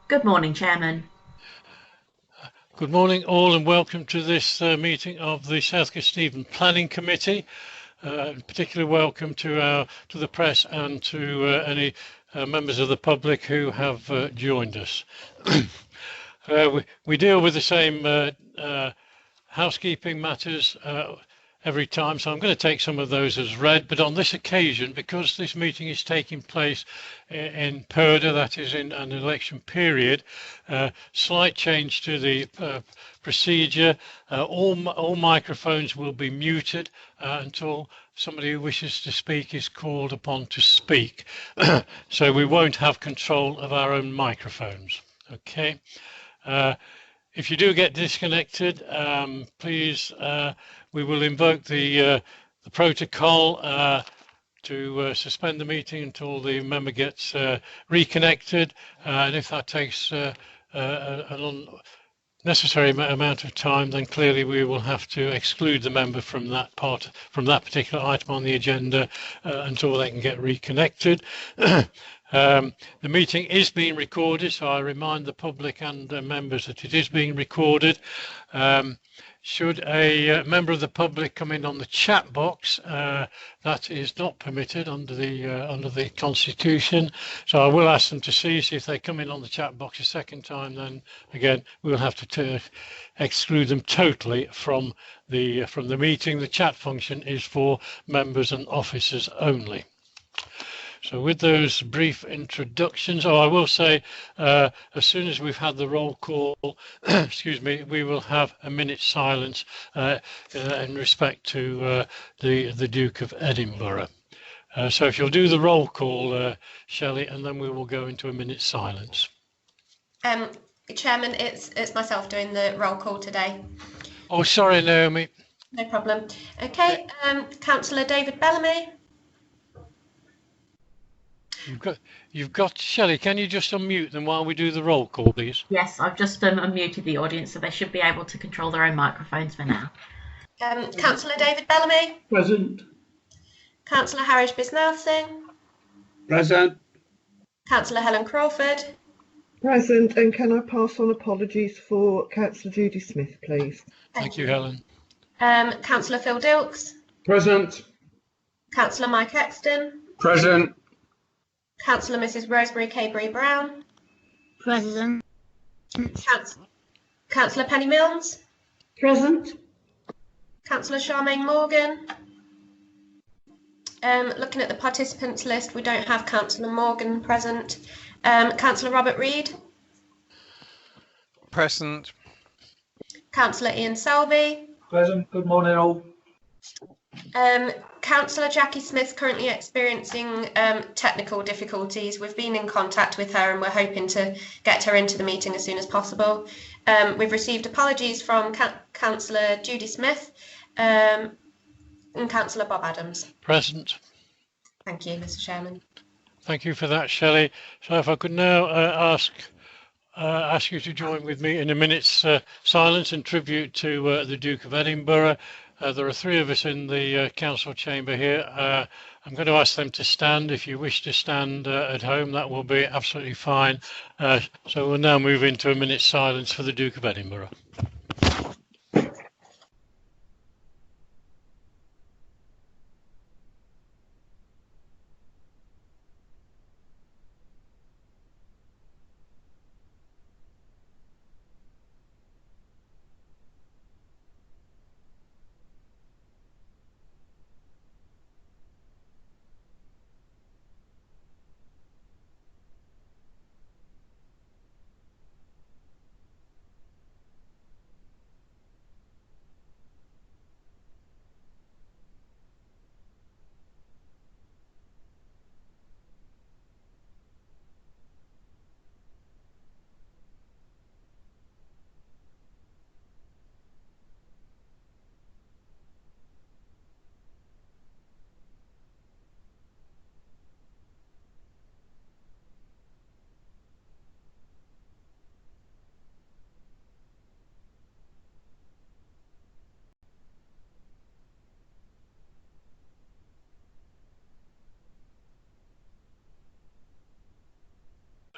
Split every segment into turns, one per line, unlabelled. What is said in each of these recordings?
Good morning, Chairman.
Good morning all and welcome to this meeting of the Southgate Stephen Planning Committee. Particularly welcome to the press and to any members of the public who have joined us. We deal with the same housekeeping matters every time, so I'm going to take some of those as read, but on this occasion, because this meeting is taking place in PERDA, that is in an election period, slight change to the procedure. All microphones will be muted until somebody who wishes to speak is called upon to speak. So we won't have control of our own microphones. Okay. If you do get disconnected, please, we will invoke the protocol to suspend the meeting until the member gets reconnected. And if that takes an unnecessary amount of time, then clearly we will have to exclude the member from that particular item on the agenda until they can get reconnected. The meeting is being recorded, so I remind the public and members that it is being recorded. Should a member of the public come in on the chat box, that is not permitted under the Constitution. So I will ask them to cease. If they come in on the chat box a second time, then again we will have to exclude them totally from the meeting. The chat function is for members and officers only. So with those brief introductions, I will say, as soon as we've had the roll call, excuse me, we will have a minute's silence in respect to the Duke of Edinburgh. So if you'll do the roll call, Shelley, and then we will go into a minute's silence.
Chairman, it's myself doing the roll call today.
Oh, sorry, Naomi.
No problem. Okay, Councillor David Bellamy.
You've got Shelley. Can you just unmute them while we do the roll call, please?
Yes, I've just unmuted the audience, so they should be able to control their own microphones for now.
Councillor David Bellamy.
Present.
Councillor Harish Bisnath Singh.
Present.
Councillor Helen Crawford.
Present, and can I pass on apologies for Councillor Judy Smith, please?
Thank you, Helen.
Councillor Phil Dilks.
Present.
Councillor Mike Exton.
Present.
Councillor Mrs Rosemary Cabery Brown.
Present.
Councillor Penny Milnes.
Present.
Councillor Charmaine Morgan. Looking at the participants list, we don't have Councillor Morgan present. Councillor Robert Reid.
Present.
Councillor Ian Selby.
Present. Good morning, all.
Councillor Jackie Smith currently experiencing technical difficulties. We've been in contact with her and we're hoping to get her into the meeting as soon as possible. We've received apologies from Councillor Judy Smith and Councillor Bob Adams.
Present.
Thank you, Mr Chairman.
Thank you for that, Shelley. So if I could now ask you to join with me in a minute's silence and tribute to the Duke of Edinburgh. There are three of us in the council chamber here. I'm going to ask them to stand. If you wish to stand at home, that will be absolutely fine. So we'll now move into a minute's silence for the Duke of Edinburgh.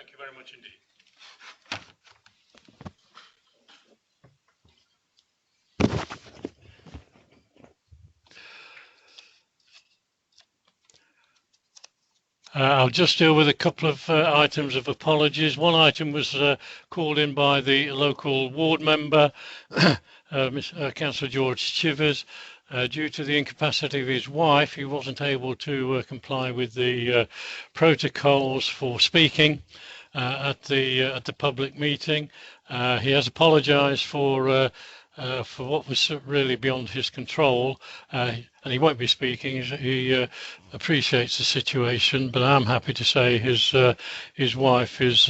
Thank you very much indeed. I'll just deal with a couple of items of apologies. One item was called in by the local ward member, Councillor George Chivers. Due to the incapacity of his wife, he wasn't able to comply with the protocols for speaking at the public meeting. He has apologised for what was really beyond his control, and he won't be speaking. He appreciates the situation, but I'm happy to say his wife is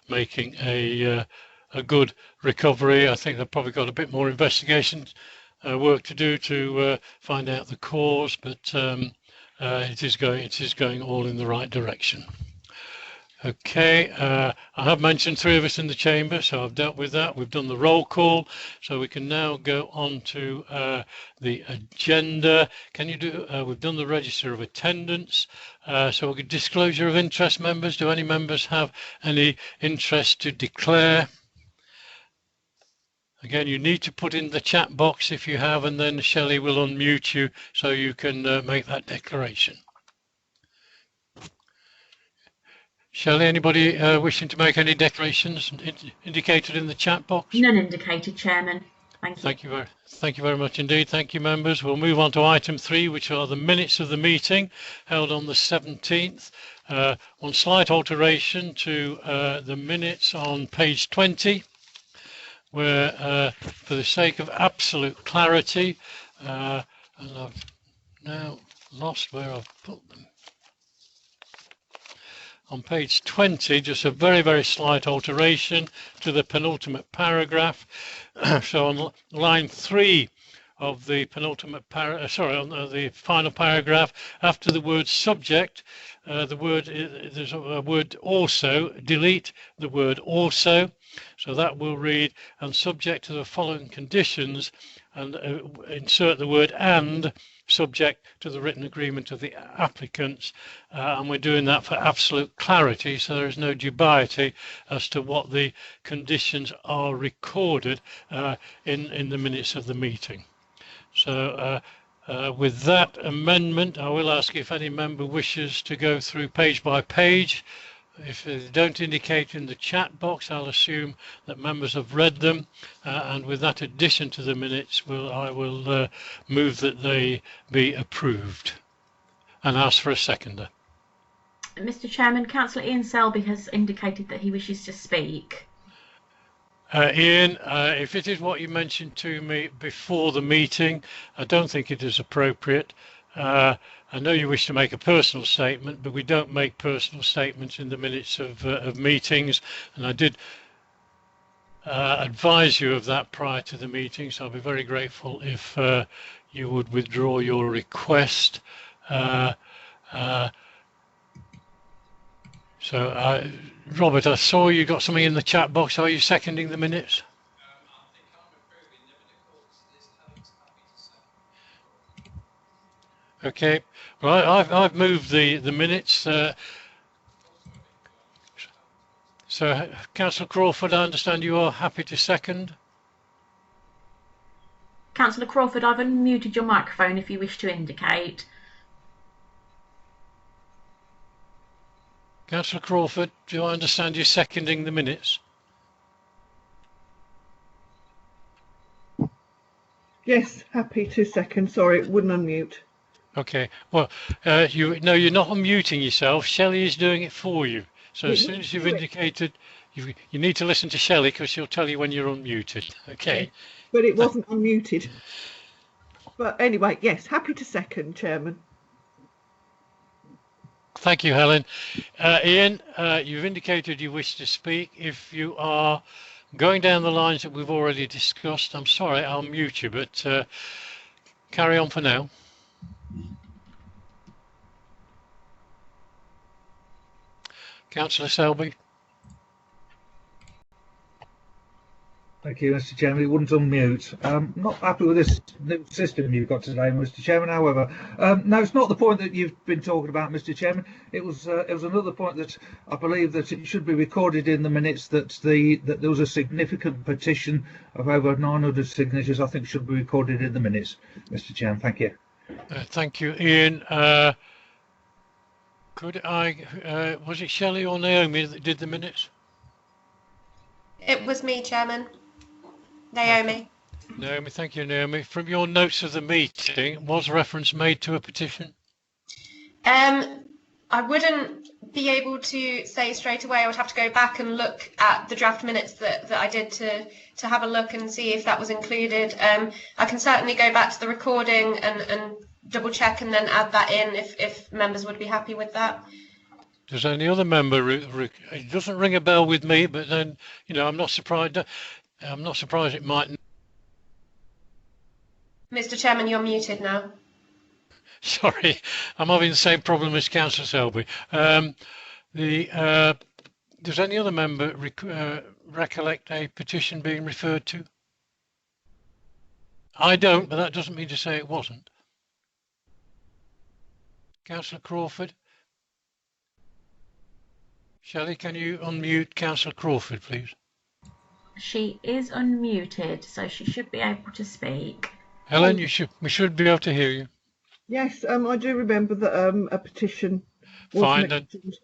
making a good recovery. I think they've probably got a bit more investigation work to do to find out the cause, but it is going all in the right direction. Okay, I have mentioned 3 of us in the chamber, so I've dealt with that. We've done the roll call, so we can now go on to the agenda. Can you do? We've done the register of attendance, so we could disclosure of interest, members. Do any members have any interest to declare? Again, you need to put in the chat box if you have, and then Shelley will unmute you so you can make that declaration. Shelley, anybody wishing to make any declarations indicated in the chat box?
None indicated, Chairman. Thank you.
Thank you very much indeed. Thank you, members. We'll move on to item 3, which are the minutes of the meeting held on the 17th. One slight alteration to the minutes on page 20, where, for the sake of absolute clarity, and I've now lost where I've put them. On page 20, just a very, very slight alteration to the penultimate paragraph. So on line 3 of the penultimate paragraph, on the final paragraph, after the word subject, there's a word also, delete the word also. So that will read, and subject to the following conditions, and insert the word and, subject to the written agreement of the applicants, and we're doing that for absolute clarity, so there is no dubiety as to what the conditions are recorded in the minutes of the meeting. So with that amendment, I will ask if any member wishes to go through page by page. If they don't indicate in the chat box, I'll assume that members have read them, and with that addition to the minutes, I will move that they be approved and ask for a seconder.
Mr. Chairman, Councillor Ian Selby has indicated that he wishes to speak.
Ian, if it is what you mentioned to me before the meeting, I don't think it is appropriate. I know you wish to make a personal statement, but we don't make personal statements in the minutes of meetings, and I did advise you of that prior to the meeting, so I'll be very grateful if you would withdraw your request. Robert, I saw you got something in the chat box. Are you seconding the minutes?
I think I'm approving them in accordance with this. Helen's happy to second.
Okay, well, I've moved the minutes. So, Councillor Crawford, I understand you are happy to second.
Councillor Crawford, I've unmuted your microphone if you wish to indicate.
Councillor Crawford, do I understand you seconding the minutes?
Yes, happy to second. Sorry, it wouldn't unmute.
Okay, well, you're not unmuting yourself. Shelley is doing it for you. So as soon as you've indicated, you need to listen to Shelley because she'll tell you when you're unmuted. Okay.
But it wasn't unmuted. But anyway, yes, happy to second, Chairman.
Thank you, Helen. Ian, you've indicated you wish to speak. If you are going down the lines that we've already discussed, I'm sorry, I'll mute you, but carry on for now. Councillor Selby.
Thank you, Mr. Chairman. It wouldn't unmute. Not happy with this new system you've got today, Mr. Chairman. However, no, it's not the point that you've been talking about, Mr. Chairman. It was another point that I believe that it should be recorded in the minutes that there was a significant petition of over 900 signatures. I think should be recorded in the minutes, Mr. Chairman. Thank you.
Thank you, Ian. Could I? Was it Shelley or Naomi that did the minutes?
It was me, Chairman. Naomi.
Naomi, thank you, Naomi. From your notes of the meeting, was reference made to a petition?
I wouldn't be able to say straight away. I would have to go back and look at the draft minutes that I did to have a look and see if that was included. I can certainly go back to the recording and double check and then add that in if members would be happy with that.
Does any other member? It doesn't ring a bell with me, but then I'm not surprised. I'm not surprised it might.
Mr. Chairman, you're muted now.
Sorry, I'm having the same problem as Councillor Selby. Does any other member recollect a petition being referred to? I don't, but that doesn't mean to say it wasn't. Councillor Crawford? Shelley, can you unmute Councillor Crawford, please?
She is unmuted, so she should be able to speak.
Helen, we should be able to hear you.
Yes, I do remember that a petition was
Fine.
mentioned.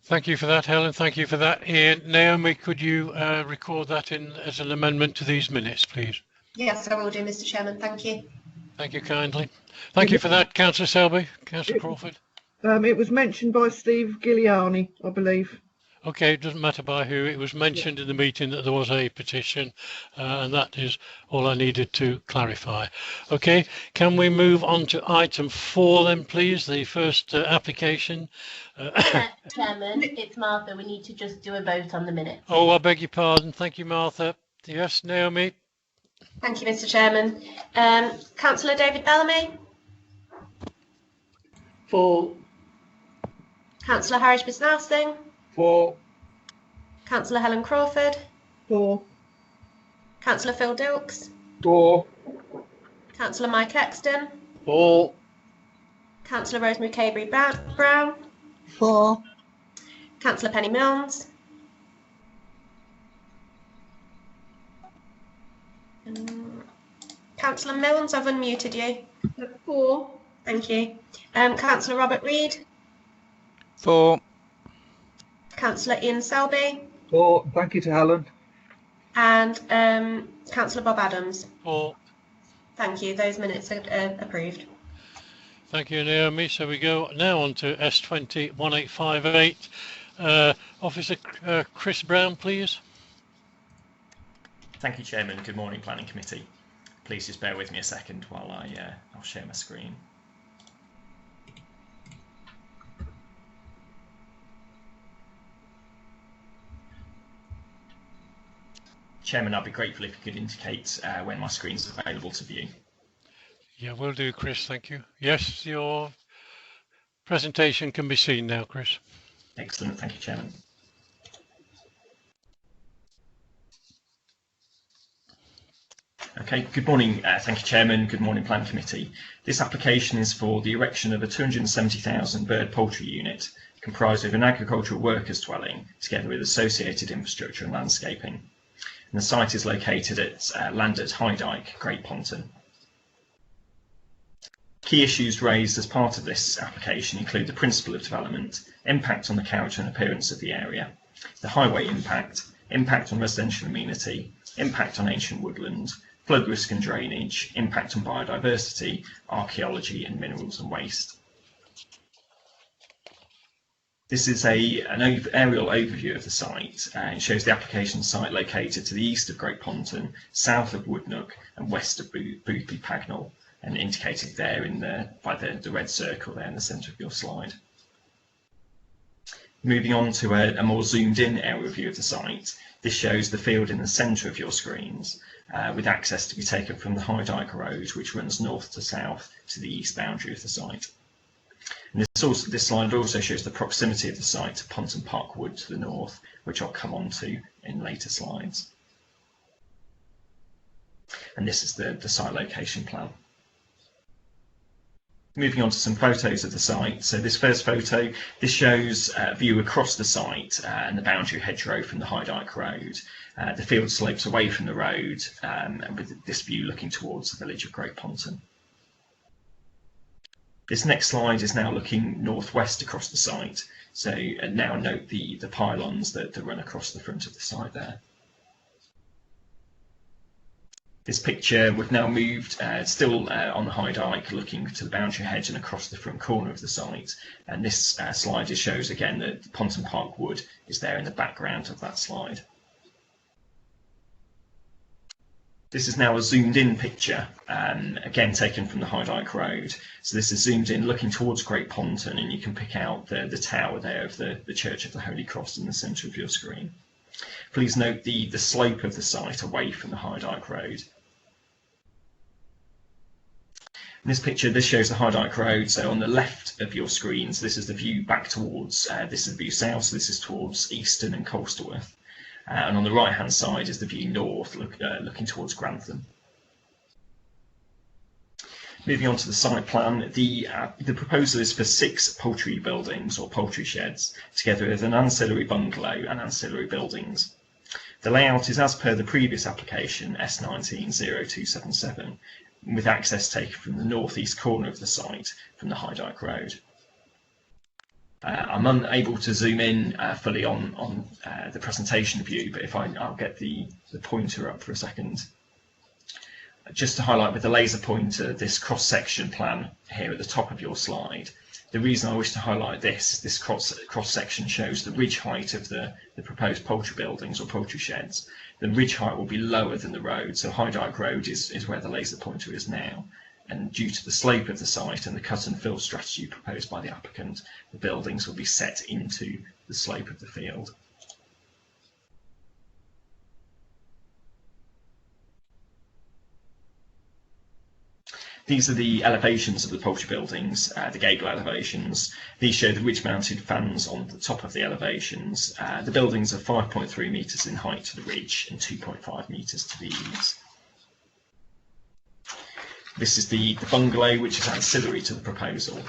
Thank you for that, Helen. Thank you for that. Ian, Naomi, could you record that in as an amendment to these minutes, please?
Yes, I will do, Mr. Chairman. Thank you.
Thank you kindly. Thank you for that, Councillor Selby. Councillor Crawford.
It was mentioned by Steve Giuliani, I believe.
Okay, it doesn't matter by who. It was mentioned in the meeting that there was a petition, and that is all I needed to clarify. Okay, can we move on to item 4 then, please? The first application.
Chairman, it's Martha. We need to just do a vote on the minutes.
Oh, I beg your pardon. Thank you, Martha. Yes, Naomi.
Thank you, Mr. Chairman. Councillor David Bellamy.
For.
Councillor Harish Bisnarsing.
For.
Councillor Helen Crawford.
For.
Councillor Phil Dilks.
For.
Councillor Mike Exton.
For.
Councillor Rosemary Cabery Brown.
For.
Councillor Penny Milnes. Councillor Milnes, I've unmuted you. For. Thank you. Councillor Robert Reid.
For.
Councillor Ian Selby.
For. Thank you to Helen.
And Councillor Bob Adams.
For.
Thank you. Those minutes are approved.
Thank you, Naomi. So we go now on to S20 1858. Officer Chris Brown, please.
Thank you, Chairman. Good morning, Planning Committee. Please just bear with me a second while I'll share my screen. Chairman, I'd be grateful if you could indicate when my screen's available to view.
Yeah, will do, Chris. Thank you. Yes, your presentation can be seen now, Chris.
Excellent. Thank you, Chairman. Okay, good morning. Thank you, Chairman. Good morning, Planning Committee. This application is for the erection of a 270,000 bird poultry unit comprised of an agricultural workers dwelling together with associated infrastructure and landscaping. And the site is located at Landert High Dyke, Great Ponton. Key issues raised as part of this application include the principle of development, impact on the character and appearance of the area, the highway impact, impact on residential amenity, impact on ancient woodland, flood risk and drainage, impact on biodiversity, archaeology and minerals and waste. This is an aerial overview of the site. It shows the application site located to the east of Great Ponton, south of Woodnook and west of Boothby Pagnell, and indicated there by the red circle there in the centre of your slide. Moving on to a more zoomed in aerial view of the site, this shows the field in the centre of your screens, with access to be taken from the High Dyke Road, which runs north to south to the east boundary of the site. And this slide also shows the proximity of the site to Ponton Park Wood to the north, which I'll come on to in later slides. And this is the site location plan. Moving on to some photos of the site. So this first photo, this shows a view across the site and the boundary hedgerow from the High Dyke Road. The field slopes away from the road, and with this view looking towards the village of Great Ponton. This next slide is now looking northwest across the site. So now note the pylons that run across the front of the site there. This picture, we've now moved, still on the High Dyke, looking to the boundary hedge and across the front corner of the site. And this slide just shows again that the Ponton Park Wood is there in the background of that slide. This is now a zoomed in picture, again taken from the High Dyke Road. So this is zoomed in looking towards Great Ponton, and you can pick out the tower there of the Church of the Holy Cross in the centre of your screen. Please note the slope of the site away from the High Dyke Road. In this picture, this shows the High Dyke Road. So on the left of your screens, this is the view back towards, this is the view south, so this is towards Easton and Colsterworth. And on the right hand side is the view north, looking towards Grantham. Moving on to the site plan, the proposal is for 6 poultry buildings or poultry sheds, together with an ancillary bungalow and ancillary buildings. The layout is as per the previous application, S19-0277, with access taken from the northeast corner of the site from the High Dyke Road. I'm unable to zoom in fully on the presentation view, but if I'll get the pointer up for a second. Just to highlight with the laser pointer this cross-section plan here at the top of your slide. The reason I wish to highlight this cross-section shows the ridge height of the proposed poultry buildings or poultry sheds. The ridge height will be lower than the road, so High Dyke Road is where the laser pointer is now. And due to the slope of the site and the cut and fill strategy proposed by the applicant, the buildings will be set into the slope of the field. These are the elevations of the poultry buildings, the gable elevations. These show the ridge-mounted fans on the top of the elevations. The buildings are 5.3 metres in height to the ridge and 2.5 metres to the eaves. This is the bungalow, which is ancillary to the proposal.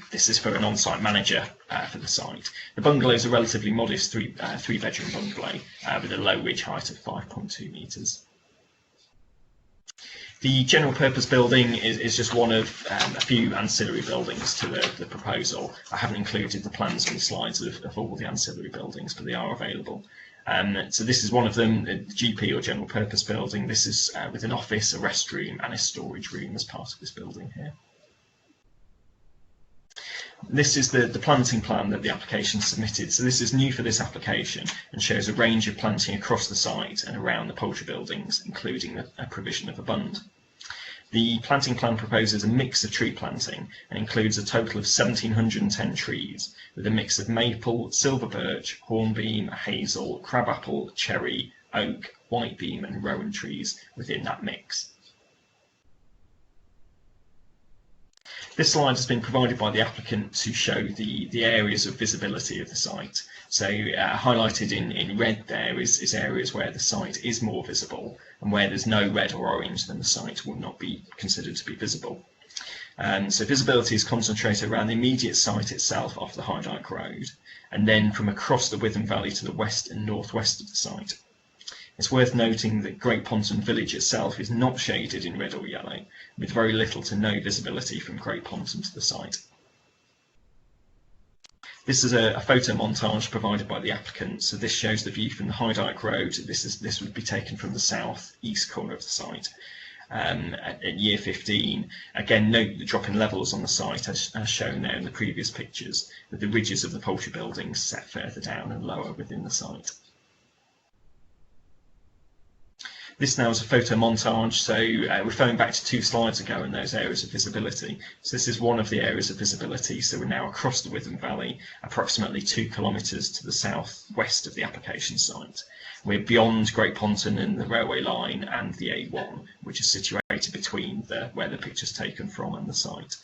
This is for an on-site manager for the site. The bungalow is a relatively modest three-bedroom bungalow with a low ridge height of 5.2 metres. The general purpose building is just one of a few ancillary buildings to the proposal. I haven't included the plans on the slides of all the ancillary buildings, but they are available. So this is one of them, the GP or general purpose building. This is with an office, a restroom and a storage room as part of this building here. This is the planting plan that the application submitted. So this is new for this application and shows a range of planting across the site and around the poultry buildings, including a provision of a bund. The planting plan proposes a mix of tree planting and includes a total of 1,710 trees, with a mix of maple, silver birch, hornbeam, hazel, crabapple, cherry, oak, white beam and rowan trees within that mix. This slide has been provided by the applicant to show the areas of visibility of the site. So highlighted in red there is areas where the site is more visible, and where there's no red or orange then the site will not be considered to be visible. So visibility is concentrated around the immediate site itself off the High Dyke Road, and then from across the Witham Valley to the west and northwest of the site. It's worth noting that Great Ponton village itself is not shaded in red or yellow, with very little to no visibility from Great Ponton to the site. This is a photo montage provided by the applicant. So this shows the view from the High Dyke Road. This would be taken from the south-east corner of the site. At year 15, again note the drop in levels on the site as shown there in the previous pictures, with the ridges of the poultry buildings set further down and lower within the site. This now is a photo montage, so referring back to 2 slides ago in those areas of visibility. So this is one of the areas of visibility, so we're now across the Witham Valley, approximately 2 kilometres to the south-west of the application site. We're beyond Great Ponton and the railway line and the A1, which is situated between where the picture's taken from and the site.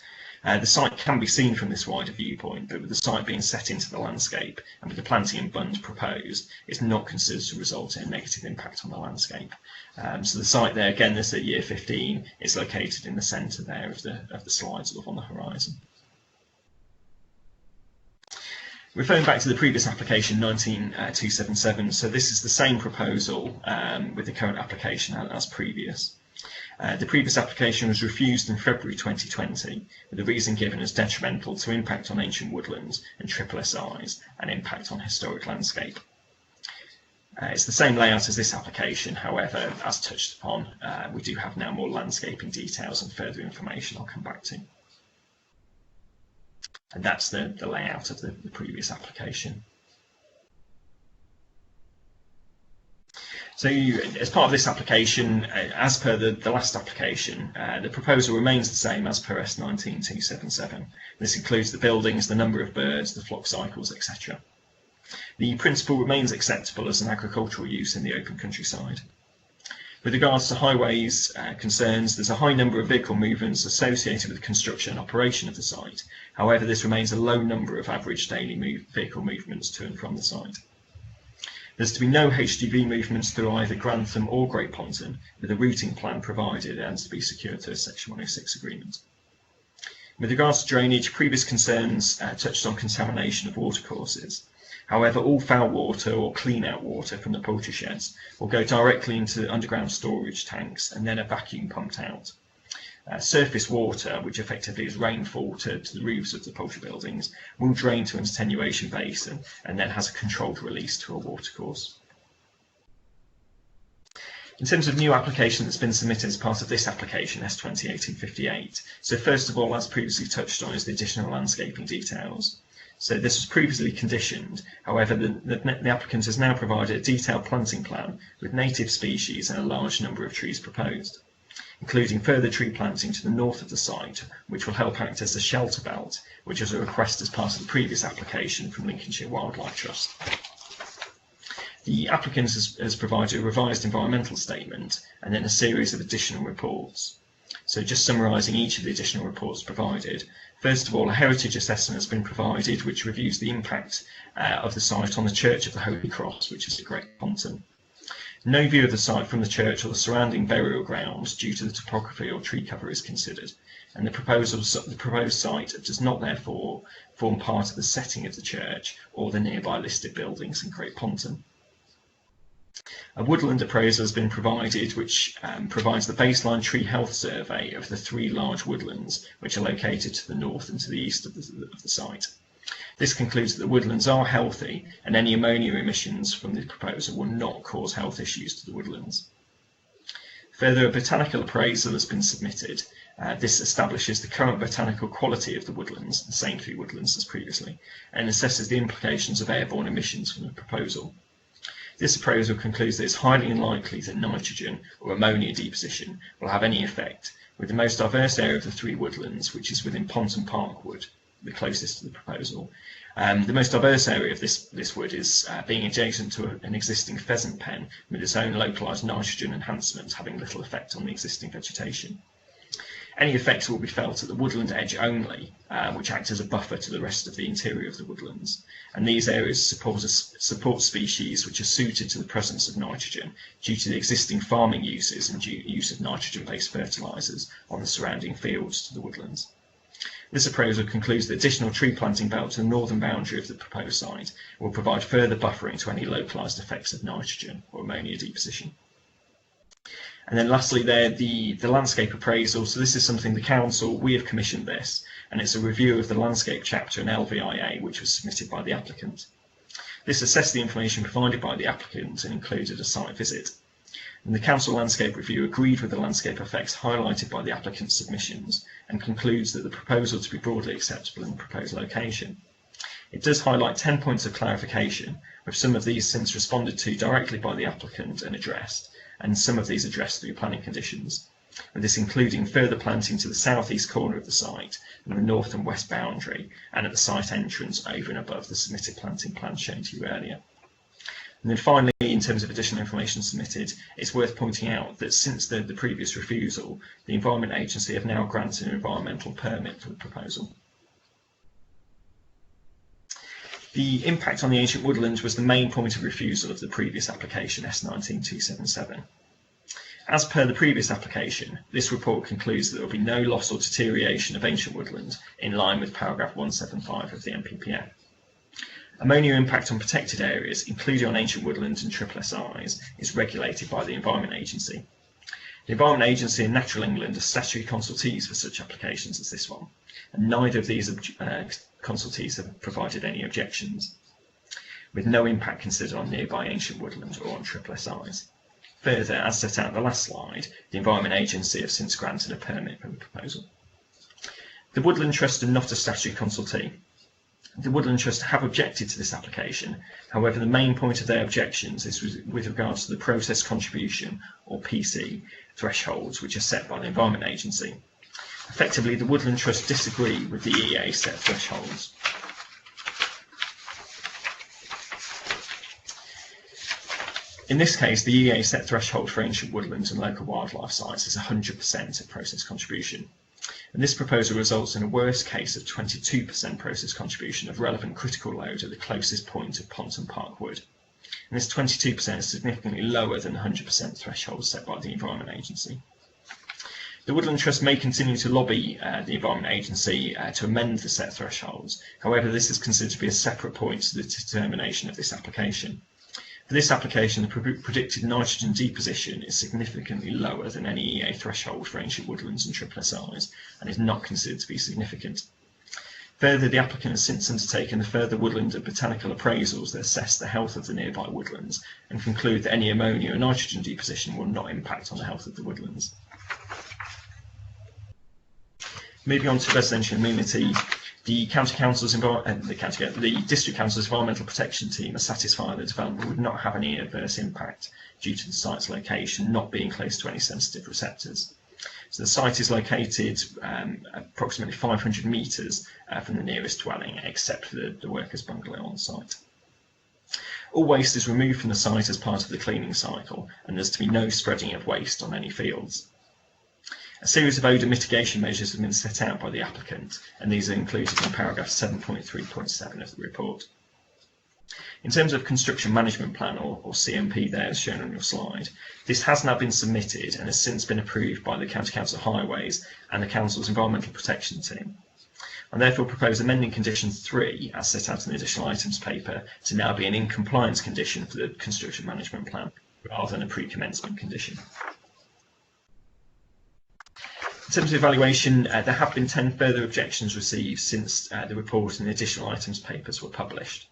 The site can be seen from this wider viewpoint, but with the site being set into the landscape and with the planting and bunds proposed, it's not considered to result in a negative impact on the landscape. So the site there, again, this at year 15, is located in the centre there of the slide, sort of on the horizon. Referring back to the previous application, 19277, so this is the same proposal with the current application as previous. The previous application was refused in February 2020, with the reason given as detrimental to impact on ancient woodlands and SSIs and impact on historic landscape. It's the same layout as this application, however, as touched upon, we do have now more landscaping details and further information I'll come back to. And that's the layout of the previous application. So as part of this application, as per the last application, the proposal remains the same as per S19277. This includes the buildings, the number of birds, the flock cycles, etc. The principle remains acceptable as an agricultural use in the open countryside. With regards to highways concerns, there's a high number of vehicle movements associated with the construction and operation of the site. However, this remains a low number of average daily vehicle movements to and from the site. There's to be no HGV movements through either Grantham or Great Ponton, with a routing plan provided and to be secured through a Section 106 agreement. With regards to drainage, previous concerns touched on contamination of watercourses. However, all foul water or clean-out water from the poultry sheds will go directly into underground storage tanks and then are vacuum pumped out. Surface water, which effectively is rainfall to the roofs of the poultry buildings, will drain to an attenuation basin and then has a controlled release to a watercourse. In terms of new application that's been submitted as part of this application, S201858, so first of all, as previously touched on, is the additional landscaping details. So this was previously conditioned, however the applicant has now provided a detailed planting plan with native species and a large number of trees proposed, including further tree planting to the north of the site, which will help act as a shelter belt, which was a request as part of the previous application from Lincolnshire Wildlife Trust. The applicant has provided a revised environmental statement and then a series of additional reports. So just summarising each of the additional reports provided. First of all, a heritage assessment has been provided which reviews the impact of the site on the Church of the Holy Cross, which is at Great Ponton. No view of the site from the church or the surrounding burial grounds due to the topography or tree cover is considered, and the proposed site does not therefore form part of the setting of the church or the nearby listed buildings in Great Ponton. A woodland appraisal has been provided which provides the baseline tree health survey of the 3 large woodlands which are located to the north and to the east of the site. This concludes that the woodlands are healthy and any ammonia emissions from the proposal will not cause health issues to the woodlands. Further, a botanical appraisal has been submitted. This establishes the current botanical quality of the woodlands, the same 3 woodlands as previously, and assesses the implications of airborne emissions from the proposal. This appraisal concludes that it's highly unlikely that nitrogen or ammonia deposition will have any effect, with the most diverse area of the 3 woodlands, which is within Ponton Parkwood, the closest to the proposal. The most diverse area of this wood is being adjacent to an existing pheasant pen with its own localised nitrogen enhancement having little effect on the existing vegetation. Any effects will be felt at the woodland edge only, which acts as a buffer to the rest of the interior of the woodlands. And these areas support species which are suited to the presence of nitrogen due to the existing farming uses and use of nitrogen-based fertilisers on the surrounding fields to the woodlands. This appraisal concludes that additional tree planting belt to the northern boundary of the proposed site will provide further buffering to any localised effects of nitrogen or ammonia deposition. And then lastly there, the landscape appraisal. So this is something the council, we have commissioned this, and it's a review of the landscape chapter and LVIA which was submitted by the applicant. This assessed the information provided by the applicant and included a site visit. And the council landscape review agreed with the landscape effects highlighted by the applicant's submissions and concludes that the proposal to be broadly acceptable in the proposed location. It does highlight 10 points of clarification, with some of these since responded to directly by the applicant and addressed, and some of these addressed through planning conditions, with this including further planting to the southeast corner of the site and the north and west boundary, and at the site entrance over and above the submitted planting plan shown to you earlier. And then finally, in terms of additional information submitted, it's worth pointing out that since the previous refusal, the Environment Agency have now granted an environmental permit for the proposal. The impact on the ancient woodlands was the main point of refusal of the previous application, S19277. As per the previous application, this report concludes that there will be no loss or deterioration of ancient woodland in line with paragraph 175 of the NPPF. Ammonia impact on protected areas, including on ancient woodlands and SSSIs, is regulated by the Environment Agency. The Environment Agency and Natural England are statutory consultees for such applications as this one, and neither of these consultees have provided any objections, with no impact considered on nearby ancient woodland or on SSSIs. Further, as set out in the last slide, the Environment Agency have since granted a permit for the proposal. The Woodland Trust are not a statutory consultee. The Woodland Trust have objected to this application. However, the main point of their objections is with regards to the process contribution, or PC, thresholds which are set by the Environment Agency. Effectively, the Woodland Trust disagree with the EA set thresholds. In this case, the EA set threshold for ancient woodlands and local wildlife sites is 100% of process contribution. And this proposal results in a worst case of 22% process contribution of relevant critical load at the closest point of Ponton Park Wood. And this 22% is significantly lower than the 100% threshold set by the Environment Agency. The Woodland Trust may continue to lobby the Environment Agency to amend the set thresholds. However, this is considered to be a separate point to the determination of this application. For this application, the predicted nitrogen deposition is significantly lower than any EA threshold for ancient woodlands and SSSIs, and is not considered to be significant. Further, the applicant has since undertaken the further woodland and botanical appraisals that assess the health of the nearby woodlands and conclude that any ammonia or nitrogen deposition will not impact on the health of the woodlands. Moving on to residential amenity, the District Council's Environmental Protection Team are satisfied that development would not have any adverse impact due to the site's location not being close to any sensitive receptors. So the site is located approximately 500 metres from the nearest dwelling, except for the workers' bungalow on site. All waste is removed from the site as part of the cleaning cycle, and there's to be no spreading of waste on any fields. A series of odour mitigation measures have been set out by the applicant, and these are included in paragraph 7.3.7 of the report. In terms of construction management plan, or CMP there as shown on your slide, this has now been submitted and has since been approved by the County Council Highways and the Council's Environmental Protection Team. I therefore propose amending condition 3, as set out in the additional items paper, to now be an in compliance condition for the construction management plan, rather than a pre-commencement condition. In terms of evaluation, there have been 10 further objections received since the report and the additional items papers were published.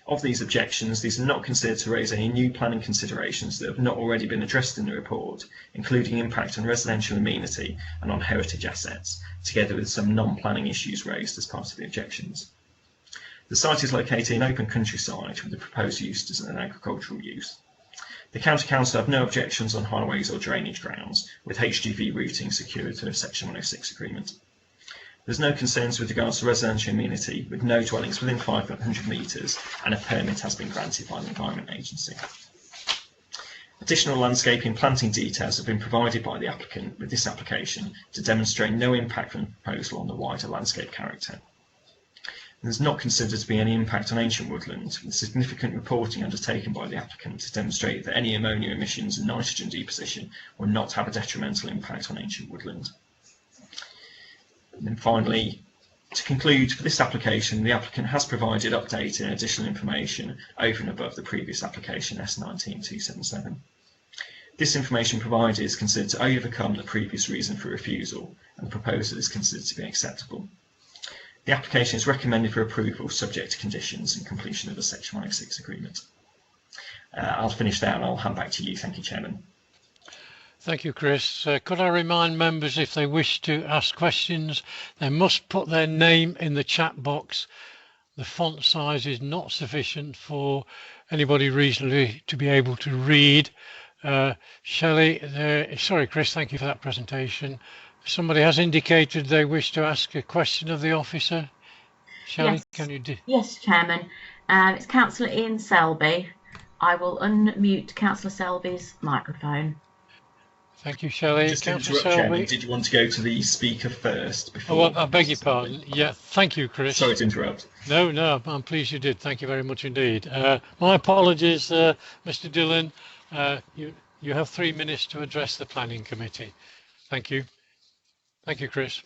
Of these objections, these are not considered to raise any new planning considerations that have not already been addressed in the report, including impact on residential amenity and on heritage assets, together with some non-planning issues raised as part of the objections. The site is located in open countryside with the proposed use as an agricultural use. The County Council have no objections on highways or drainage grounds, with HGV routing secured through a Section 106 agreement. There's no concerns with regards to residential amenity, with no dwellings within 500 metres, and a permit has been granted by the Environment Agency. Additional landscaping planting details have been provided by the applicant with this application to demonstrate no impact from the proposal on the wider landscape character. There's not considered to be any impact on ancient woodland, with significant reporting undertaken by the applicant to demonstrate that any ammonia emissions and nitrogen deposition will not have a detrimental impact on ancient woodland. And then finally, to conclude, for this application, the applicant has provided updated and additional information over and above the previous application S19277. This information provided is considered to overcome the previous reason for refusal, and the proposal is considered to be acceptable. The application is recommended for approval subject to conditions and completion of the Section 106 agreement. I'll finish there and I'll hand back to you. Thank you, Chairman.
Thank you, Chris. Could I remind members, if they wish to ask questions, they must put their name in the chat box. The font size is not sufficient for anybody reasonably to be able to read. Shelley, sorry, Chris, thank you for that presentation. Somebody has indicated they wish to ask a question of the officer. Shelley,
yes.
Can you do?
Yes, Chairman. It's Councillor Ian Selby. I will unmute Councillor Selby's microphone.
Thank you, Shelley.
Just to
Councillor
interrupt, Chairman,
Selby.
did you want to go to the speaker first? Before...
Oh, well, I beg your pardon. Yeah, thank you, Chris.
Sorry to interrupt.
No, I'm pleased you did. Thank you very much indeed. My apologies, Mr. Dillon. You have 3 minutes to address the Planning Committee. Thank you. Thank you, Chris.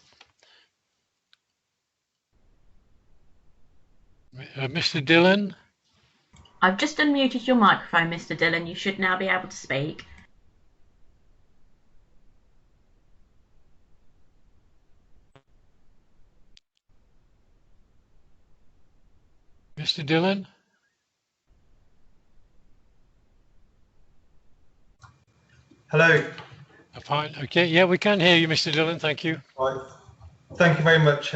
Mr. Dillon?
I've just unmuted your microphone, Mr. Dillon. You should now be able to speak.
Mr. Dillon?
Hello.
Fine. Okay. Yeah, we can hear you, Mr. Dillon. Thank you.
Right. Thank you very much,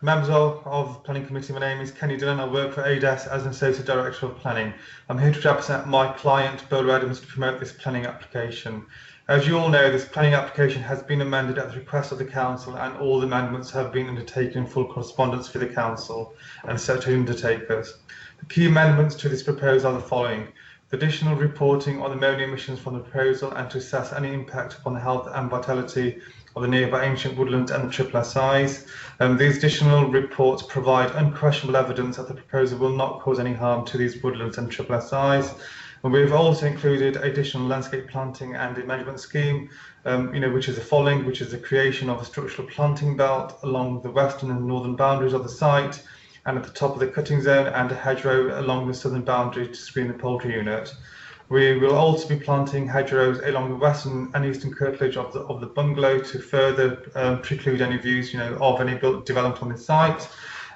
members of the Planning Committee. My name is Kenny Dillon. I work for ADES as an Associate Director of Planning. I'm here to represent my client, Bowler Adams, to promote this planning application. As you all know, this planning application has been amended at the request of the Council, and all the amendments have been undertaken in full correspondence with the Council and statutory undertakers. The key amendments to this proposal are the following: the additional reporting on ammonia emissions from the proposal and to assess any impact upon the health and vitality of the nearby ancient woodland and the triple SIs. These additional reports provide unquestionable evidence that the proposal will not cause any harm to these woodlands and triple SIs. And we've also included additional landscape planting and a management scheme, which is the following, which is the creation of a structural planting belt along the western and northern boundaries of the site, and at the top of the cutting zone, and a hedgerow along the southern boundary to screen the poultry unit. We will also be planting hedgerows along the western and eastern curtilage of the bungalow to further preclude any views, of any built development on the site.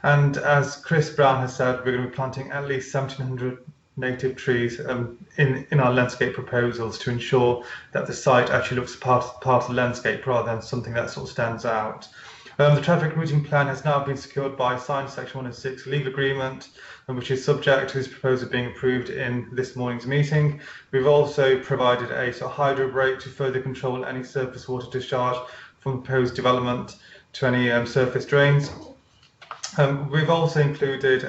And as Chris Brown has said, we're going to be planting at least 1,700 native trees in our landscape proposals to ensure that the site actually looks part of the landscape rather than something that sort of stands out. The traffic routing plan has now been secured by signed Section 106 legal agreement, which is subject to this proposal being approved in this morning's meeting. We've also provided a sort of hydro brake to further control any surface water discharge from the proposed development to any surface drains. We've also included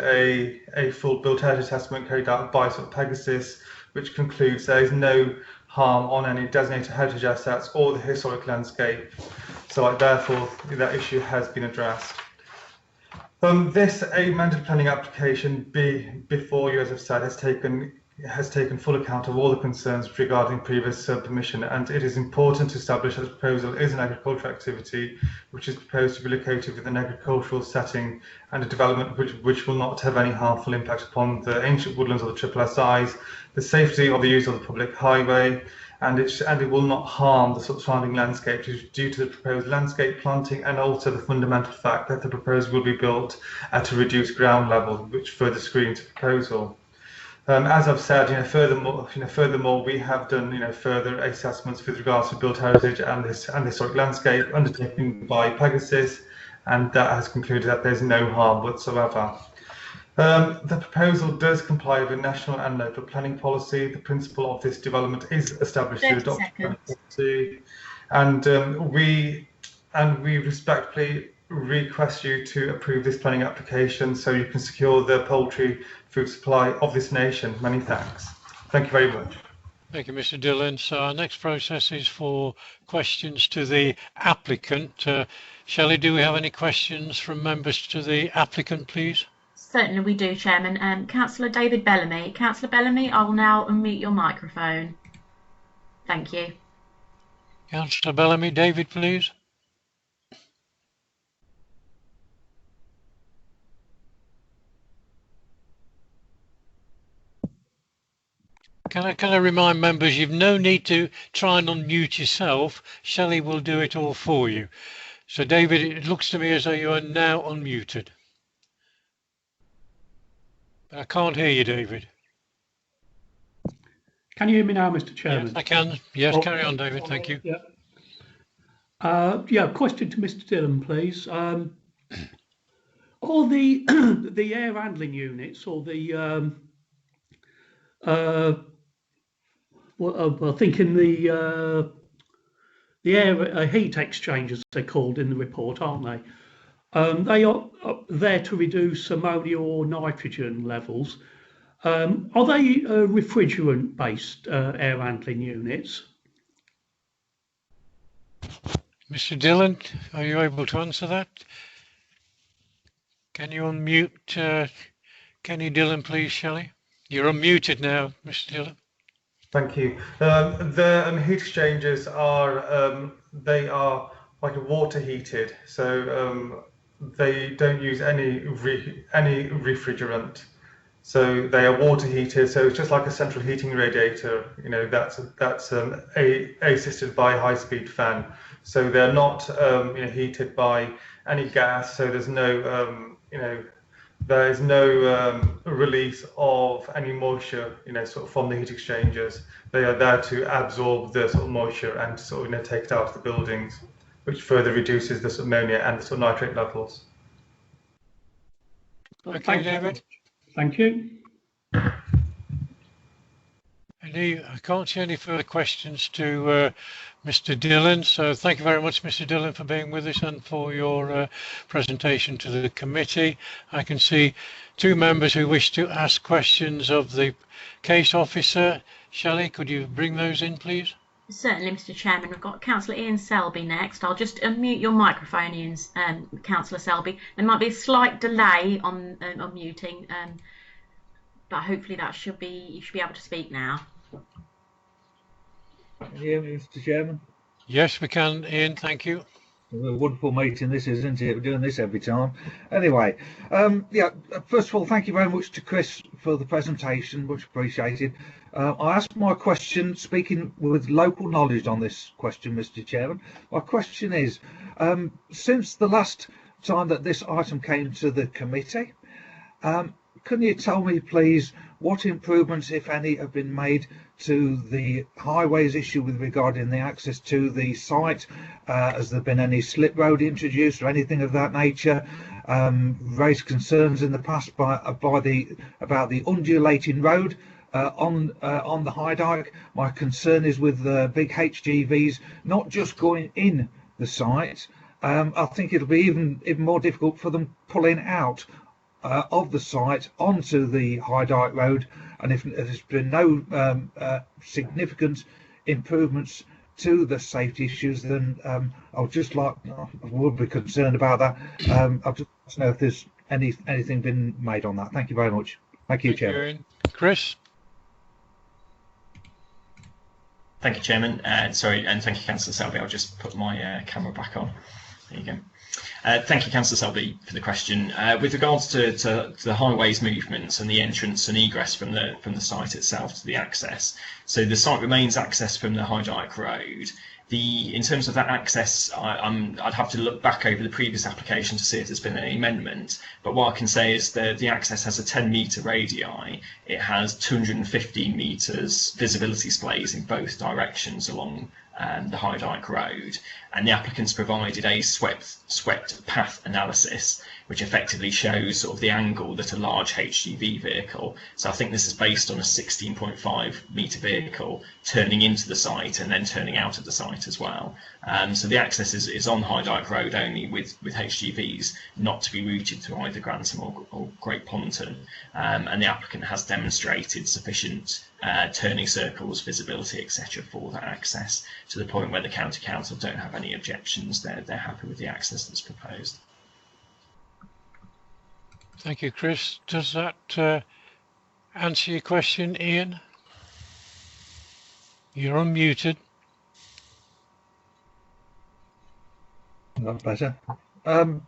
a full built area assessment carried out by sort of Pegasus, which concludes there is no harm on any designated heritage assets or the historic landscape. So therefore, that issue has been addressed. This amended planning application before you, as I've said, has taken full account of all the concerns regarding previous permission, and it is important to establish that the proposal is an agricultural activity which is proposed to be located within an agricultural setting and a development which will not have any harmful impact upon the ancient woodlands or the triple SIs, the safety of the use of the public highway, and it will not harm the surrounding landscape due to the proposed landscape planting, and also the fundamental fact that the proposal will be built at a reduced ground level, which further screens the proposal. As I've said, furthermore, we have done, further assessments with regards to built heritage and historic landscape undertaken by Pegasus, and that has concluded that there's no harm whatsoever. The proposal does comply with national and local planning policy. The principle of this development is established through adoption policy, and we respectfully request you to approve this planning application so you can secure the poultry food supply of this nation. Many thanks. Thank you very much.
Thank you, Mr. Dillon. So our next process is for questions to the applicant. Shelley, do we have any questions from members to the applicant, please?
Certainly we do, Chairman. Councillor David Bellamy. Councillor Bellamy, I will now unmute your microphone. Thank you.
Councillor Bellamy, David, please. Can I remind members, you've no need to try and unmute yourself. Shelley will do it all for you. So David, it looks to me as though you are now unmuted. I can't hear you, David.
Can you hear me now, Mr. Chairman?
Yes, I can. Yes, carry on, David. Thank you.
Yeah. Question to Mr. Dillon, please. All the the air handling units, or the thinking the air heat exchangers, they're called in the report, aren't they? They are there to reduce ammonia or nitrogen levels. Are they refrigerant-based air handling units?
Mr. Dillon, are you able to answer that? Can you unmute Kenny Dillon, please, Shelley? You're unmuted now, Mr. Dillon.
Thank you. The heat exchangers are they are like water heated, so they don't use any refrigerant. So they are water heated. So it's just like a central heating radiator. You know, that's assisted by a high-speed fan. So they're not heated by any gas. So there's no there is no release of any moisture, sort of from the heat exchangers. They are there to absorb the sort of moisture and to sort of take it out of the buildings, which further reduces the sort of ammonia and the sort of nitrate levels.
Okay, David.
Thank you.
I can't see any further questions to Mr. Dillon, so thank you very much, Mr. Dillon, for being with us and for your presentation to the committee. I can see two members who wish to ask questions of the case officer. Shelley, could you bring those in, please?
Certainly, Mr. Chairman. We've got Councillor Ian Selby next. I'll just unmute your microphone, Ian, Councillor Selby. There might be a slight delay on muting, but hopefully you should be able to speak now.
Can you hear me, Mr. Chairman?
Yes, we can, Ian. Thank you.
A wonderful meeting this is, isn't it? We're doing this every time. Anyway, first of all, thank you very much to Chris for the presentation, much appreciated. I asked my question, speaking with local knowledge on this question, Mr. Chairman. My question is, since the last time that this item came to the committee, can you tell me, please, what improvements, if any, have been made to the highways issue with regarding the access to the site? Has there been any slip road introduced or anything of that nature? Raised concerns in the past about the undulating road on the High Dyke. My concern is with the big HGVs not just going in the site. I think it'll be even more difficult for them pulling out of the site onto the High Dyke Road, and if there's been no significant improvements to the safety issues, then I would be concerned about that. I'd just like to know if there's anything been made on that. Thank you very much. Thank you, Chairman.
Chris?
Thank you, Chairman. Sorry, and thank you, Councillor Selby. I'll just put my camera back on. There you go. Thank you, Councillor Selby, for the question. With regards to the highways movements and the entrance and egress from the site itself to the access, so the site remains accessed from the High Dyke Road. In terms of that access, I'd have to look back over the previous application to see if there's been any amendment. But what I can say is the access has a 10-metre radii. It has 215 metres visibility displays in both directions along the High Dyke Road, and the applicants provided a swept path analysis, which effectively shows sort of the angle that a large HGV vehicle, so I think this is based on a 16.5 metre vehicle turning into the site and then turning out of the site as well. So the access is on High Dyke Road only with HGVs, not to be routed through either Grantham or Great Ponton, and the applicant has demonstrated sufficient turning circles, visibility, etc. for that access, to the point where the County Council don't have any objections. They're happy with the access that's proposed.
Thank you, Chris. Does that answer your question, Ian? You're unmuted.
Not better. I'm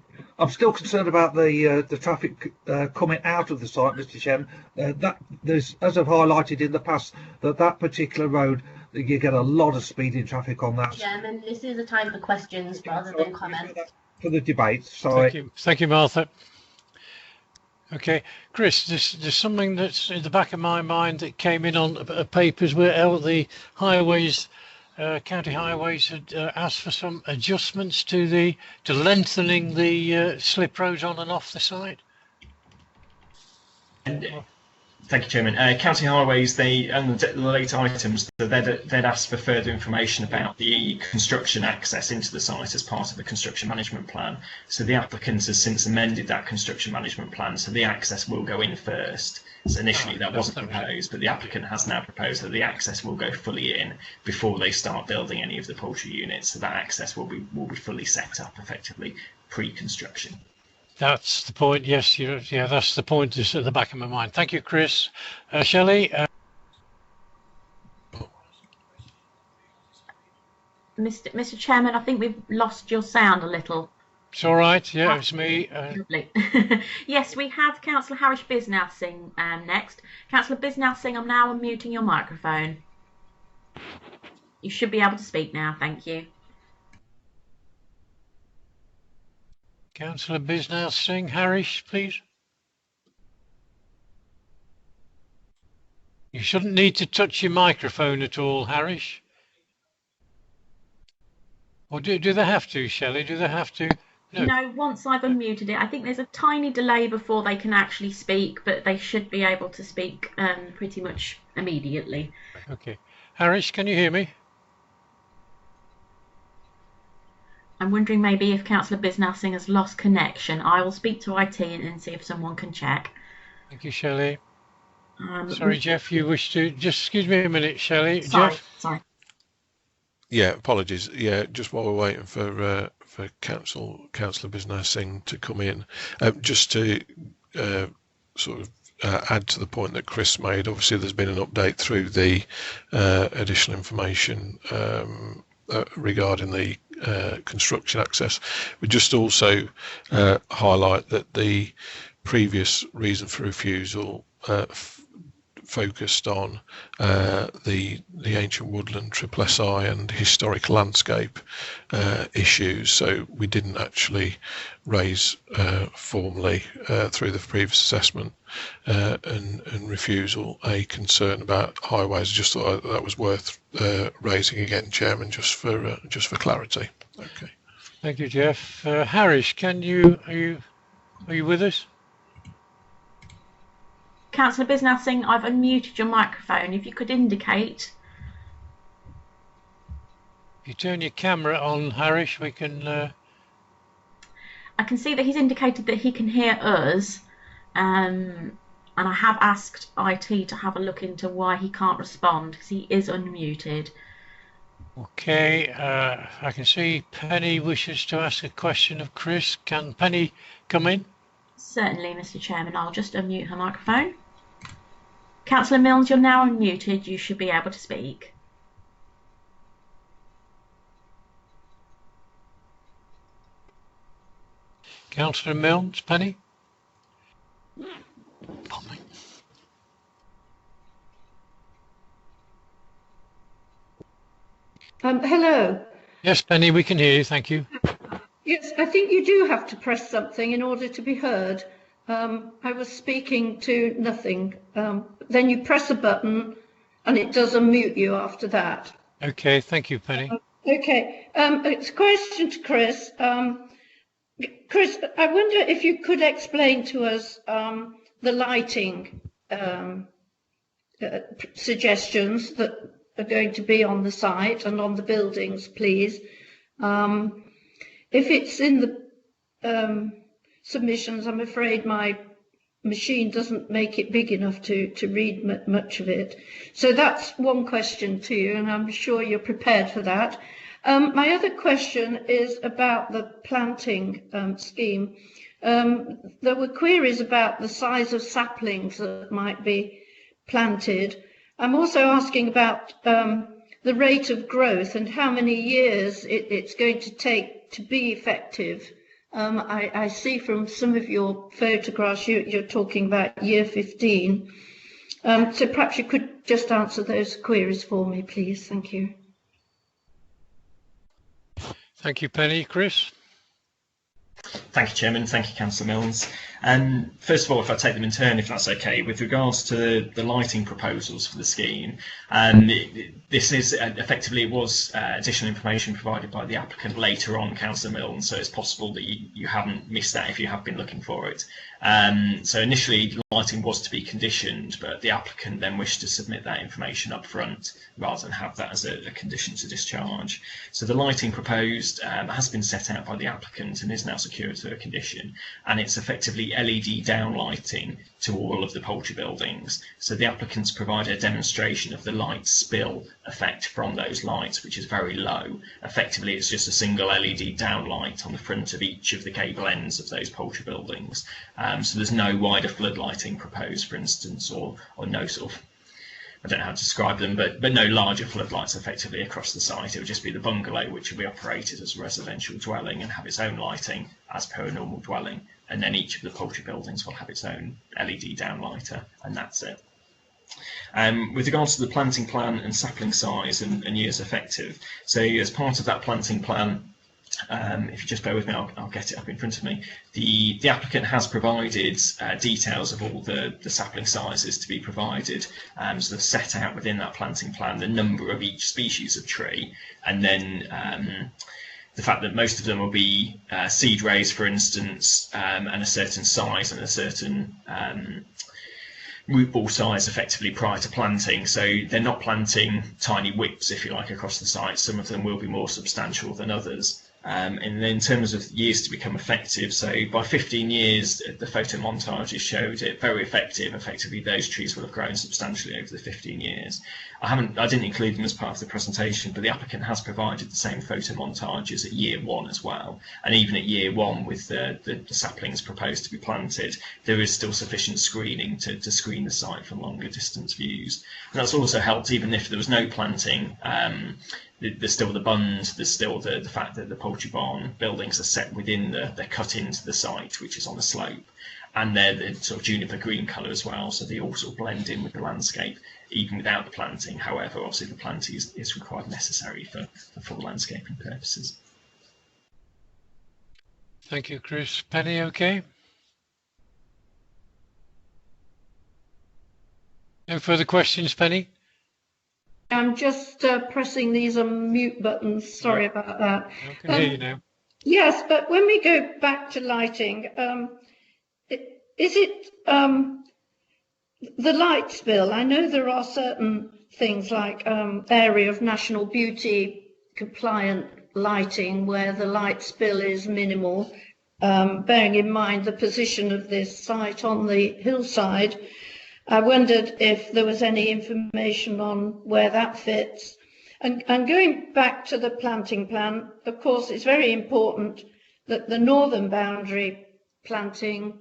still concerned about the traffic coming out of the site, Mr. Chairman. That there's, as I've highlighted in the past, that particular road, you get a lot of speeding traffic on that.
Chairman, this is a time for questions rather than comments.
For the debate, sorry.
Thank you, Martha. Okay, Chris, there's something that's in the back of my mind that came in on papers where the highways, county highways, had asked for some adjustments to lengthening the slip roads on and off the site.
Thank you, Chairman. County Highways, and the later items, they'd asked for further information about the construction access into the site as part of the construction management plan. So the applicant has since amended that construction management plan, so the access will go in first. So initially that wasn't proposed, but the applicant has now proposed that the access will go fully in before they start building any of the poultry units. So that access will be fully set up effectively pre-construction.
That's the point. Yes, yeah, that's the point. Is at the back of my mind. Thank you, Chris. Shelley.
Mr. Chairman, I think we've lost your sound a little.
It's all right. Yeah, it's me.
Lovely. Yes, we have Councillor Harish Bisnassing next. Councillor Bisnassing, I'm now unmuting your microphone. You should be able to speak now. Thank you.
Councillor Bisnassing, Harish, please. You shouldn't need to touch your microphone at all, Harish. Or do they have to, Shelley? Do they have to?
No, once I've unmuted it, I think there's a tiny delay before they can actually speak, but they should be able to speak pretty much immediately.
Okay. Harish, can you hear me?
I'm wondering maybe if Councillor Bisnassing has lost connection. I will speak to IT and see if someone can check.
Thank you, Shelley. Sorry, Jeff, you wish to... Just excuse me a minute, Shelley.
Sorry,
Jeff?
sorry.
Yeah, apologies. Yeah, just while we're waiting for Councillor Bisnassing to come in, just to sort of add to the point that Chris made, obviously there's been an update through the additional information regarding the construction access. We just also highlight that the previous reason for refusal focused on the ancient woodland, triple SI and historic landscape issues, so we didn't actually raise formally through the previous assessment and refusal a concern about highways. Just thought that was worth raising again, Chairman, just for clarity. Okay.
Thank you, Jeff. Harish, are you with us?
Councillor Bisnassing, I've unmuted your microphone. If you could indicate.
If you turn your camera on, Harish, we can...
I can see that he's indicated that he can hear us, and I have asked IT to have a look into why he can't respond, because he is unmuted.
Okay, I can see Penny wishes to ask a question of Chris. Can Penny come in?
Certainly, Mr. Chairman. I'll just unmute her microphone. Councillor Milnes, you're now unmuted. You should be able to speak.
Councillor Milnes, Penny?
Hello.
Yes, Penny, we can hear you. Thank you.
Yes, I think you do have to press something in order to be heard. I was speaking to nothing. Then you press a button and it does unmute you after that.
Okay, thank you, Penny.
Okay, it's a question to Chris. Chris, I wonder if you could explain to us the lighting suggestions that are going to be on the site and on the buildings, please. If it's in the submissions, I'm afraid my machine doesn't make it big enough to read much of it. So that's one question to you, and I'm sure you're prepared for that. My other question is about the planting scheme. There were queries about the size of saplings that might be planted. I'm also asking about the rate of growth and how many years it's going to take to be effective. I see from some of your photographs you're talking about year 15. So perhaps you could just answer those queries for me, please. Thank you.
Thank you, Penny. Chris?
Thank you, Chairman. Thank you, Councillor Milnes. First of all, if I take them in turn, if that's okay, with regards to the lighting proposals for the scheme, this is effectively, it was additional information provided by the applicant later on, Councillor Milnes, so it's possible that you haven't missed that if you have been looking for it. So initially, lighting was to be conditioned, but the applicant then wished to submit that information up front rather than have that as a condition to discharge. So the lighting proposed has been set out by the applicant and is now secured to a condition, and it's effectively LED downlighting to all of the poultry buildings. So the applicants provide a demonstration of the light spill effect from those lights, which is very low. Effectively, it's just a single LED downlight on the front of each of the cable ends of those poultry buildings. So there's no wider floodlighting proposed, for instance, or no sort of, I don't know how to describe them, but no larger floodlights effectively across the site. It would just be the bungalow, which will be operated as a residential dwelling and have its own lighting as per a normal dwelling. And then each of the poultry buildings will have its own LED downlighter, and that's it. With regards to the planting plan and sapling size and years effective, so as part of that planting plan, if you just bear with me, I'll get it up in front of me. The applicant has provided details of all the sapling sizes to be provided, so they've set out within that planting plan the number of each species of tree, and then the fact that most of them will be seed raised, for instance, and a certain size and a certain root ball size effectively prior to planting. So they're not planting tiny whips, if you like, across the site. Some of them will be more substantial than others. And then in terms of years to become effective, so by 15 years, the photo montages showed it very effective. Effectively, those trees will have grown substantially over the 15 years. I didn't include them as part of the presentation, but the applicant has provided the same photo montages at year 1 as well. And even at year 1, with the saplings proposed to be planted, there is still sufficient screening to screen the site from longer distance views. And that's also helped, even if there was no planting. There's still the bunds, there's still the fact that the poultry barn buildings are set within they're cut into the site, which is on the slope, and they're the sort of juniper green colour as well, so they all sort of blend in with the landscape, even without the planting. However, obviously the planting is required necessary for full landscaping purposes.
Thank you, Chris. Penny, okay? No further questions, Penny?
I'm just pressing these mute buttons. Sorry about that.
I can hear you now.
Yes, but when we go back to lighting, is it the light spill? I know there are certain things like area of national beauty compliant lighting where the light spill is minimal, bearing in mind the position of this site on the hillside. I wondered if there was any information on where that fits. And going back to the planting plan, of course, it's very important that the northern boundary planting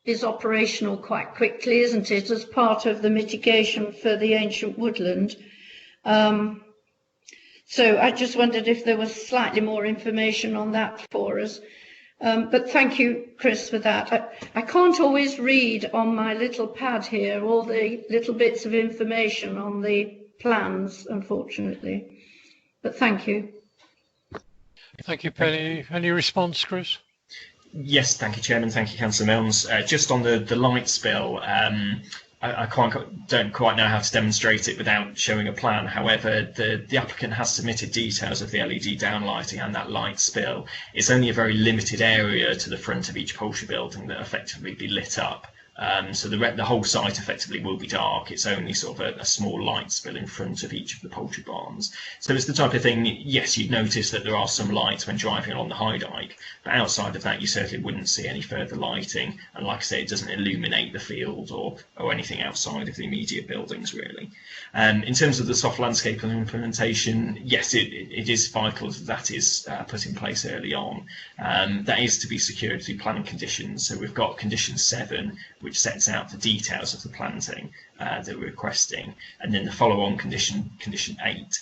is operational quite quickly, isn't it, as part of the mitigation for the ancient woodland. So I just wondered if there was slightly more information on that for us. But thank you, Chris, for that. I can't always read on my little pad here all the little bits of information on the plans, unfortunately. But thank you.
Thank you, Penny. Any response, Chris?
Yes, thank you, Chairman. Thank you, Councillor Milnes. Just on the light spill, I don't quite know how to demonstrate it without showing a plan. However, the applicant has submitted details of the LED downlighting and that light spill. It's only a very limited area to the front of each poultry building that effectively be lit up. So the whole site effectively will be dark. It's only sort of a small light spill in front of each of the poultry barns. So it's the type of thing, yes, you'd notice that there are some lights when driving along the High Dyke, but outside of that you certainly wouldn't see any further lighting. And like I say, it doesn't illuminate the field or anything outside of the immediate buildings really. In terms of the soft landscape and implementation, yes, it is vital that is put in place early on. That is to be secured through planning conditions. So we've got condition 7, which sets out the details of the planting that we're requesting. And then the follow-on condition 8,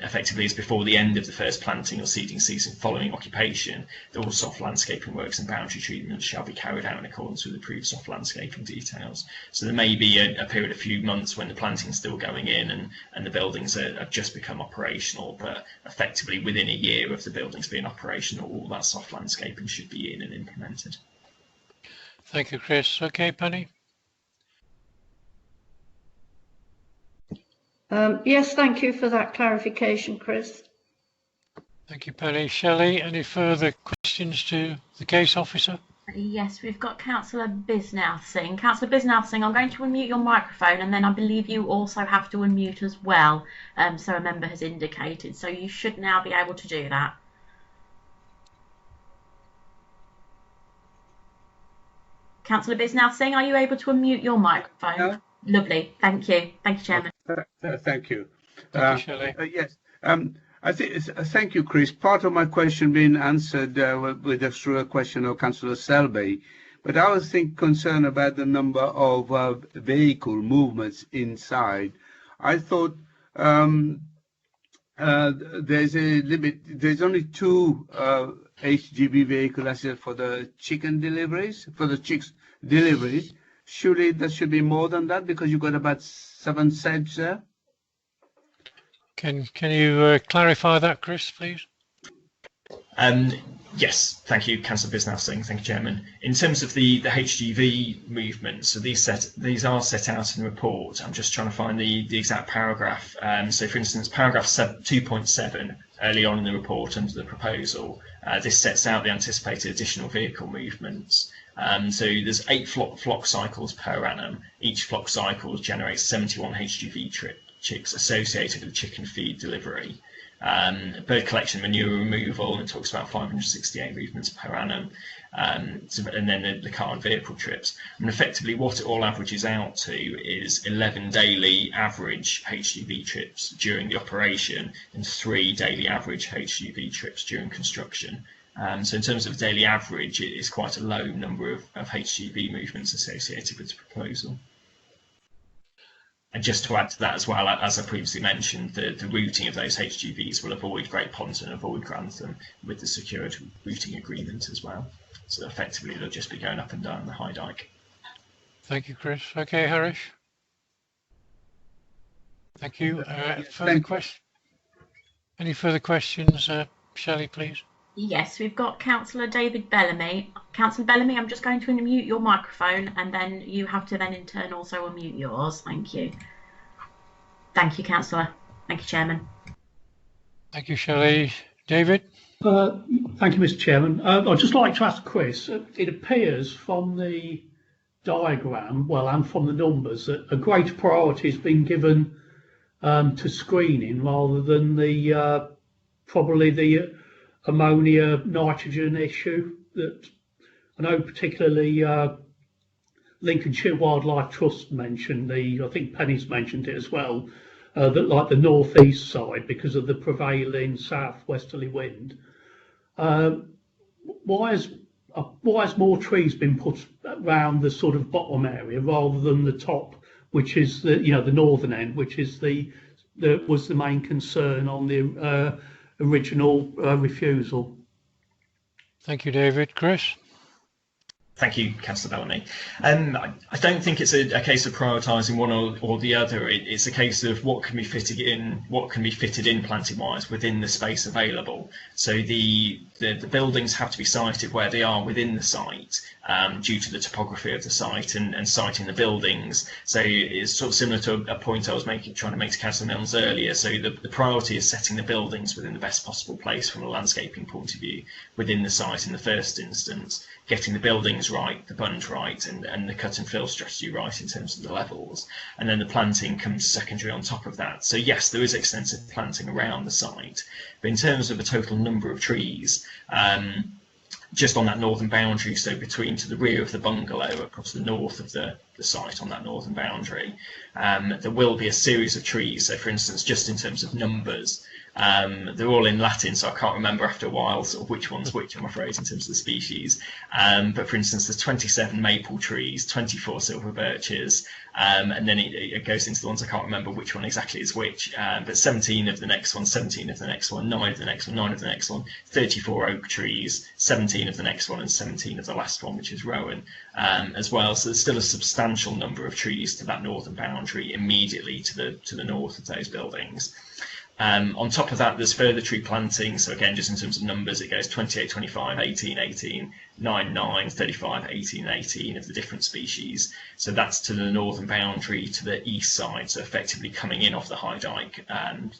effectively is before the end of the first planting or seeding season following occupation, that all soft landscaping works and boundary treatments shall be carried out in accordance with approved soft landscaping details. So there may be a period of a few months when the planting is still going in and the buildings have just become operational, but effectively within a year of the buildings being operational, all that soft landscaping should be in and implemented.
Thank you, Chris. Okay, Penny.
Yes, thank you for that clarification, Chris.
Thank you, Penny. Shelley, any further questions to the case officer?
Yes, we've got Councillor Bisnath Singh. Councillor Bisnath Singh, I'm going to unmute your microphone, and then I believe you also have to unmute as well, so a member has indicated. So you should now be able to do that. Councillor Bisnath Singh, are you able to unmute your microphone?
No.
Lovely, thank you. Thank you, Chairman.
Thank you.
Thank you, Shelley.
Yes. I think. Thank you, Chris. Part of my question being answered through a question of Councillor Selby, but I was concerned about the number of vehicle movements inside. I thought there's a limit. There's only 2 HGV vehicles for the chicken deliveries, for the chicks deliveries. Surely there should be more than that, because you've got about 7 sheds there.
Can you clarify that, Chris, please?
Yes, thank you, Councillor Bisnath Singh. Thank you, Chairman. In terms of the HGV movement, so these are set out in the report. I'm just trying to find the exact paragraph. So, for instance, paragraph 2.7 early on in the report under the proposal, this sets out the anticipated additional vehicle movements. So there's 8 flock cycles per annum. Each flock cycle generates 71 HGV chicks associated with chicken feed delivery. Bird collection, manure removal, and it talks about 568 movements per annum, and then the car and vehicle trips. And effectively what it all averages out to is 11 daily average HGV trips during the operation and 3 daily average HGV trips during construction. So in terms of daily average, it is quite a low number of HGV movements associated with the proposal. And just to add to that as well, as I previously mentioned, the routing of those HGVs will avoid Great Ponton and avoid Grantham with the secured routing agreement as well. So effectively they'll just be going up and down the High Dyke.
Thank you, Chris. Okay, Harish. Thank you. Any further questions, Shelley, please?
Yes, we've got Councillor David Bellamy. Councillor Bellamy, I'm just going to unmute your microphone, and then you have to then in turn also unmute yours. Thank you. Thank you, Councillor. Thank you, Chairman.
Thank you, Shelley. David?
Thank you, Mr. Chairman. I'd just like to ask Chris, it appears from the diagram, well, and from the numbers, that a greater priority has been given to screening rather than the probably the ammonia nitrogen issue that I know particularly Lincolnshire Wildlife Trust mentioned. I think Penny's mentioned it as well, that like the northeast side, because of the prevailing southwesterly wind. Why has more trees been put around the sort of bottom area rather than the top, which is the the northern end, which is was the main concern on the original refusal?
Thank you, David. Chris?
Thank you, Councillor Bellamy. I don't think it's a case of prioritising one or the other. It's a case of what can be fitted in planting-wise within the space available. So the buildings have to be sited where they are within the site due to the topography of the site and siting the buildings. So it's sort of similar to a point I was trying to make to Councillor Milnes earlier. So the priority is setting the buildings within the best possible place from a landscaping point of view within the site in the first instance, getting the buildings right, the bund right, and the cut and fill strategy right in terms of the levels, and then the planting comes secondary on top of that. So yes, there is extensive planting around the site, but in terms of the total number of trees, just on that northern boundary, so between to the rear of the bungalow across the north of the the site on that northern boundary. There will be a series of trees. So, for instance, just in terms of numbers, they're all in Latin, so I can't remember after a while sort of which one's which, I'm afraid, in terms of the species. But for instance, there's 27 maple trees, 24 silver birches, and then it goes into the ones I can't remember which one exactly is which, but 17 of the next one, 17 of the next one, 9 of the next one, 9 of the next one, 34 oak trees, 17 of the next one, and 17 of the last one, which is rowan, as well. So there's still a substantial number of trees to that northern boundary immediately to the north of those buildings. On top of that, there's further tree planting. So again, just in terms of numbers, it goes 28, 25, 18, 18, 9, 9, 35, 18, 18 of the different species. So that's to the northern boundary, to the east side, so effectively coming in off the high dyke and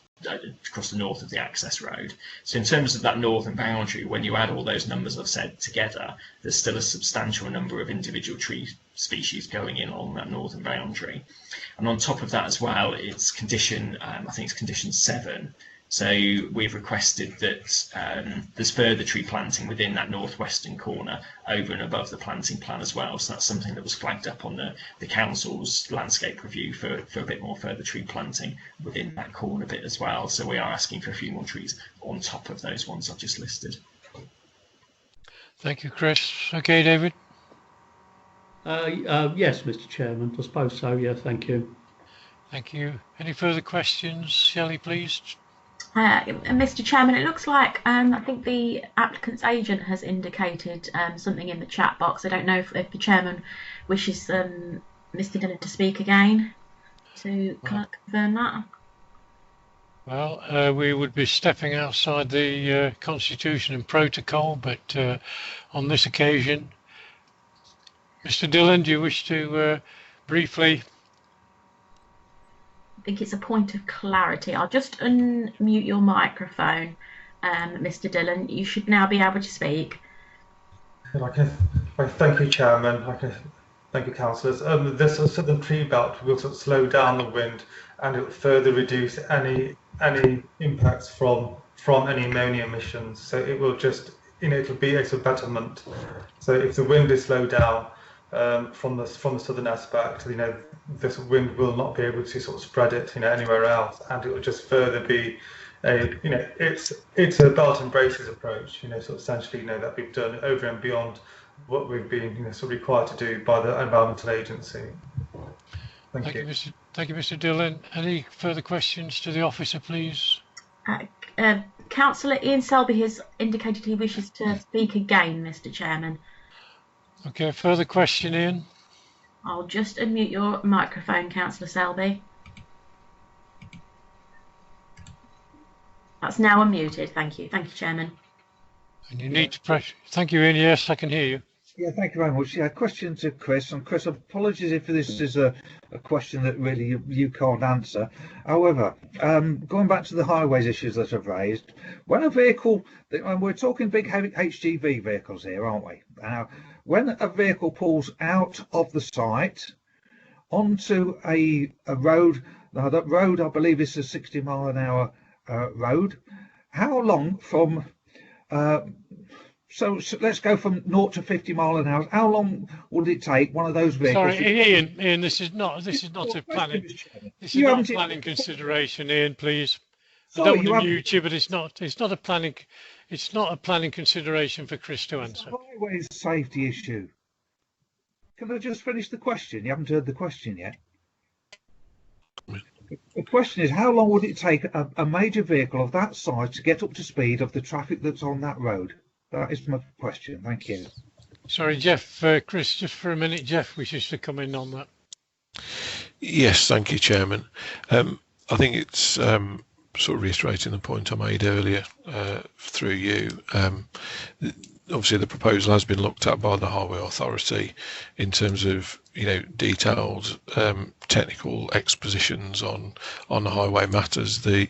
across the north of the access road. So in terms of that northern boundary, when you add all those numbers I've said together, there's still a substantial number of individual tree species going in along that northern boundary. And on top of that as well, it's condition, I think it's condition 7. So we've requested that there's further tree planting within that northwestern corner over and above the planting plan as well. So that's something that was flagged up on the council's landscape review for a bit more further tree planting within that corner bit as well. So we are asking for a few more trees on top of those ones I've just listed.
Thank you, Chris. Okay, David.
Yes, Mr. Chairman, I suppose so. Yeah, thank you.
Thank you. Any further questions, Shelley, please?
Mr. Chairman, it looks like I think the applicant's agent has indicated something in the chat box. I don't know if the chairman wishes Mr. Dillon to speak again. So can I confirm that?
Well, we would be stepping outside the Constitution and protocol, but on this occasion, Mr. Dillon, do you wish to briefly?
I think it's a point of clarity. I'll just unmute your microphone, Mr. Dillon. You should now be able to speak.
Thank you, Chairman. Thank you, councillors. This southern tree belt will sort of slow down the wind, and it will further reduce any impacts from any ammonia emissions. So it will just, it'll be a betterment. So if the wind is slowed down from the southern aspect, this wind will not be able to sort of spread it, anywhere else, and it will just further be it's a belt and braces approach, sort of essentially, that we've done over and beyond what we've been, sort of required to do by the Environmental Agency. Thank you.
Thank you, Mr. Dillon. Any further questions to the officer, please?
Councillor Ian Selby has indicated he wishes to speak again, Mr. Chairman.
Okay, further question, Ian?
I'll just unmute your microphone, Councillor Selby. That's now unmuted. Thank you. Thank you, Chairman.
And you need to press. Thank you, Ian. Yes, I can hear you.
Yeah, thank you very much. Yeah, question to Chris. And Chris, apologies if this is a question that really you can't answer. However, going back to the highways issues that I've raised, when a vehicle, and we're talking big HGV vehicles here, aren't we? When a vehicle pulls out of the site onto a road, now that road I believe is a 60-mile-an-hour road, how long from so let's go from 0 to 50 miles an hour. How long would it take one of those vehicles?
Sorry, Ian. This is not a planning. This is not a planning consideration, Ian. Please. Sorry, I don't want to mute you, but it's not a planning. It's not a planning consideration for Chris to answer.
It's a highways safety issue. Can I just finish the question? You haven't heard the question yet. The question is, how long would it take a major vehicle of that size to get up to speed of the traffic that's on that road? That is my question. Thank you.
Sorry, Jeff. Chris, just for a minute, Jeff wishes to come in on that.
Yes, thank you, Chairman. I think it's sort of reiterating the point I made earlier through you. Obviously, the proposal has been looked at by the Highway Authority in terms of detailed technical expositions on the highway matters, the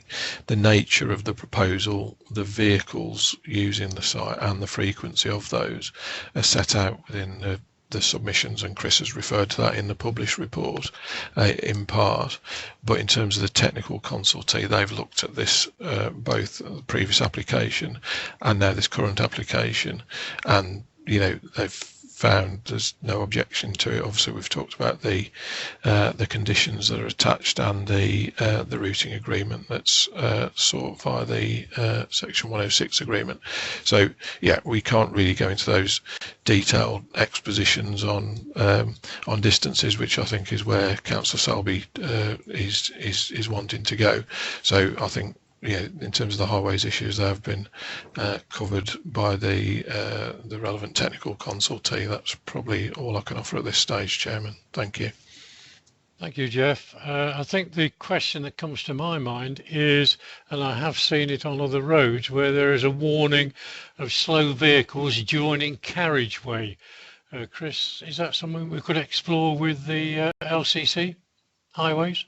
nature of the proposal, the vehicles using the site and the frequency of those are set out within the submissions, and Chris has referred to that in the published report in part. But in terms of the technical consultative, they've looked at this both the previous application and now this current application, and they've found there's no objection to it. Obviously, we've talked about the conditions that are attached and the routing agreement that's sought via the Section 106 agreement. So yeah, we can't really go into those detailed expositions on distances, which I think is where Councillor Selby is wanting to go. So I think, yeah, in terms of the highways issues, they have been covered by the relevant technical consultee. That's probably all I can offer at this stage, Chairman. Thank you.
Thank you, Jeff. I think the question that comes to my mind is, and I have seen it on other roads, where there is a warning of slow vehicles joining carriageway. Chris, is that something we could explore with the LCC highways?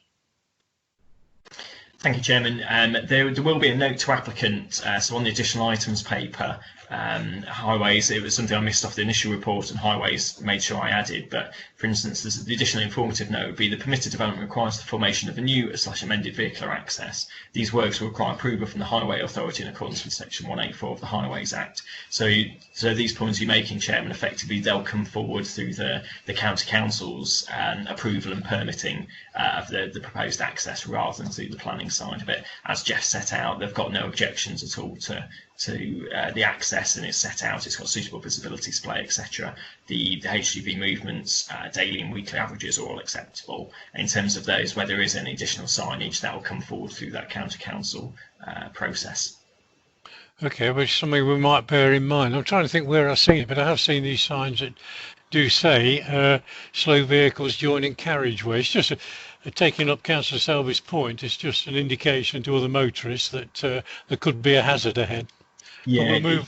Thank you, Chairman. There will be a note to applicant, so on the additional items paper, highways, it was something I missed off the initial report, and highways made sure I added, but for instance, the additional informative note would be the permitted development requires the formation of a new / amended vehicular access. These works will require approval from the Highway Authority in accordance with Section 184 of the Highways Act. So these points you're making, Chairman, effectively they'll come forward through the County Council's approval and permitting of the proposed access rather than through the planning side of it. As Jeff set out, they've got no objections at all to the access, and it's set out, it's got suitable visibility display, etc. The HGV movements, daily and weekly averages are all acceptable. In terms of those, where there is any additional signage, that will come forward through that County Council process.
Okay, which is something we might bear in mind. I'm trying to think where I've seen it, but I have seen these signs that do say slow vehicles joining carriageway. It's just taking up Councillor Selby's point, it's just an indication to other motorists that there could be a hazard ahead.
Yeah,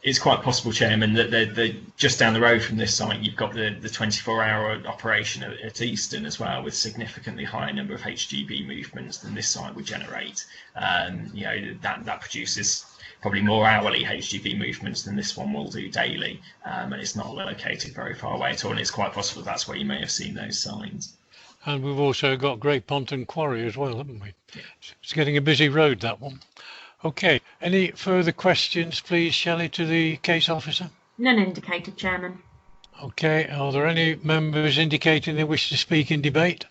it's quite possible, Chairman, that they're just down the road from this site, you've got the 24-hour operation at Easton as well, with significantly higher number of HGV movements than this site would generate. You know, that produces probably more hourly HGV movements than this one will do daily, and it's not located very far away at all, and it's quite possible that's where you may have seen those signs.
And we've also got Great Ponton Quarry as well, haven't we? Yeah. It's getting a busy road, that one. Okay, any further questions, please, Shelley, to the case officer?
None indicated, Chairman.
Okay, are there any members indicating they wish to speak in debate?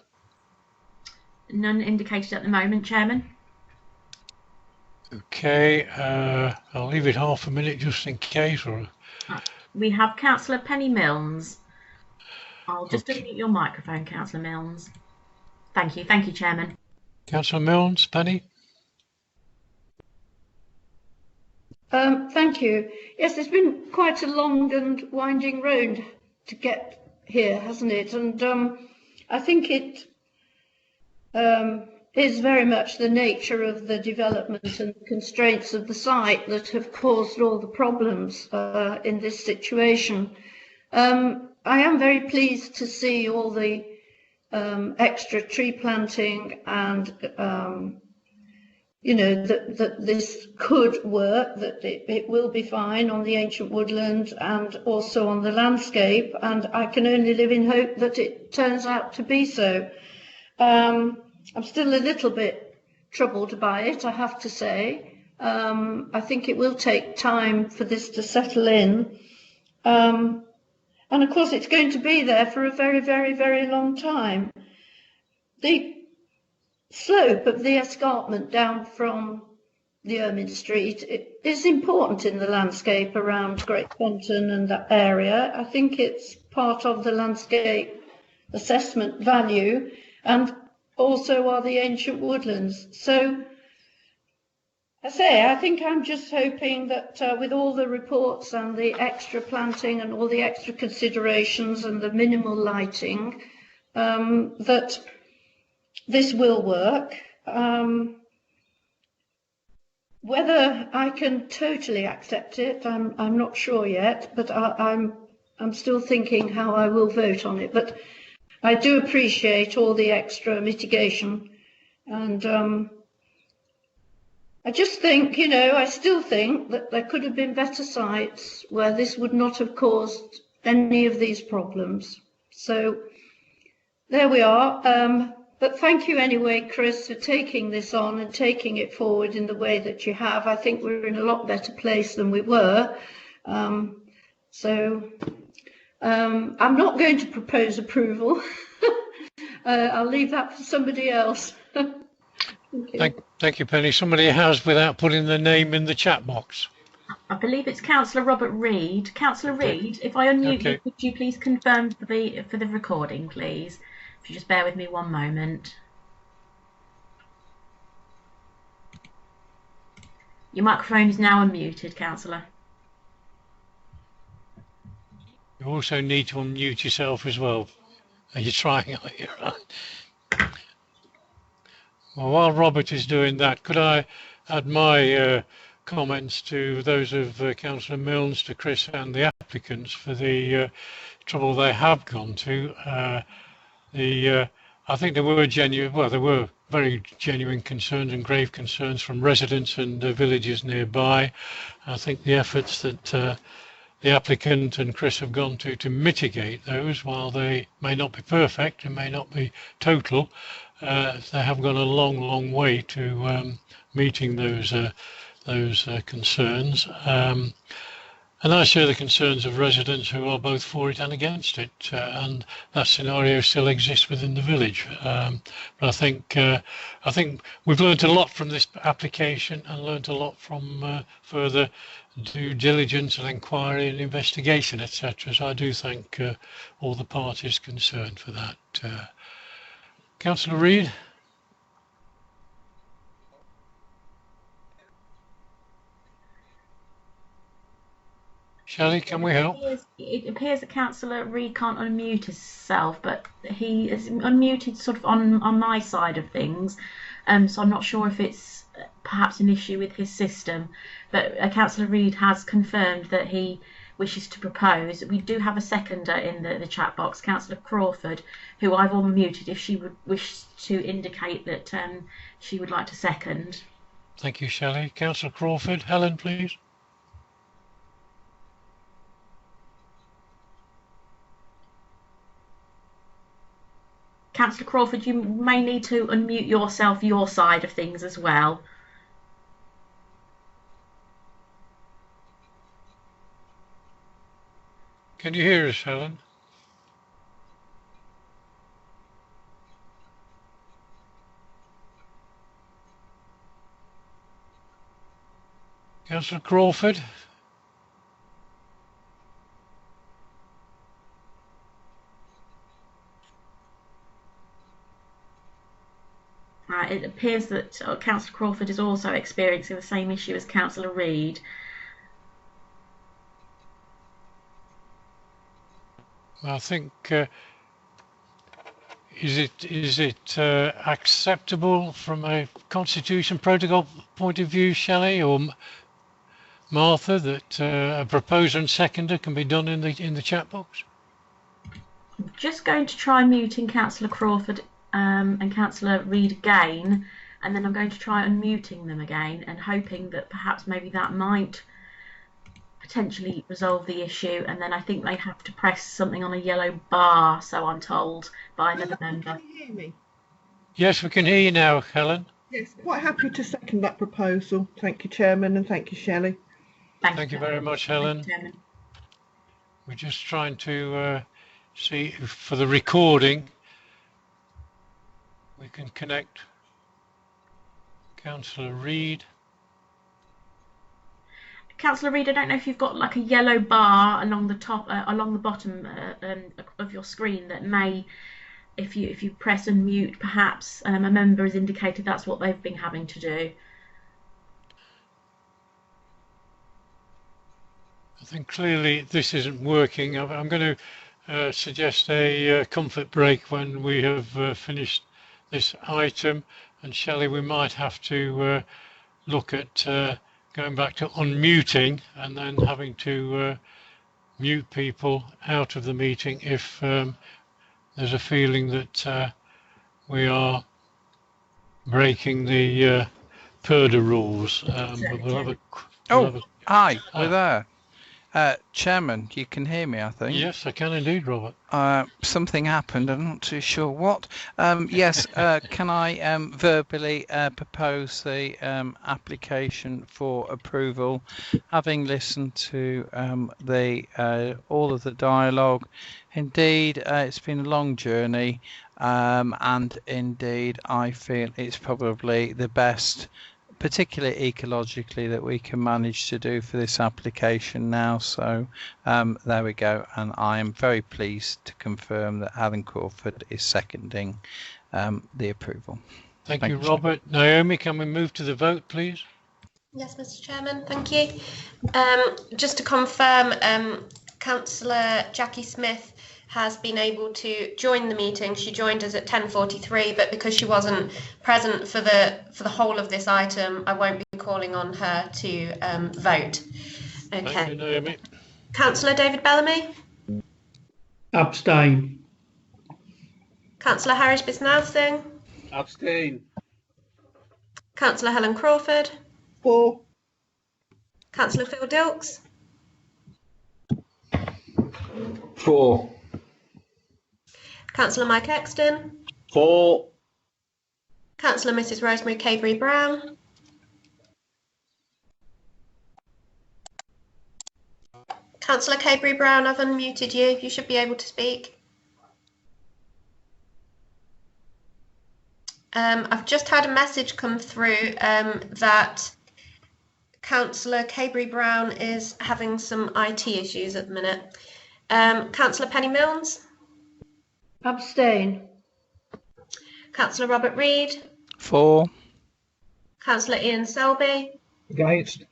None indicated at the moment, Chairman.
Okay, I'll leave it half a minute just in case.
We have Councillor Penny Milnes. I'll just unmute your microphone, Councillor Milnes. Thank you, Chairman.
Councillor Milnes, Penny.
Thank you. Yes, it's been quite a long and winding road to get here, hasn't it? And I think it is very much the nature of the development and constraints of the site that have caused all the problems in this situation. I am very pleased to see all the extra tree planting and you know, that this could work, that it will be fine on the ancient woodland and also on the landscape, and I can only live in hope that it turns out to be so. I'm still a little bit troubled by it, I have to say. I think it will take time for this to settle in. And of course it's going to be there for a very, very, very long time. The slope of the escarpment down from the Ermine Street is important in the landscape around Great Ponton and that area. I think it's part of the landscape assessment value, and also are the ancient woodlands. So I think I'm just hoping that with all the reports and the extra planting and all the extra considerations and the minimal lighting, that this will work. Whether I can totally accept it, I'm not sure yet, but I'm still thinking how I will vote on it. But I do appreciate all the extra mitigation, and I just think, you know, I still think that there could have been better sites where this would not have caused any of these problems. So there we are. But thank you anyway, Chris, for taking this on and taking it forward in the way that you have. I think we're in a lot better place than we were. So I'm not going to propose approval. I'll leave that for somebody else.
Thank you, Penny. Somebody has, without putting their name in the chat box.
I believe it's Councillor Robert Reid. Councillor Reid, if I unmute you, could you please confirm for the recording, please? If you just bear with me one moment. Your microphone is now unmuted, Councillor.
You also need to unmute yourself as well. Are you trying? Are you right? Well, while Robert is doing that, could I add my comments to those of Councillor Milnes, to Chris and the applicants for the trouble they have gone to. I think there were very genuine concerns and grave concerns from residents and villagers nearby. I think the efforts that the applicant and Chris have gone to mitigate those, while they may not be perfect and may not be total, they have gone a long way to meeting those concerns. And I share the concerns of residents who are both for it and against it, and that scenario still exists within the village. But I think we've learned a lot from this application and learned a lot from further due diligence and inquiry and investigation, etc. So I do thank all the parties concerned for that. Councillor Reid. Shelley, can we help?
It appears that Councillor Reid can't unmute himself, but he is unmuted sort of on my side of things. So I'm not sure if it's perhaps an issue with his system. But Councillor Reid has confirmed that he wishes to propose. We do have a seconder in the chat box, Councillor Crawford, who I've unmuted if she would wish to indicate that she would like to second.
Thank you, Shelley. Councillor Crawford. Helen, please.
Councillor Crawford, you may need to unmute yourself, your side of things as well.
Can you hear us, Helen? Councillor Crawford?
It appears that Councillor Crawford is also experiencing the same issue as Councillor Reid.
I think is it acceptable from a constitution protocol point of view, Shelley or Martha, that a proposer and seconder can be done in the chat box?
I'm just going to try muting Councillor Crawford and Councillor Reid again, and then I'm going to try unmuting them again and hoping that perhaps maybe that might potentially resolve the issue. And then I think they have to press something on a yellow bar, so I'm told by another member.
Can you hear me?
Yes, we can hear you now, Helen.
Yes, quite happy to second that proposal. Thank you, Chairman, and thank you, Shelley.
Thank you very much, Helen.
Chairman.
We're just trying to see if for the recording we can connect Councillor Reid.
Councillor Reid, I don't know if you've got like a yellow bar along the top, along the bottom of your screen that may, if you press and mute, perhaps a member has indicated that's what they've been having to do.
I think clearly this isn't working. I'm going to suggest a comfort break when we have finished this item, and Shelley, we might have to look at going back to unmuting and then having to mute people out of the meeting if there's a feeling that we are breaking the PERDA rules. But we'll have a,
hi, we're there. Chairman, you can hear me, I think.
Yes, I can indeed, Robert.
Something happened. I'm not too sure what. Yes, can I verbally propose the application for approval, having listened to all of the dialogue. Indeed, it's been a long journey, and indeed, I feel it's probably the best, particularly ecologically, that we can manage to do for this application now. So there we go, and I am very pleased to confirm that Alan Crawford is seconding the approval.
Thank you, Robert. Naomi, can we move to the vote, please?
Yes, Mr. Chairman, thank you. Just to confirm, Councillor Jackie Smith has been able to join the meeting. She joined us at 10:43, but because she wasn't present for the whole of this item, I won't be calling on her to vote. Okay.
Thank you, Naomi.
Councillor David Bellamy.
Abstain.
Councillor Harish Bisnath.
Abstain.
Councillor Helen Crawford.
For.
Councillor Phil Dilks.
For.
Councillor Mike Exton.
For.
Councillor Mrs. Rosemary Cavery Brown. Councillor Cavery Brown, I've unmuted you. You should be able to speak. I've just had a message come through that Councillor Cavery Brown is having some IT issues at the minute. Councillor Penny Milnes.
Abstain.
Councillor Robert Reid.
For.
Councillor Ian Selby.
Against.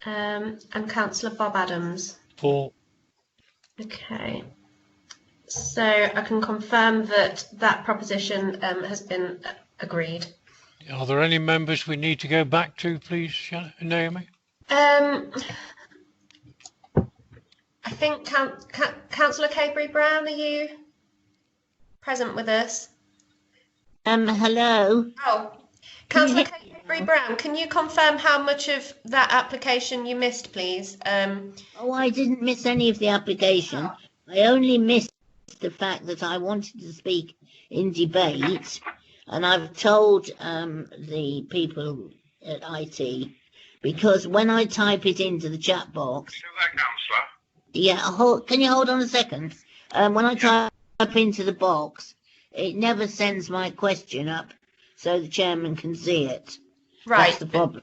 And Councillor Bob Adams.
For.
Okay. So I can confirm that that proposition has been agreed.
Are there any members we need to go back to, please, Naomi?
I think Councillor Cavery Brown, are you present with us?
Hello.
Oh, Councillor Cavery Brown, can you confirm how much of that application you missed, please?
Oh, I didn't miss any of the application. I only missed the fact that I wanted to speak in debate, and I've told the people at IT, because when I type it into the chat box. Yeah, can you hold on a second? When I type into the box, it never sends my question up so the chairman can see it.
Right.
That's the problem.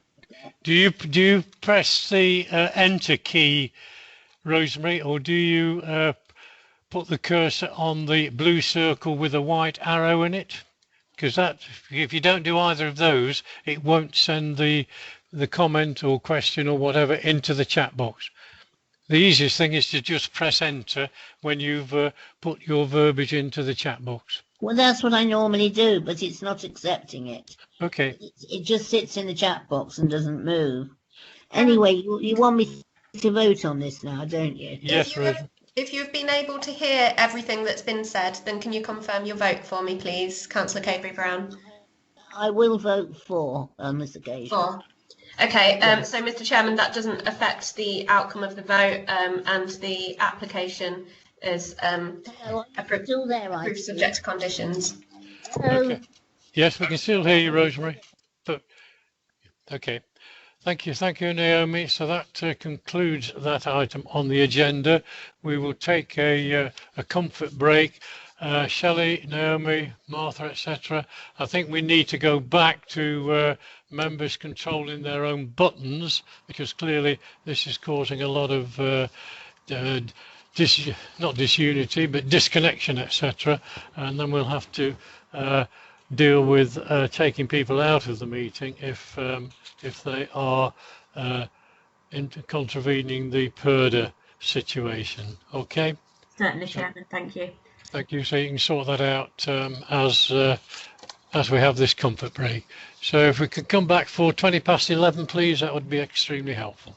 Do you press the enter key, Rosemary, or do you put the cursor on the blue circle with a white arrow in it? Because that, if you don't do either of those, it won't send the comment or question or whatever into the chat box. The easiest thing is to just press enter when you've put your verbiage into the chat box.
Well, that's what I normally do, but it's not accepting it.
Okay.
It just sits in the chat box and doesn't move. Anyway, you want me to vote on this now, don't you?
Yes, Rosemary.
If you've been able to hear everything that's been said, then can you confirm your vote for me, please, Councillor Cavery Brown?
I will vote for on this occasion.
For. Okay, so Mr. Chairman, that doesn't affect the outcome of the vote, and the application is approved, subject to conditions.
Okay. Yes, we can still hear you, Rosemary. But okay. Thank you, Naomi. So that concludes that item on the agenda. We will take a comfort break. Shelley, Naomi, Martha, etc. I think we need to go back to members controlling their own buttons, because clearly this is causing a lot of not disunity, but disconnection, etc. And then we'll have to deal with taking people out of the meeting if they are contravening the PERDA situation. Okay?
Certainly, Chairman. Thank you.
Thank you. So you can sort that out as we have this comfort break. So if we could come back for 11:20, please, that would be extremely helpful.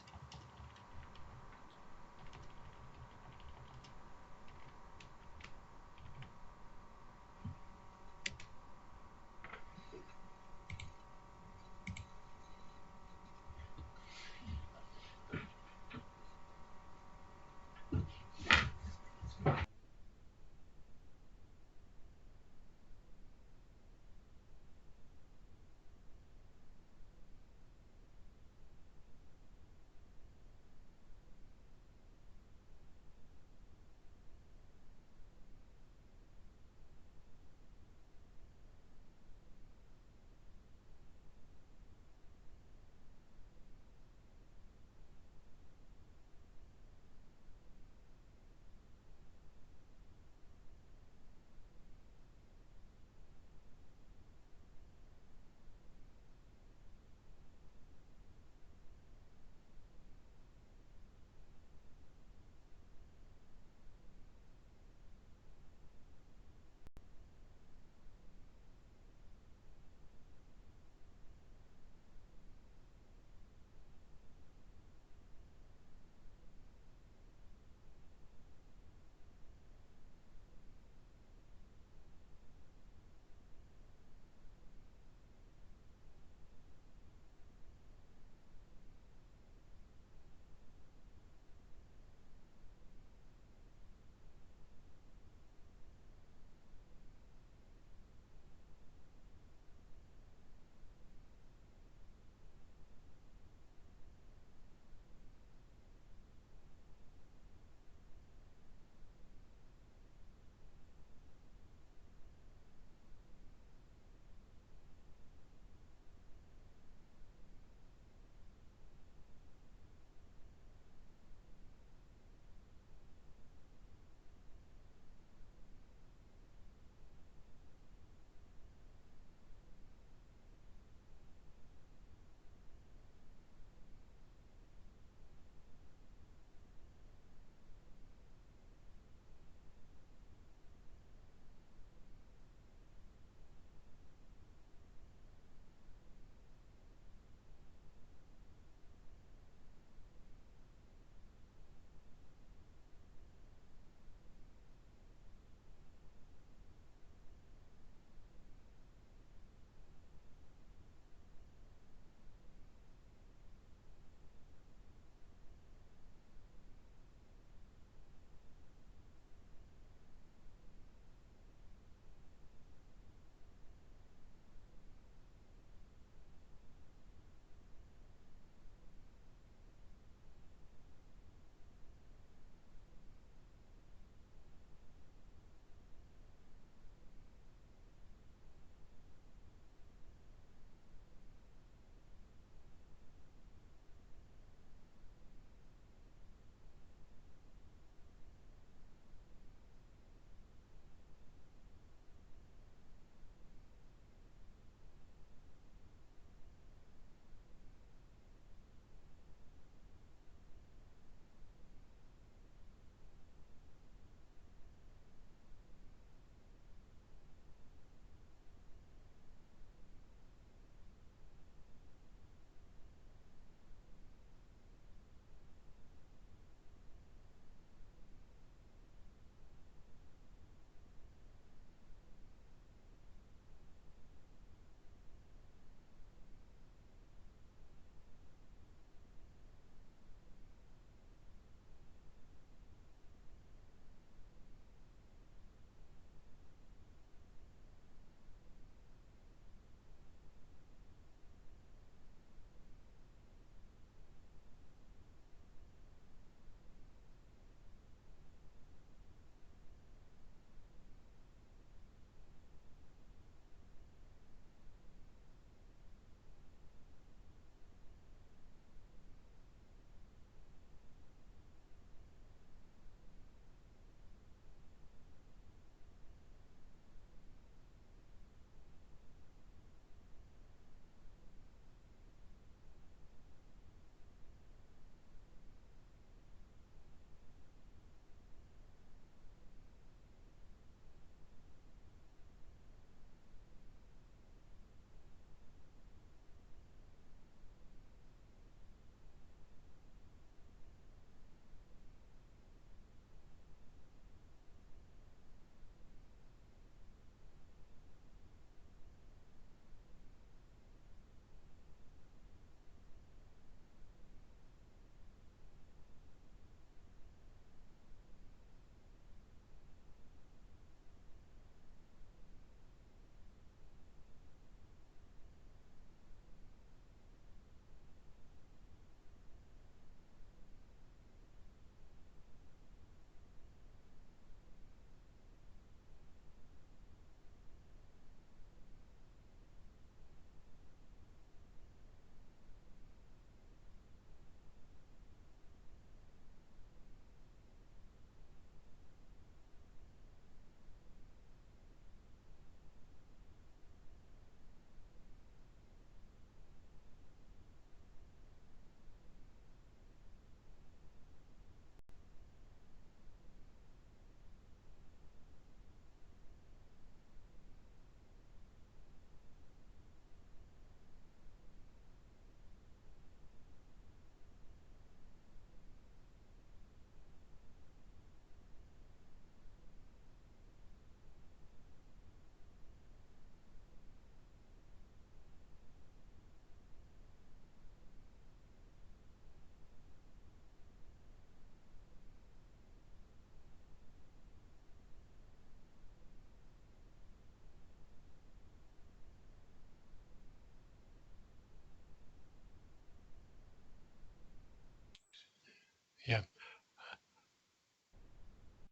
Yeah.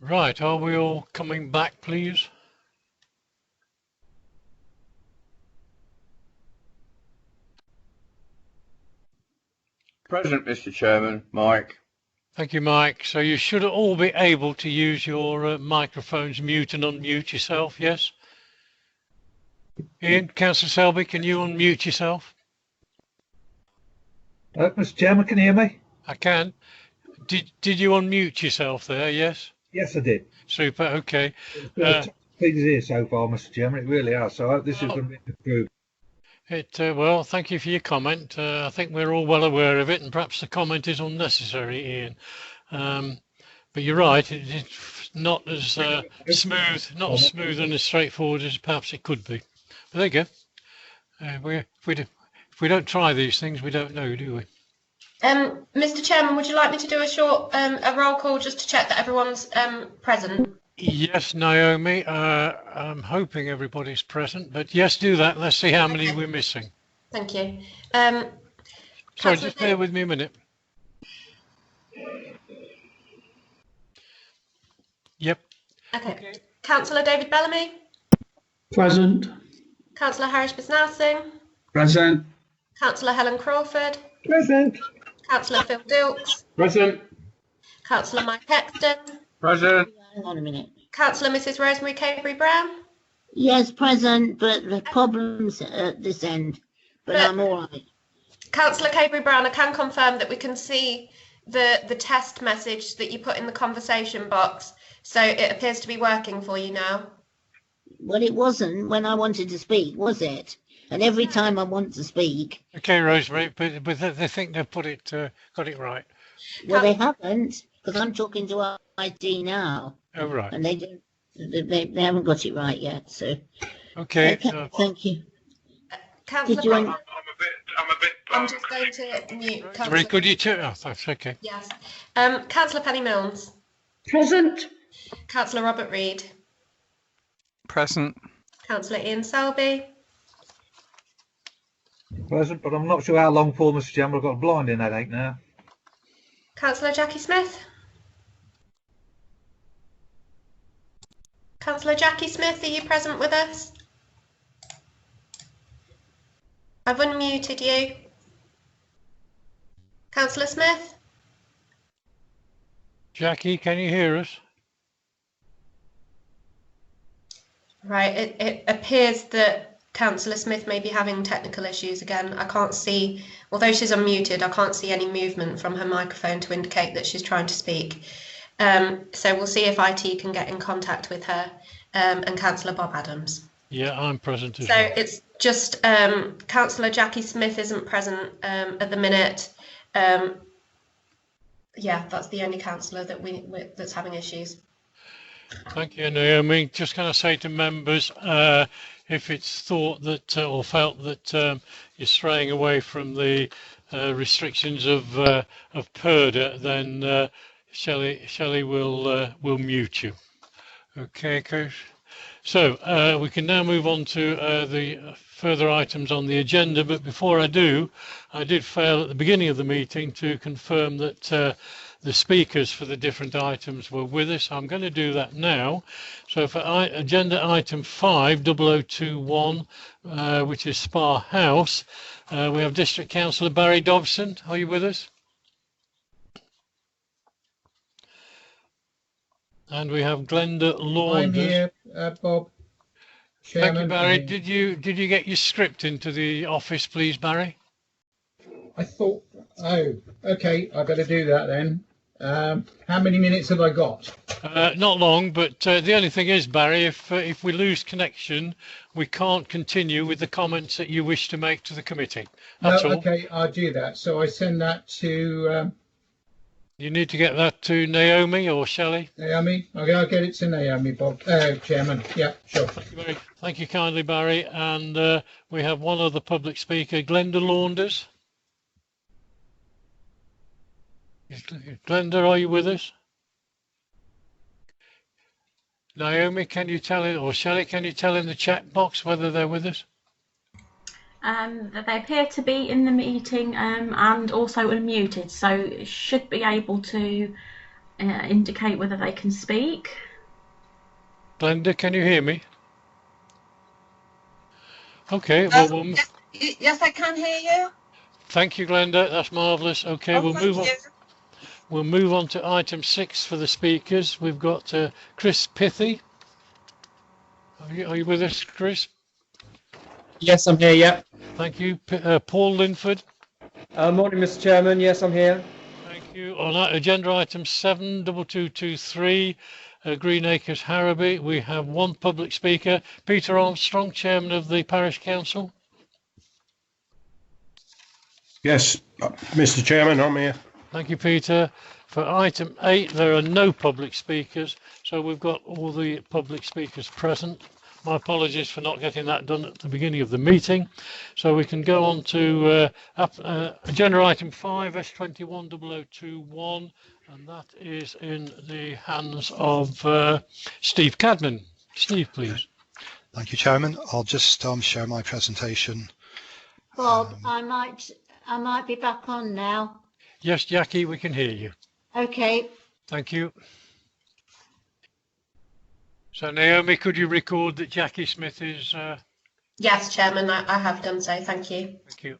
Right, are we all coming back, please?
Present, Mr. Chairman. Mike.
Thank you, Mike. So you should all be able to use your microphones, mute and unmute yourself, yes? Ian, Councillor Selby, can you unmute yourself?
Mr. Chairman, can you hear me?
I can. Did you unmute yourself there, yes?
Yes, I did.
Super, okay.
Things here so far, Mr. Chairman, it really has. So I hope this is going to be improved.
Well, thank you for your comment. I think we're all well aware of it, and perhaps the comment is unnecessary, Ian. But you're right; it's not as smooth and as straightforward as perhaps it could be. But there you go. If we don't try these things, we don't know, do we?
Mr. Chairman, would you like me to do a short a roll call just to check that everyone's present?
Yes, Naomi. I'm hoping everybody's present, but yes, do that. Let's see how many we're missing.
Thank you.
Sorry, just bear with me a minute. Yep.
Okay. Councillor David Bellamy.
Present.
Councillor Harish Bisnarsing.
Present.
Councillor Helen Crawford.
Present.
Councillor Phil Dilks.
Present.
Councillor Mike Hexton.
Present.
Hang on a minute.
Councillor Mrs Rosemary Cavery-Brown.
Yes, present, but the problems at this end. But I'm all right.
Councillor Cavery-Brown, I can confirm that we can see the test message that you put in the conversation box. So it appears to be working for you now.
Well, it wasn't when I wanted to speak, was it? And every time I want to speak.
Okay, Rosemary, but they think they've got it right.
Well, they haven't, because I'm talking to IT now.
Oh, right.
And they haven't got it right yet. So.
Okay.
Thank you.
Councillor, I'm just going to mute.
Very good, you too. Oh, that's okay.
Yes. Councillor Penny Milnes.
Present.
Councillor Robert Reid.
Present.
Councillor Ian Selby.
Present, but I'm not sure how long for, Mr. Chairman. I've got a blinding headache now.
Councillor Jackie Smith. Councillor Jackie Smith, are you present with us? I've unmuted you. Councillor Smith?
Jackie, can you hear us?
Right, it appears that Councillor Smith may be having technical issues again. I can't see, although she's unmuted, I can't see any movement from her microphone to indicate that she's trying to speak. So we'll see if IT can get in contact with her and Councillor Bob Adams.
Yeah, I'm present as well.
So it's just Councillor Jackie Smith isn't present at the minute. Yeah, that's the only councillor that that's having issues.
Thank you, Naomi. Just going to say to members, if it's thought that or felt that you're straying away from the restrictions of PERDA, then Shelley will mute you. Okay, Coach. So we can now move on to the further items on the agenda. But before I do, I did fail at the beginning of the meeting to confirm that the speakers for the different items were with us. I'm going to do that now. So for agenda item 50021, which is Spa House, we have District Councillor Barry Dobson. Are you with us? And we have Glenda Launders.
I'm here, Bob. Chairman.
Thank you, Barry. Did you get your script into the office, please, Barry?
I thought, oh, okay, I better do that then. How many minutes have I got?
Not long, but the only thing is, Barry, if we lose connection, we can't continue with the comments that you wish to make to the committee. That's all.
Okay, I'll do that. So I send that to...
You need to get that to Naomi or Shelley?
Naomi? Okay, I'll get it to Naomi, Bob. Chairman. Yeah, sure.
Thank you kindly, Barry. And we have one other public speaker, Glenda Launders. Glenda, are you with us? Naomi, can you tell it, or Shelley, can you tell in the chat box whether they're with us?
They appear to be in the meeting and also unmuted, so should be able to indicate whether they can speak.
Glenda, can you hear me? Okay, well,
Yes, I can hear you.
thank you, Glenda. That's marvellous. Okay, we'll move on. We'll move on to item 6 for the speakers. We've got Chris Pithy. Are you with us, Chris?
Yes, I'm here, yeah.
Thank you. Paul Linford.
Morning, Mr. Chairman. Yes, I'm here.
Thank you. On agenda item 72223, Green Acres Harrowby, we have one public speaker, Peter Armstrong, Chairman of the Parish Council.
Yes, Mr. Chairman, I'm here.
Thank you, Peter. For item 8, there are no public speakers, so we've got all the public speakers present. My apologies for not getting that done at the beginning of the meeting. So we can go on to agenda item 5, S210021, and that is in the hands of Steve Cadman. Steve, please.
Thank you, Chairman. I'll just share my presentation.
Bob, I might be back on now.
Yes, Jackie, we can hear you.
Okay.
Thank you. So, Naomi, could you record that Jackie Smith is...
Yes, Chairman, I have done so. Thank you.
Thank you.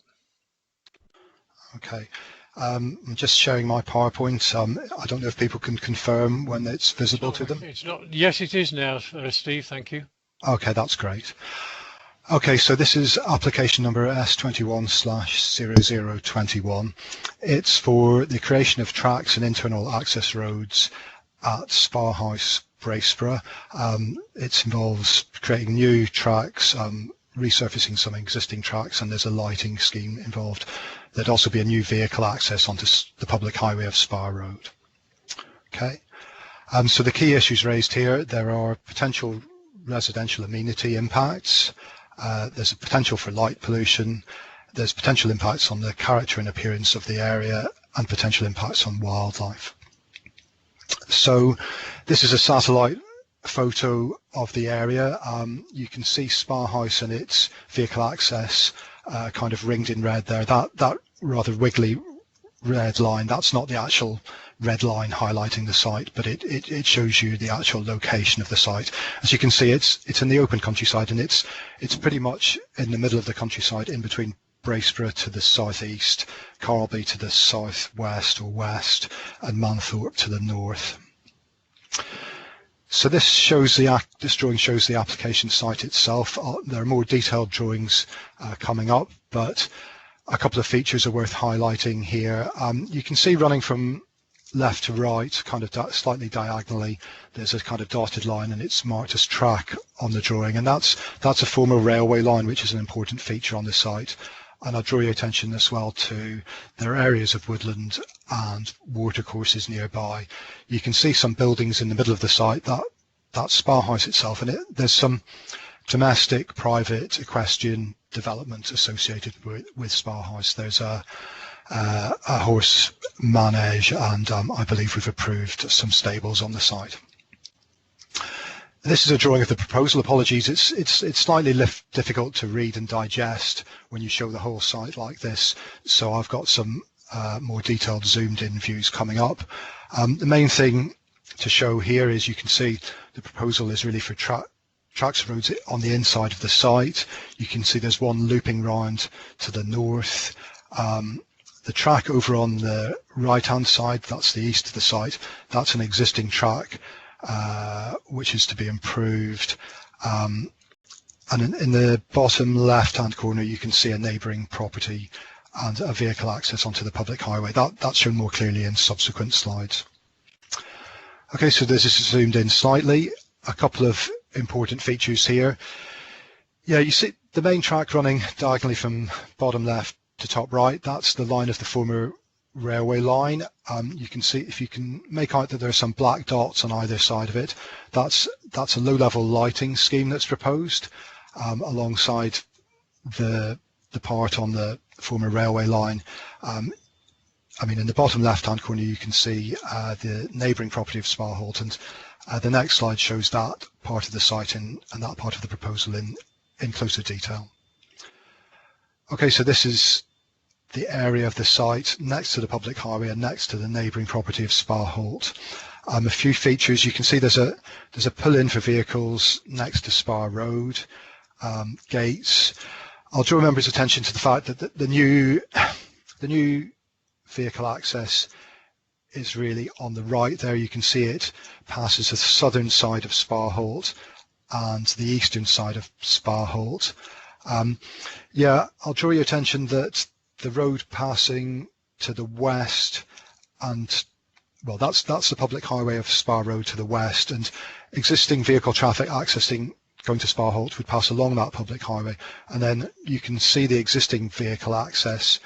Okay. I'm just sharing my PowerPoint. I don't know if people can confirm when it's visible to them.
It's not. Yes, it is now, Steve. Thank you.
Okay, that's great. Okay, so this is application number S21/0021. It's for the creation of tracks and internal access roads at Spa House, Braceborough. It involves creating new tracks, resurfacing some existing tracks, and there's a lighting scheme involved. There'd also be a new vehicle access onto the public highway of Spa Road. Okay, so the key issues raised here, there are potential residential amenity impacts, there's a potential for light pollution, there's potential impacts on the character and appearance of the area, and potential impacts on wildlife. So this is a satellite photo of the area. You can see Spa House and its vehicle access kind of ringed in red there. That rather wiggly red line, that's not the actual red line highlighting the site, but it shows you the actual location of the site. As you can see, it's in the open countryside, and it's pretty much in the middle of the countryside, in between Braceborough to the southeast, Carlby to the southwest or west, and Manthorpe to the north. So this drawing shows the application site itself. There are more detailed drawings coming up, but a couple of features are worth highlighting here. You can see running from left to right, kind of slightly diagonally, there's a kind of dotted line, and it's marked as track on the drawing, and that's a former railway line, which is an important feature on the site. And I'll draw your attention as well to there are areas of woodland and watercourses nearby. You can see some buildings in the middle of the site, that's Spa House itself, and there's some domestic, private, equestrian development associated with Spa House. There's a horse manege, and I believe we've approved some stables on the site. This is a drawing of the proposal. Apologies, it's slightly difficult to read and digest when you show the whole site like this, so I've got some more detailed zoomed in views coming up. The main thing to show here is you can see the proposal is really for tracks and roads on the inside of the site. You can see there's one looping round to the north. The track over on the right hand side, that's the east of the site, that's an existing track which is to be improved, and in the bottom left hand corner you can see a neighbouring property and a vehicle access onto the public highway. That's shown more clearly in subsequent slides. Okay, so this is zoomed in slightly. A couple of important features here. Yeah, you see the main track running diagonally from bottom left to top right, that's the line of the former railway line. You can see, if you can make out that there are some black dots on either side of it, that's a low-level lighting scheme that's proposed alongside the part on the former railway line. I mean, in the bottom left-hand corner you can see the neighbouring property of Spa Holt, and the next slide shows that part of the site and that part of the proposal in closer detail. Okay, so this is the area of the site next to the public highway and next to the neighbouring property of Spa Holt. A few features, you can see there's a pull-in for vehicles next to Spa Road, gates. I'll draw members' attention to the fact that the new vehicle access is really on the right there. You can see it passes the southern side of Spa Holt and the eastern side of Spa Holt. Yeah, I'll draw your attention that the road passing to the west, and well, that's the public highway of Spa Road to the west, and existing vehicle traffic accessing going to Spa Holt would pass along that public highway, and then you can see the existing vehicle access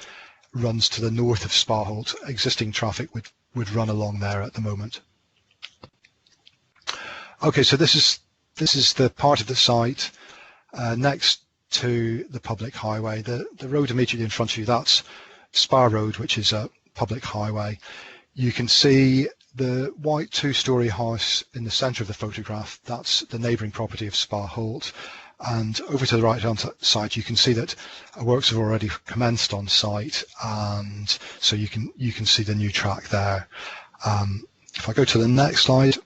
runs to the north of Spa Holt. Existing traffic would run along there at the moment. Okay, so this is the part of the site next to the public highway. The road immediately in front of you, that's Spa Road, which is a public highway. You can see the white two-storey house in the centre of the photograph. That's the neighbouring property of Spa Holt. And over to the right-hand side, you can see that works have already commenced on site, and so you can see the new track there. If I go to the next slide,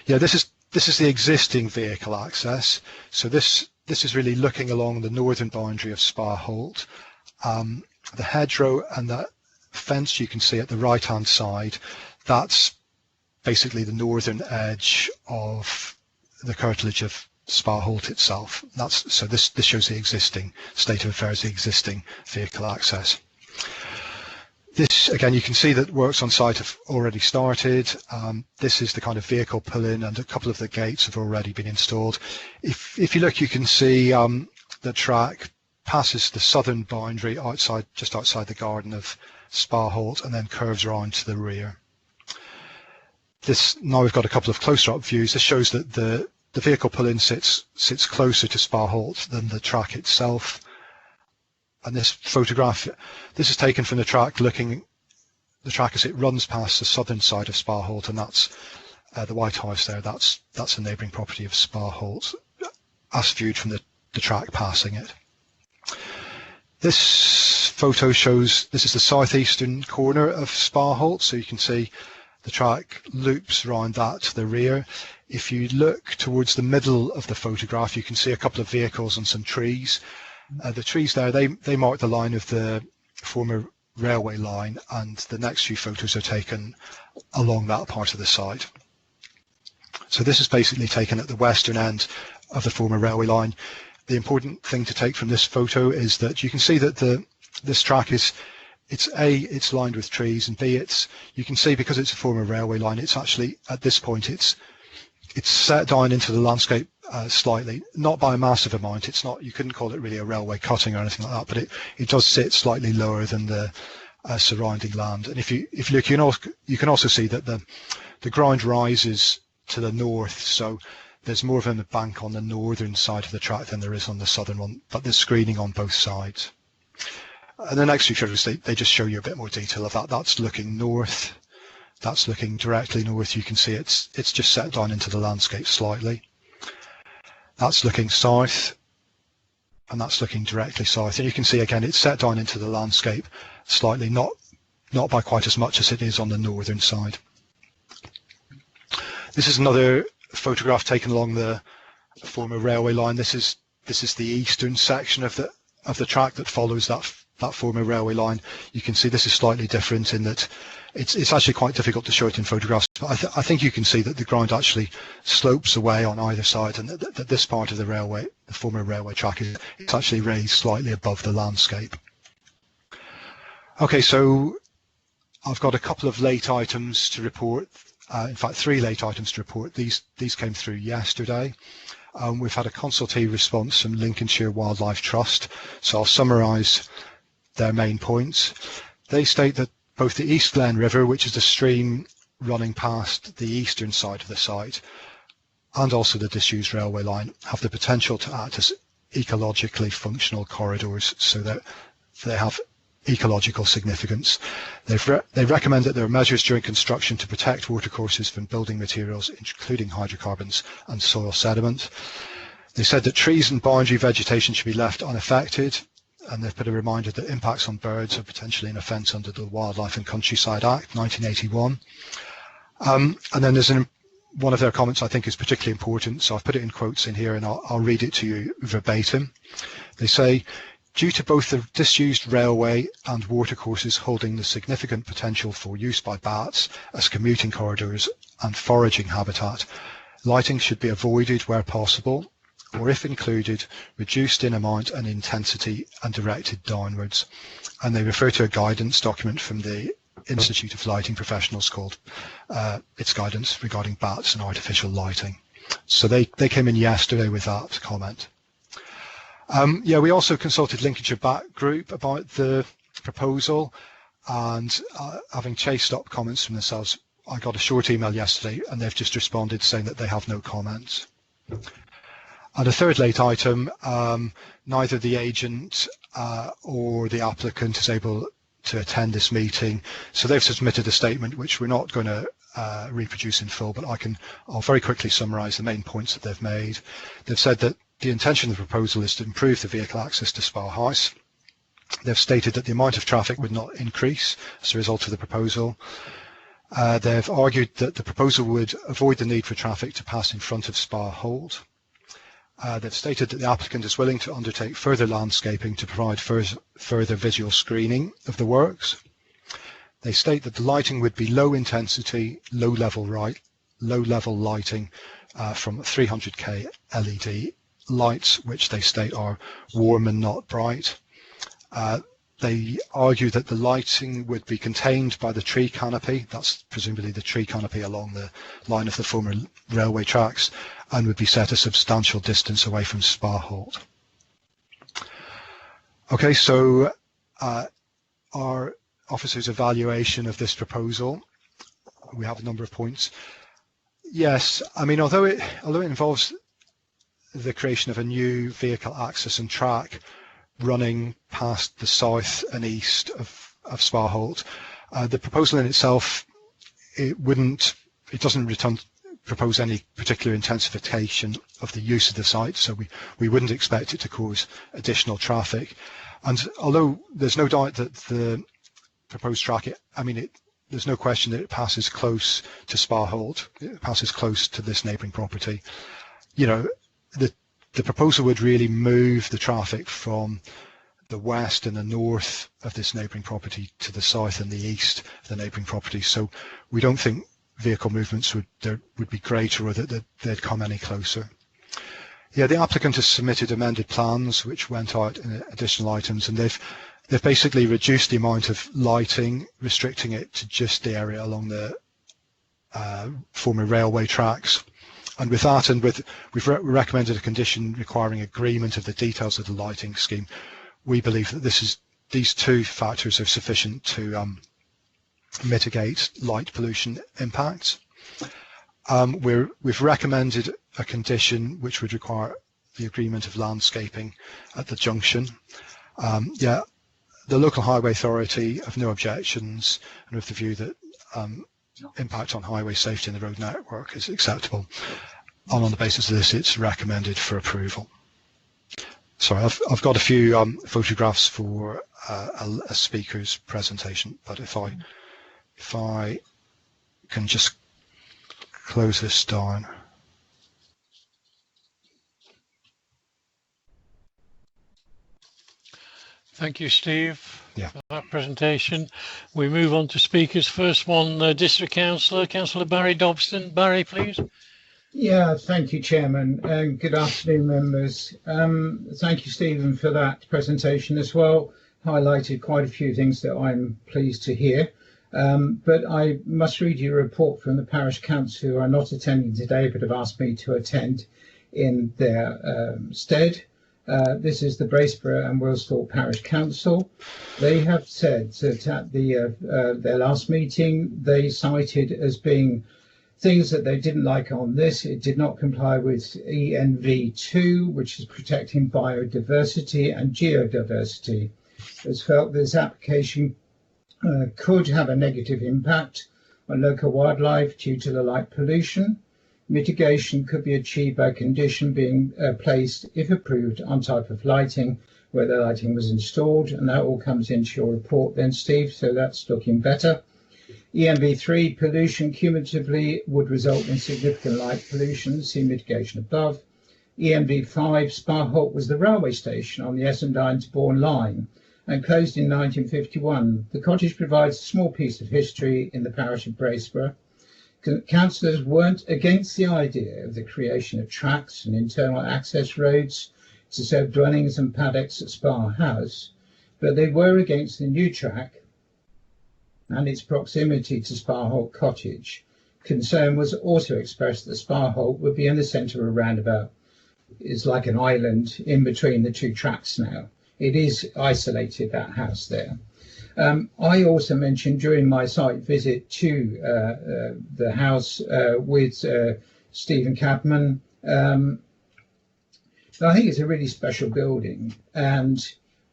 yeah, this is the existing vehicle access. So this is really looking along the northern boundary of Spa Holt. The hedgerow and the fence you can see at the right-hand side, that's basically the northern edge of the curtilage of Spa Holt itself. So this shows the existing state of affairs, the existing vehicle access. This, again, you can see that works on site have already started. This is the kind of vehicle pull-in, and a couple of the gates have already been installed. If you look, you can see the track passes the southern boundary just outside the garden of Spa Holt, and then curves around to the rear. Now we've got a couple of closer-up views. This shows that the vehicle pull-in sits closer to Spa Holt than the track itself. And this photograph, this is taken from the track the track as it runs past the southern side of Spa Holt, and that's the White House there. That's the neighbouring property of Spa Holt, as viewed from the track passing it. This photo shows, this is the southeastern corner of Spa Holt, so you can see the track loops around that to the rear. If you look towards the middle of the photograph, you can see a couple of vehicles and some trees. The trees there, they mark the line of the former railway line, and the next few photos are taken along that part of the site. So this is basically taken at the western end of the former railway line. The important thing to take from this photo is that you can see that this track it's lined with trees, and B, you can see because it's a former railway line, it's actually at this point it's set down into the landscape slightly, not by a massive amount. It's not, you couldn't call it really a railway cutting or anything like that, but it does sit slightly lower than the surrounding land. And if you look, you can also see that the ground rises to the north, so there's more of a bank on the northern side of the track than there is on the southern one, but there's screening on both sides. And the next few photos, they just show you a bit more detail of that. That's looking north. That's looking directly north. You can see it's just set down into the landscape slightly. That's looking south, and that's looking directly south. And you can see again, it's set down into the landscape slightly, not by quite as much as it is on the northern side. This is another photograph taken along the former railway line. This is the eastern section of the track that follows that former railway line. You can see this is slightly different in that it's actually quite difficult to show it in photographs, but I think you can see that the ground actually slopes away on either side, and that this part of the former railway track, it's actually raised slightly above the landscape. Okay, so I've got a couple of late items to report. In fact, 3 late items to report. These came through yesterday. We've had a consultative response from Lincolnshire Wildlife Trust, so I'll summarise their main points. They state that both the East Glen River, which is the stream running past the eastern side of the site, and also the disused railway line, have the potential to act as ecologically functional corridors, so that they have ecological significance. They recommend that there are measures during construction to protect watercourses from building materials, including hydrocarbons and soil sediment. They said that trees and boundary vegetation should be left unaffected, and they've put a reminder that impacts on birds are potentially an offence under the Wildlife and Countryside Act 1981. And then there's one of their comments I think is particularly important, so I've put it in quotes in here and I'll read it to you verbatim. They say, due to both the disused railway and watercourses holding the significant potential for use by bats as commuting corridors and foraging habitat, lighting should be avoided where possible, or if included, reduced in amount and intensity and directed downwards. And they refer to a guidance document from the Institute of Lighting Professionals called its guidance regarding bats and artificial lighting. So they came in yesterday with that comment. Yeah, we also consulted Lincolnshire Bat Group about the proposal, and having chased up comments from themselves, I got a short email yesterday and they've just responded saying that they have no comments. And a third late item, neither the agent or the applicant is able to attend this meeting, so they've submitted a statement which we're not going to reproduce in full, but I'll very quickly summarise the main points that they've made. They've said that the intention of the proposal is to improve the vehicle access to Spa House. They've stated that the amount of traffic would not increase as a result of the proposal. They've argued that the proposal would avoid the need for traffic to pass in front of Spa Hold. They've stated that the applicant is willing to undertake further landscaping to provide further visual screening of the works. They state that the lighting would be low intensity, low level lighting from 300k LED lights, which they state are warm and not bright. They argue that the lighting would be contained by the tree canopy, that's presumably the tree canopy along the line of the former railway tracks, and would be set a substantial distance away from Spa Hold. Okay, so our officer's evaluation of this proposal, we have a number of points. Yes, I mean, although it involves the creation of a new vehicle access and track running past the south and east of Spa Hold, the proposal in itself, it doesn't propose any particular intensification of the use of the site, so we wouldn't expect it to cause additional traffic. And although there's no doubt that the proposed track, there's no question that it passes close to Spa Hold, it passes close to this neighbouring property. You know, the proposal would really move the traffic from the west and the north of this neighbouring property to the south and the east of the neighbouring property. So we don't think vehicle movements would be greater or that they'd come any closer. Yeah, the applicant has submitted amended plans which went out in additional items, and they've basically reduced the amount of lighting, restricting it to just the area along the former railway tracks. And with that, we've recommended a condition requiring agreement of the details of the lighting scheme. We believe that these two factors are sufficient to mitigate light pollution impacts. We've recommended a condition which would require the agreement of landscaping at the junction. Yeah, the local highway authority have no objections, and with the view that impact on highway safety and the road network is acceptable. And on the basis of this, it's recommended for approval. Sorry, I've got a few photographs for a speaker's presentation, but if I can just close this down.
Thank you, Steve, for that presentation. We move on to speakers. First one, District Councillor, Councillor Barry Dobson. Barry, please.
Yeah, thank you, Chairman, and good afternoon, members. Thank you, Stephen, for that presentation as well. Highlighted quite a few things that I'm pleased to hear. But I must read you a report from the Parish Council, who are not attending today but have asked me to attend in their stead. This is the Braceborough and Woolsthorpe Parish Council. They have said that at their last meeting, they cited as being things that they didn't like on this. It did not comply with ENV2, which is protecting biodiversity and geodiversity. It's felt this application could have a negative impact on local wildlife due to the light pollution. Mitigation could be achieved by condition being placed, if approved, on type of lighting, where the lighting was installed, and that all comes into your report then, Steve, so that's looking better. EMB3, pollution cumulatively would result in significant light pollution, see mitigation above. EMB5, Sparholt was the railway station on the Essendine to Bourne line and closed in 1951. The cottage provides a small piece of history in the parish of Braceborough. Councillors weren't against the idea of the creation of tracks and internal access roads to serve dwellings and paddocks at Spar House, but they were against the new track and its proximity to Sparholt Cottage. Concern was also expressed that Sparholt would be in the centre of a roundabout. It's like an island in between the two tracks now. It is isolated, that house there. I also mentioned during my site visit to the house with Stephen Cadman, I think it's a really special building. And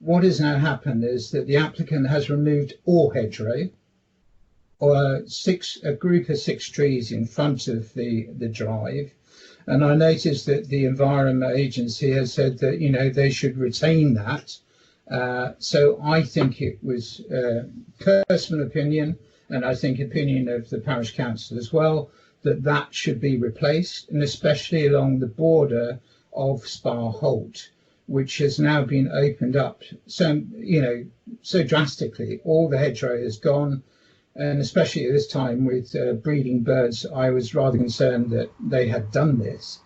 what has now happened is that the applicant has removed all hedgerow, or a group of 6 trees in front of the drive. And I noticed that the Environment Agency has said that, you know, they should retain that. So I think it was personal opinion, and I think opinion of the parish council as well, that that should be replaced, and especially along the border of Sparholt, which has now been opened up so, you know, so drastically. All the hedgerow is gone, and especially at this time with breeding birds, I was rather concerned that they had done this.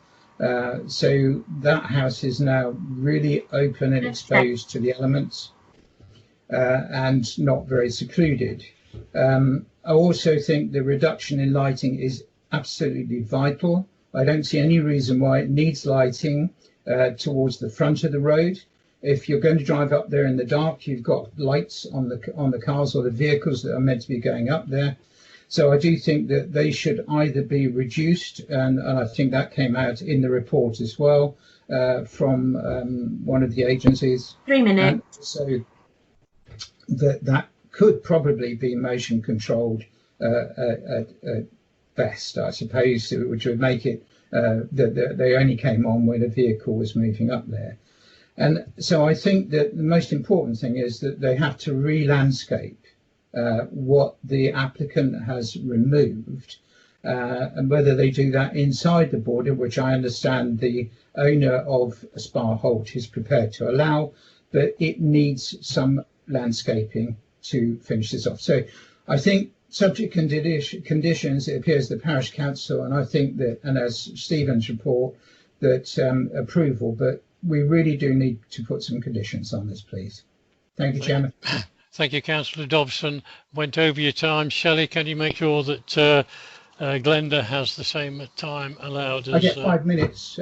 So that house is now really open and exposed to the elements and not very secluded. I also think the reduction in lighting is absolutely vital. I don't see any reason why it needs lighting towards the front of the road. If you're going to drive up there in the dark, you've got lights on the cars or the vehicles that are meant to be going up there. So I do think that they should either be reduced, and I think that came out in the report as well from one of the agencies.
3 minutes.
So that could probably be motion controlled at best, I suppose, which would make it that they only came on when a vehicle was moving up there. And so I think that the most important thing is that they have to re-landscape what the applicant has removed, and whether they do that inside the border, which I understand the owner of Sparholt is prepared to allow, but it needs some landscaping to finish this off. So I think subject conditions, it appears the parish council, and I think that, and as Stephen's report, that approval, but we really do need to put some conditions on this, please. Thank you, Chairman.
Thank you, Councillor Dobson. Went over your time. Shelley, can you make sure that Glenda has the same time allowed as...
I get 5 minutes,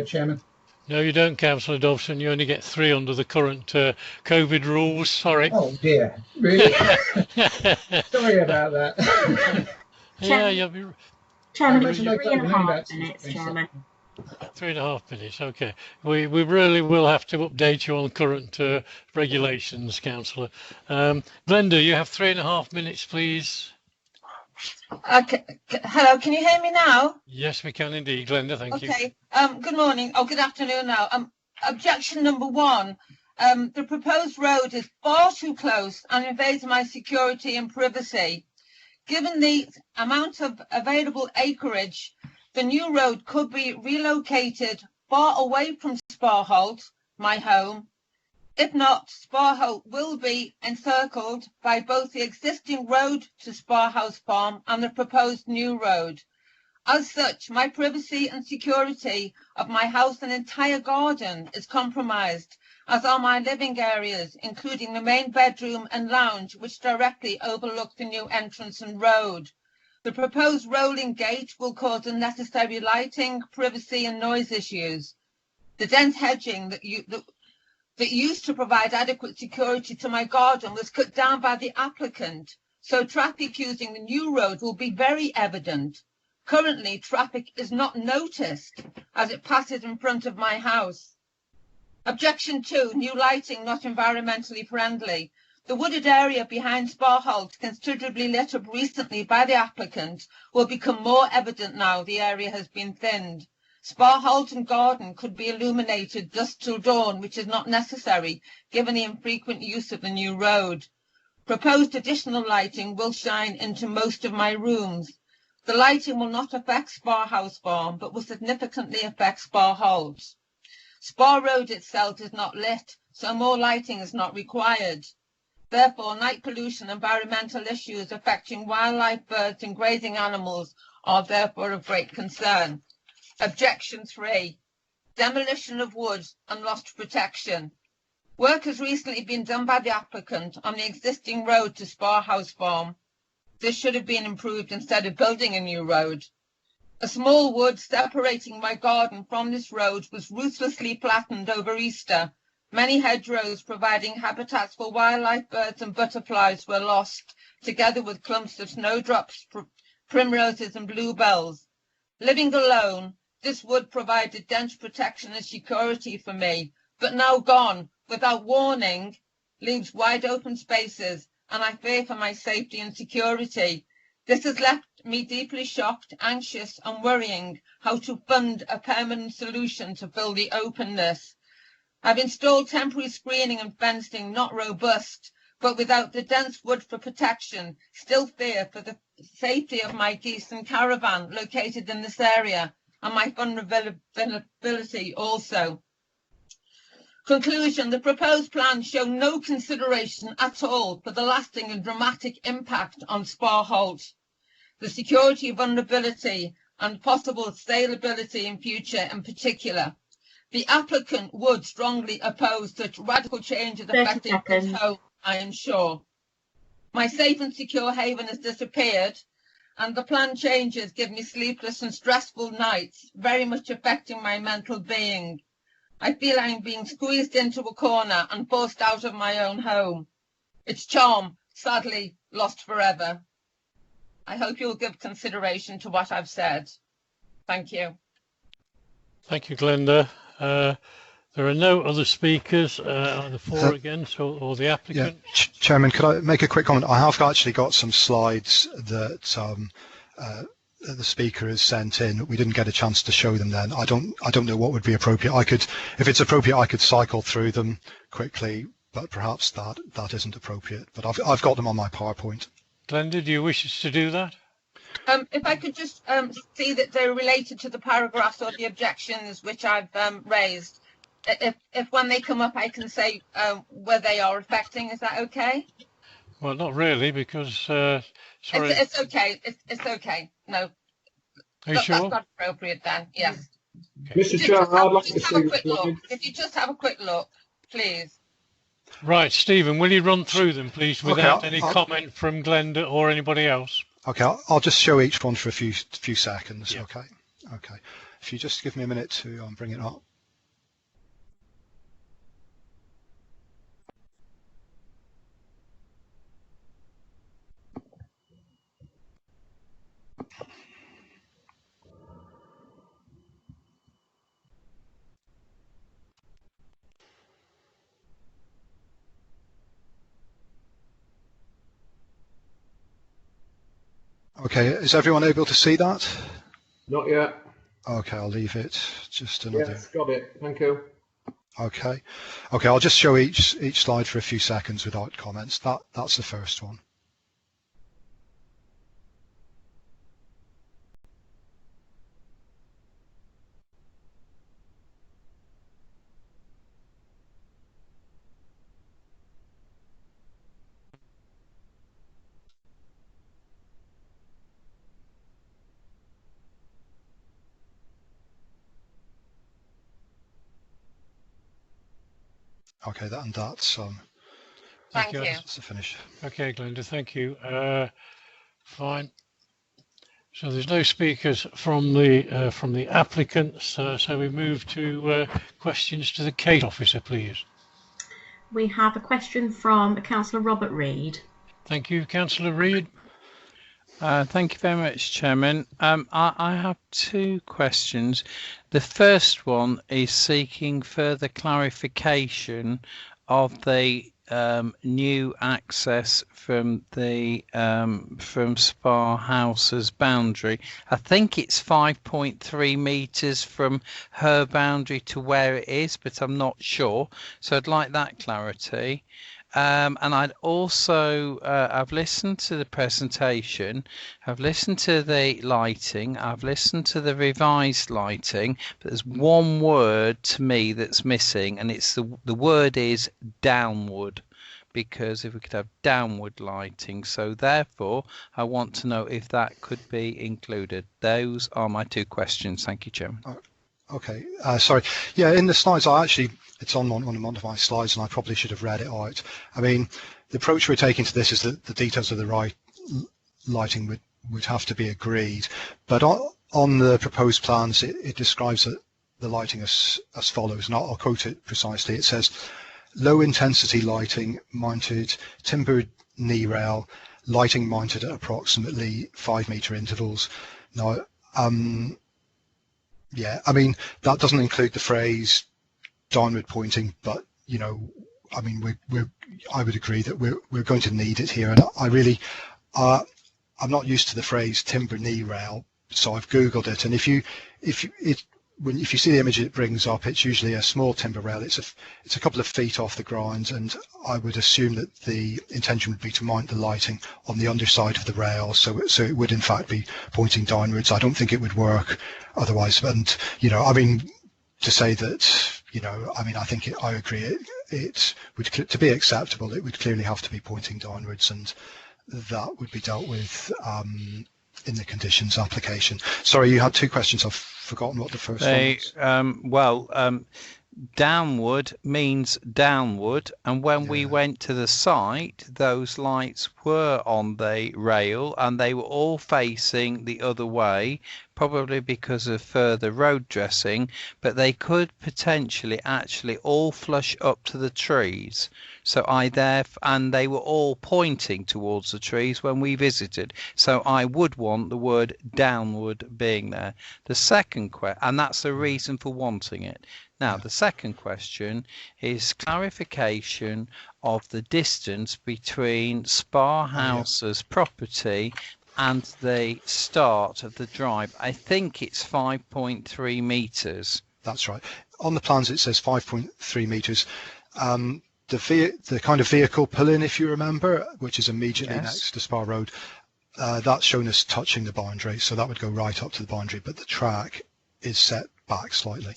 Chairman.
No, you don't, Councillor Dobson. You only get 3 under the current COVID rules. Sorry.
Oh, dear. Really? Sorry about that.
Yeah, you'll be...
Chairman, it's 3.5 minutes, Chairman.
3.5 minutes, okay. We really will have to update you on current regulations, Councillor. Glenda, you have 3.5 minutes, please.
Okay. Hello, can you hear me now?
Yes, we can indeed, Glenda, thank you.
Okay, good morning, good afternoon now. Objection number 1. The proposed road is far too close and invades my security and privacy. Given the amount of available acreage, the new road could be relocated far away from Sparholt, my home. If not, Sparholt will be encircled by both the existing road to Sparhouse Farm and the proposed new road. As such, my privacy and security of my house and entire garden is compromised, as are my living areas, including the main bedroom and lounge, which directly overlook the new entrance and road. The proposed rolling gate will cause unnecessary lighting, privacy and noise issues. The dense hedging that used to provide adequate security to my garden was cut down by the applicant, so traffic using the new road will be very evident. Currently, traffic is not noticed as it passes in front of my house. Objection 2, new lighting not environmentally friendly. The wooded area behind Sparholt, considerably lit up recently by the applicant, will become more evident now the area has been thinned. Sparholt and Garden could be illuminated dusk till dawn, which is not necessary given the infrequent use of the new road. Proposed additional lighting will shine into most of my rooms. The lighting will not affect Spar House Farm, but will significantly affect Sparholt. Spar Road itself is not lit, so more lighting is not required. Therefore, night pollution and environmental issues affecting wildlife, birds and grazing animals are therefore of great concern. Objection 3. Demolition of wood and lost protection. Work has recently been done by the applicant on the existing road to Spar House Farm. This should have been improved instead of building a new road. A small wood separating my garden from this road was ruthlessly flattened over Easter. Many hedgerows providing habitats for wildlife, birds and butterflies were lost, together with clumps of snowdrops, primroses and bluebells. Living alone, this wood provided dense protection and security for me, but now gone, without warning, leaves wide open spaces, and I fear for my safety and security. This has left me deeply shocked, anxious and worrying how to fund a permanent solution to fill the openness. I've installed temporary screening and fencing, not robust, but without the dense wood for protection, still fear for the safety of my geese and caravan located in this area, and my vulnerability also. Conclusion, the proposed plans show no consideration at all for the lasting and dramatic impact on Sparholt, the security, vulnerability and possible saleability in future in particular. The applicant would strongly oppose such radical changes affecting his home, I am sure. My safe and secure haven has disappeared, and the planned changes give me sleepless and stressful nights, very much affecting my mental being. I feel I'm being squeezed into a corner and forced out of my own home. Its charm, sadly, lost forever. I hope you'll give consideration to what I've said. Thank you.
Thank you, Glenda. There are no other speakers, either for or against, or the applicant.
Yeah. Chairman, could I make a quick comment? I have actually got some slides that the speaker has sent in. We didn't get a chance to show them then. I don't know what would be appropriate. If it's appropriate, I could cycle through them quickly, but perhaps that isn't appropriate. But I've got them on my PowerPoint.
Glenda, do you wish us to do that?
If I could just see that they're related to the paragraphs or the objections which I've raised. If when they come up I can say where they are affecting, is that okay?
Well, not really, because sorry.
It's okay. It's okay. No.
Are you sure?
That's not appropriate then. Yes.
Okay. Mr. Chair, I'd like to see the slide.
If you just have a quick look, please.
Right, Stephen, will you run through them, please, without any
I'll,
comment from Glenda or anybody else?
Okay, I'll just show each one for a few seconds.
Yeah.
Okay. If you just give me a minute to bring it up. Okay, is everyone able to see that?
Not yet.
Okay, I'll leave it. Just another.
Yes, got it. Thank you.
Okay, I'll just show each slide for a few seconds without comments. That's the first one. Okay, that's
Thank you.
That's the finish.
Okay, Glenda, thank you. Fine. So there's no speakers from the applicants, so we move to questions to the case officer, please.
We have a question from Councillor Robert Reid.
Thank you, Councillor Reid.
Thank you very much, Chairman. I have two questions. The first one is seeking further clarification of the new access from the from Spa House's boundary. I think it's 5.3 meters from her boundary to where it is, but I'm not sure. So I'd like that clarity. And I'd also, I've listened to the presentation, I've listened to the lighting, I've listened to the revised lighting, but there's one word to me that's missing, and it's the word is downward, because if we could have downward lighting, so therefore I want to know if that could be included. Those are my two questions. Thank you, Chairman.
Okay, sorry. Yeah, in the slides, it's on one of my slides, and I probably should have read it out. I mean, the approach we're taking to this is that the details of the right lighting would have to be agreed. But on the proposed plans, it describes the lighting as follows, and I'll quote it precisely. It says, low intensity lighting mounted timbered knee rail, lighting mounted at approximately 5 metre intervals. Now, yeah, I mean, that doesn't include the phrase downward pointing, but, you know, I mean, I would agree that we're going to need it here. And I really, I'm not used to the phrase timber knee rail, so I've Googled it. And if you see the image it brings up, it's usually a small timber rail. It's a couple of feet off the ground, and I would assume that the intention would be to mount the lighting on the underside of the rail, so it would in fact be pointing downwards. I don't think it would work otherwise. And you know, I mean, to say that, you know, I mean, I think I agree. It would, to be acceptable, it would clearly have to be pointing downwards, and that would be dealt with in the conditions application. Sorry, you had two questions. I've forgotten what the first one was. Downward means downward, and when we went to the site, those lights were on the rail and they were all facing the other way, probably because of further road dressing, but they could potentially actually all flush up to the trees. So and they were all pointing towards the trees when we visited. So I would want the word downward being there. The second and that's the reason for wanting it. Now, the second question is clarification of the distance between Spa House's property and the start of the drive. I think it's 5.3 metres. That's right. On the plans, it says 5.3 metres. The kind of vehicle pull-in, if you remember, which is immediately next to Spa Road, that's shown as touching the boundary, so that would go right up to the boundary, but the track is set back slightly.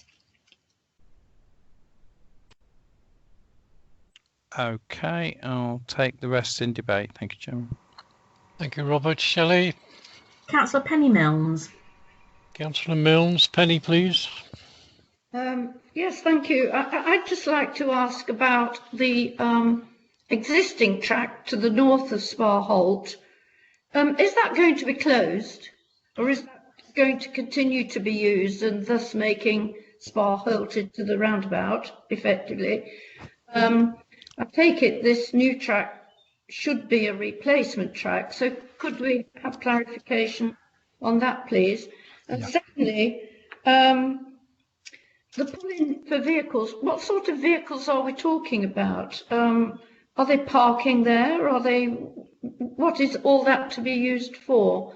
Okay, I'll take the rest in debate. Thank you, Chairman.
Thank you, Robert. Shelley?
Councillor Penny Milnes.
Councillor Milnes. Penny, please.
Yes, thank you. I'd just like to ask about the existing track to the north of Spa Holt. Is that going to be closed, or is that going to continue to be used and thus making Spa Holt into the roundabout, effectively? I take it this new track should be a replacement track, so could we have clarification on that, please? And secondly, the pull-in for vehicles, what sort of vehicles are we talking about? Are they parking there? What is all that to be used for?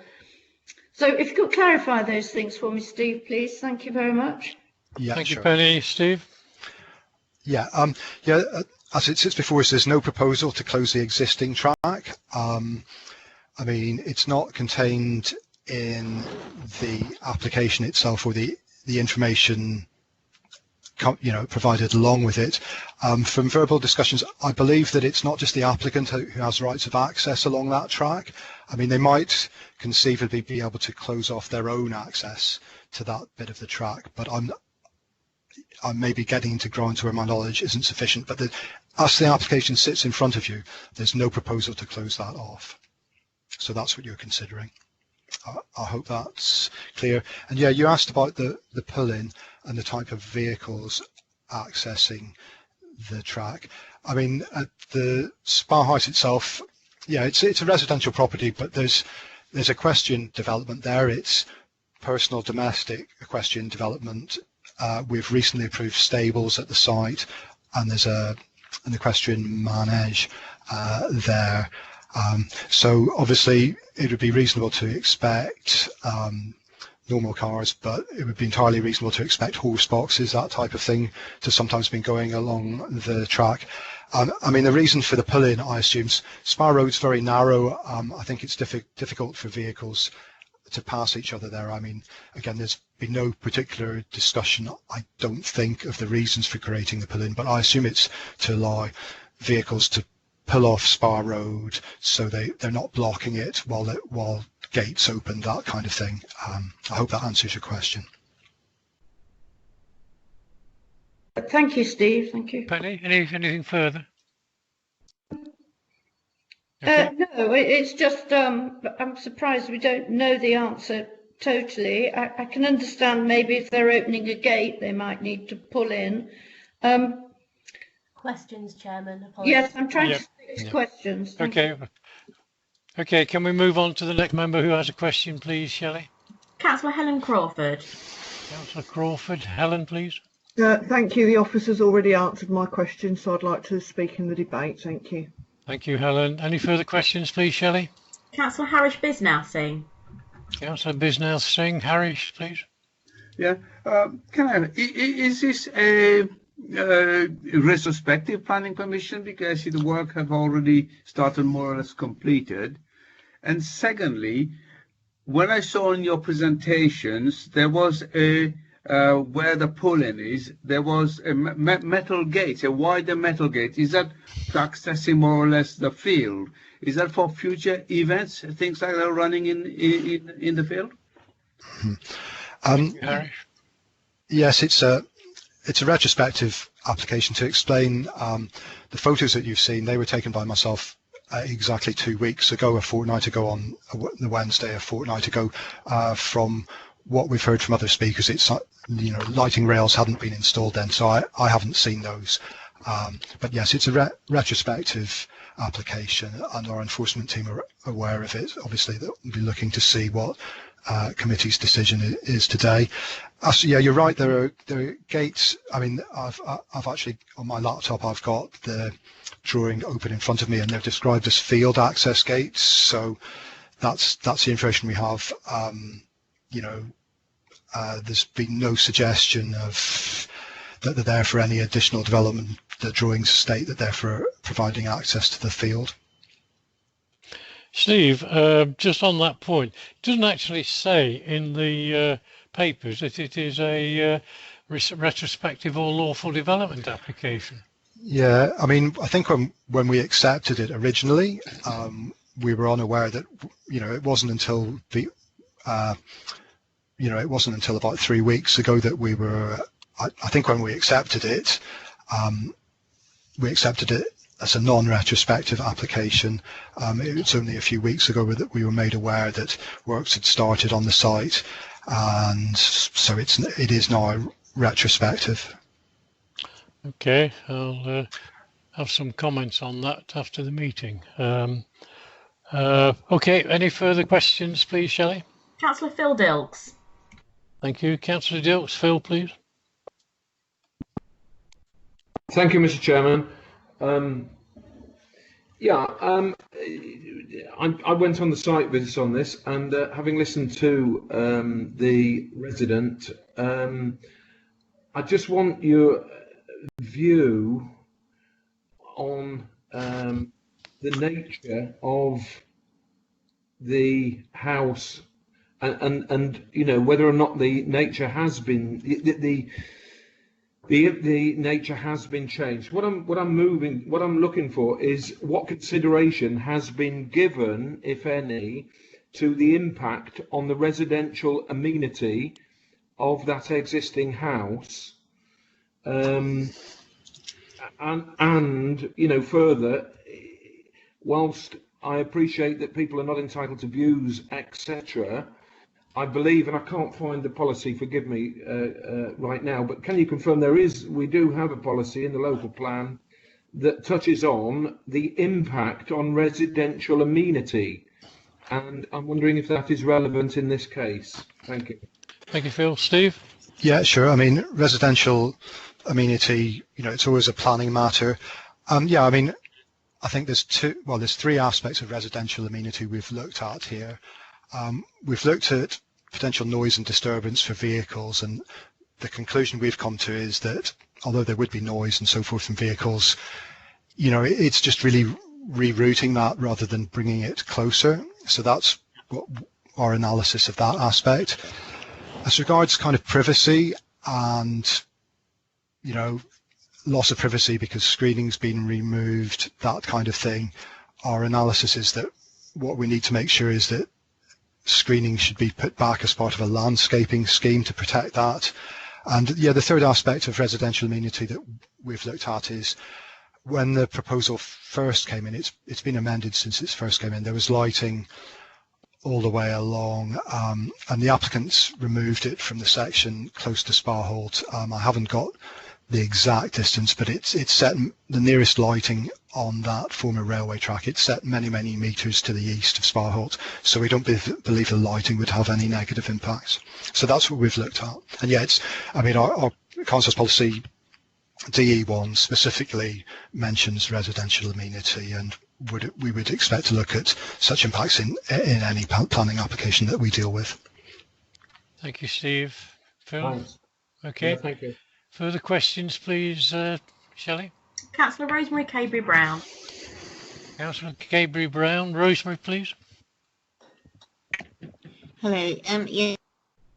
So if you could clarify those things for me, Steve, please. Thank you very much.
Yeah, Thank you, Penny. Steve?
Yeah, as it sits before us, there's no proposal to close the existing track. I mean, it's not contained in the application itself or the information, you know, provided along with it. From verbal discussions, I believe that it's not just the applicant who has rights of access along that track. I mean, they might conceivably be able to close off their own access to that bit of the track, but I'm maybe getting into ground where my knowledge isn't sufficient, but as the application sits in front of you, there's no proposal to close that off. So that's what you're considering. I hope that's clear. And yeah, you asked about the pull-in and the type of vehicles accessing the track. I mean, at the Spa House itself, yeah, it's a residential property, but there's equestrian development there. It's personal domestic equestrian development. We've recently approved stables at the site, and there's a equestrian manege there. So obviously it would be reasonable to expect normal cars, but it would be entirely reasonable to expect horse boxes, that type of thing, to sometimes be going along the track. I mean, the reason for the pull-in, I assume, Spa Road's very narrow. I think it's difficult for vehicles to pass each other there. I mean, again, there's been no particular discussion, I don't think, of the reasons for creating the pull-in, but I assume it's to allow vehicles to pull off Spa Road so they're not blocking it while gates open, that kind of thing. I hope that answers your question.
Thank you, Steve. Thank you.
Penny, anything further? Okay.
No, it's just I'm surprised we don't know the answer totally. I can understand maybe if they're opening a gate, they might need to pull in.
Questions, Chairman. Apologies.
Yes, I'm trying to stick to questions. Thank you.
Okay, can we move on to the next member who has a question, please, Shelley?
Councillor Helen Crawford.
Councillor Crawford. Helen, please.
Thank you. The officer's already answered my question, so I'd like to speak in the debate. Thank you.
Thank you, Helen. Any further questions, please, Shelley?
Councillor Harish Bisnow-Singh.
Councillor Bisnow-Singh. Harish, please.
Yeah. Is this a retrospective planning permission, because the work have already started more or less completed? And secondly, when I saw in your presentations, there was a where the pull-in is, there was a metal gate, a wider metal gate. Is that accessing more or less the field? Is that for future events, things like that running in the field?
Yes, it's a retrospective application. To explain, the photos that you've seen, they were taken by myself exactly 2 weeks ago, a fortnight ago on the Wednesday, a fortnight ago. From what we've heard from other speakers, it's lighting rails hadn't been installed then, so I haven't seen those. But yes, it's a retrospective application, and our enforcement team are aware of it. Obviously, they'll be looking to see what committee's decision is today. Yeah, you're right. There are gates. I mean, I've actually on my laptop I've got the drawing open in front of me, and they're described as field access gates. So that's the information we have. There's been no suggestion of that they're there for any additional development. The drawings state that they're for providing access to the field.
Steve, just on that point, it doesn't actually say in the papers that it is a retrospective or lawful development application.
Yeah, I mean, I think when we accepted it originally, we were unaware that it wasn't until it wasn't until about 3 weeks ago that we were. I think when we accepted it as a non-retrospective application. It was only a few weeks ago that we were made aware that works had started on the site, and so it is now retrospective.
Okay, I'll have some comments on that after the meeting. Okay, any further questions, please, Shelley?
Councillor Phil Dilks.
Thank you. Councillor Dilks. Phil, please.
Thank you, Mr. Chairman. I went on the site visit on this, and having listened to the resident, I just want your view on the nature of the house, and whether or not the nature has been the nature has been changed. What I'm looking for is what consideration has been given, if any, to the impact on the residential amenity of that existing house, and further, whilst I appreciate that people are not entitled to views, etc., I believe, and I can't find the policy, forgive me, right now, but can you confirm we do have a policy in the local plan that touches on the impact on residential amenity, and I'm wondering if that is relevant in this case. Thank you.
Thank you, Phil. Steve?
Yeah, sure. I mean, residential amenity, it's always a planning matter. Yeah, I mean, I think there's three aspects of residential amenity we've looked at here. We've looked at potential noise and disturbance for vehicles, and the conclusion we've come to is that although there would be noise and so forth from vehicles, you know, it's just really rerouting that rather than bringing it closer. So that's what our analysis of that aspect. As regards kind of privacy and, you know, loss of privacy because screening's been removed, that kind of thing, our analysis is that what we need to make sure is that screening should be put back as part of a landscaping scheme to protect that. And yeah, the third aspect of residential amenity that we've looked at is when the proposal first came in, it's been amended since it first came in, there was lighting all the way along, and the applicants removed it from the section close to Sparholt. I haven't got the exact distance, but it's set the nearest lighting on that former railway track. It's set many, many metres to the east of Sparholt, so we don't believe the lighting would have any negative impacts. So that's what we've looked at. And yeah, our Council's policy DE1 specifically mentions residential amenity, and we would expect to look at such impacts in any planning application that we deal with.
Thank you, Steve. Phil?
Thanks.
Okay.
Yeah, thank you.
Further questions, please, Shelley?
Councillor Rosemary Cabery-Brown.
Councillor Cabery-Brown. Rosemary, please.
Hello. Yes,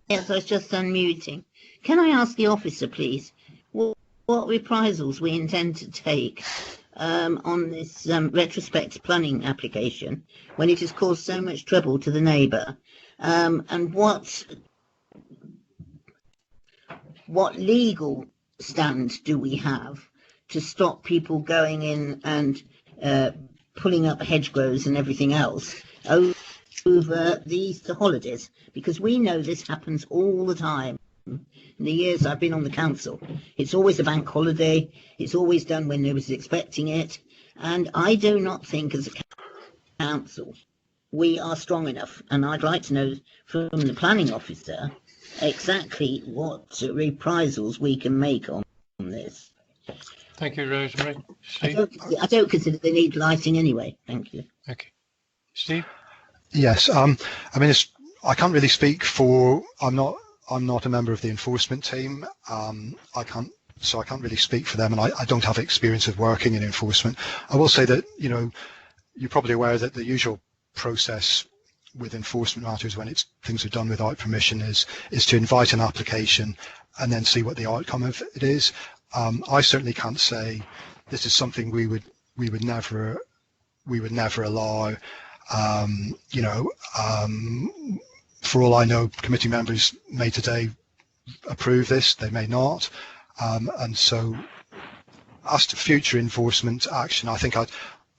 I was just unmuting. Can I ask the officer, please, what reprisals we intend to take on this retrospect planning application when it has caused so much trouble to the neighbour, and what legal stand do we have to stop people going in and pulling up hedgerows and everything else over the Easter holidays? Because we know this happens all the time. In the years I've been on the council, it's always a bank holiday, it's always done when nobody's expecting it, and I do not think as a council we are strong enough, and I'd like to know from the planning officer exactly what reprisals we can make on this.
Thank you, Rosemary. Steve?
I don't consider they need lighting anyway. Thank you.
Okay. Steve?
Yes. I mean, I can't really speak for. I'm not a member of the enforcement team. I can't really speak for them, and I don't have experience of working in enforcement. I will say that, you know, you're probably aware that the usual process with enforcement matters when things are done without permission is to invite an application and then see what the outcome of it is. I certainly can't say this is something we would never allow. For all I know, committee members may today approve this, they may not, and so as to future enforcement action, I think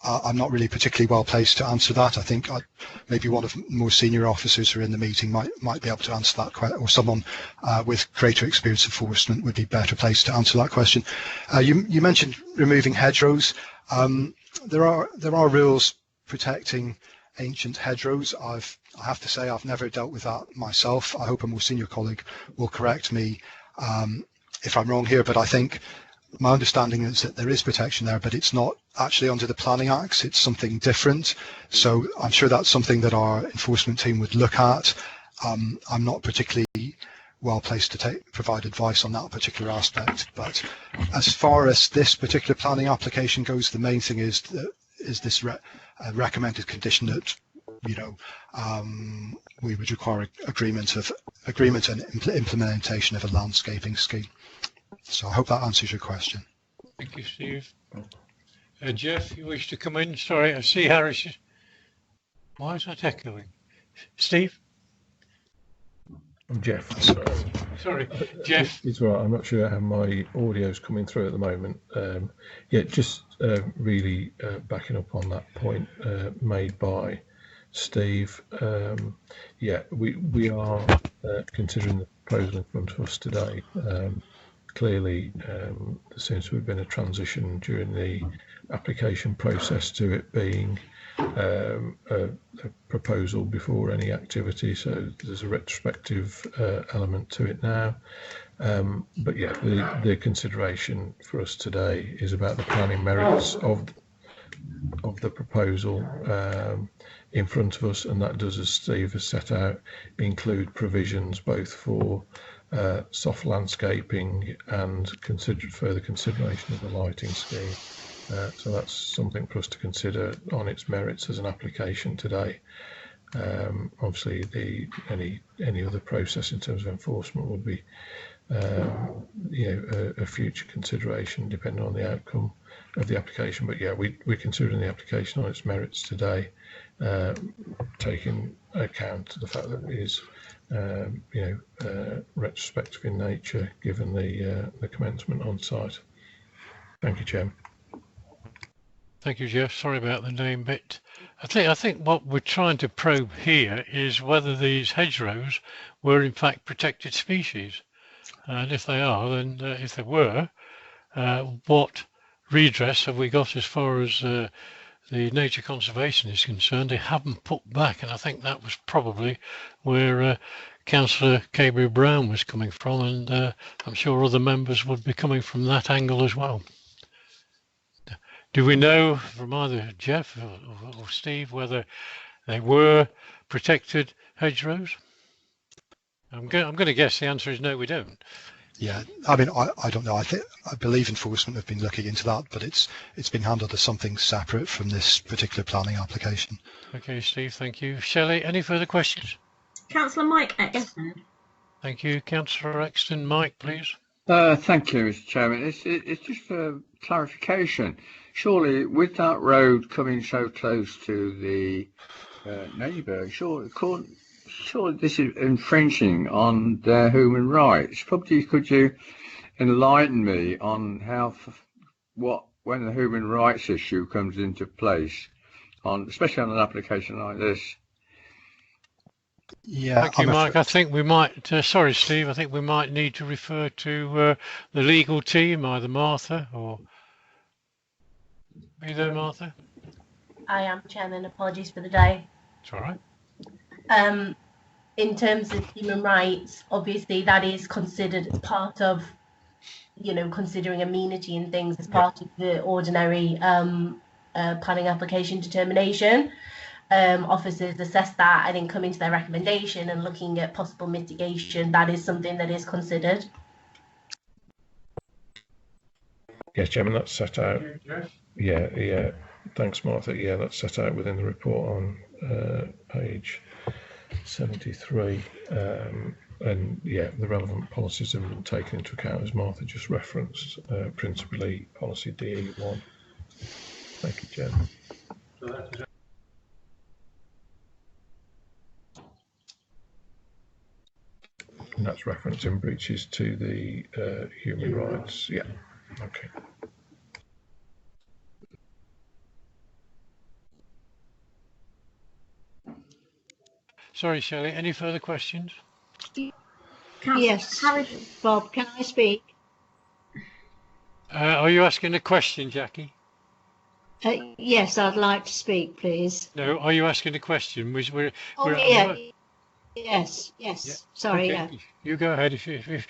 I'm not really particularly well placed to answer that. I think maybe one of the more senior officers who are in the meeting might be able to answer that question, or someone with greater experience of enforcement would be better placed to answer that question. You mentioned removing hedgerows. There are rules protecting ancient hedgerows. I have to say I've never dealt with that myself. I hope a more senior colleague will correct me if I'm wrong here, but I think my understanding is that there is protection there, but it's not actually under the Planning Acts. It's something different. So I'm sure that's something that our enforcement team would look at. I'm not particularly well placed to provide advice on that particular aspect. But as far as this particular planning application goes, the main thing is this recommended condition that, you know, we would require agreement and implementation of a landscaping scheme. So I hope that answers your question.
Thank you, Steve. Jeff, you wish to come in? Sorry, I see Harris. Why is that echoing? Steve?
I'm Jeff.
Sorry, Jeff.
It's all right. I'm not sure how my audio's coming through at the moment. Just really backing up on that point made by Steve. We are considering the proposal in front of us today. Clearly, there seems to have been a transition during the application process to it being a proposal before any activity, so there's a retrospective element to it now.
But yeah, the consideration for us today is about the planning merits of the proposal in front of us, and that does, as Steve has set out, include provisions both for soft landscaping and further consideration of the lighting scheme. So that's something for us to consider on its merits as an application today. Obviously, any other process in terms of enforcement would be a future consideration depending on the outcome of the application. But yeah, we're considering the application on its merits today, taking account of the fact that it is retrospective in nature given the commencement on site. Thank you, Chairman.
Thank you, Jeff. Sorry about the name bit. I think what we're trying to probe here is whether these hedgerows were in fact protected species, and if they are, then if they were, what redress have we got as far as the nature conservation is concerned? They haven't put back, and I think that was probably where Councillor Cabry-Brown was coming from, and I'm sure other members would be coming from that angle as well. Do we know from either Jeff or Steve whether they were protected hedgerows? I'm going to guess the answer is no, we don't.
Yeah, I mean, I don't know. I believe enforcement have been looking into that, but it's been handled as something separate from this particular planning application.
Okay, Steve, thank you. Shelley, any further questions?
Councillor Mike Exton.
Thank you, Councillor Exton. Mike, please.
Thank you, Mr. Chairman. It's just for clarification. Surely, with that road coming so close to the neighbour, surely this is infringing on their human rights. Probably could you enlighten me on when the human rights issue comes into place, especially on an application like this?
Yeah,
thank you, Mike. I think we might, sorry, Steve, I think we might need to refer to the legal team, either Martha or... Are you there, Martha?
I am, Chairman. Apologies for the delay.
It's all right.
In terms of human rights, obviously that is considered as part of, considering amenity and things as part of the ordinary planning application determination. Officers assess that and then coming to their recommendation and looking at possible mitigation. That is something that is considered.
Yes, Chairman, that's set out. Yeah. Thanks, Martha. Yeah, that's set out within the report on page 73. And yeah, the relevant policies have been taken into account, as Martha just referenced, principally policy DE1. Thank you, Chairman. And that's referencing breaches to the human rights. Yeah. Okay.
Sorry, Shelley, any further questions?
Yes, Bob, can I speak?
Are you asking a question, Jackie?
Yes, I'd like to speak, please.
No, are you asking a question?
Yes. Yeah. Sorry,
okay. You go ahead. If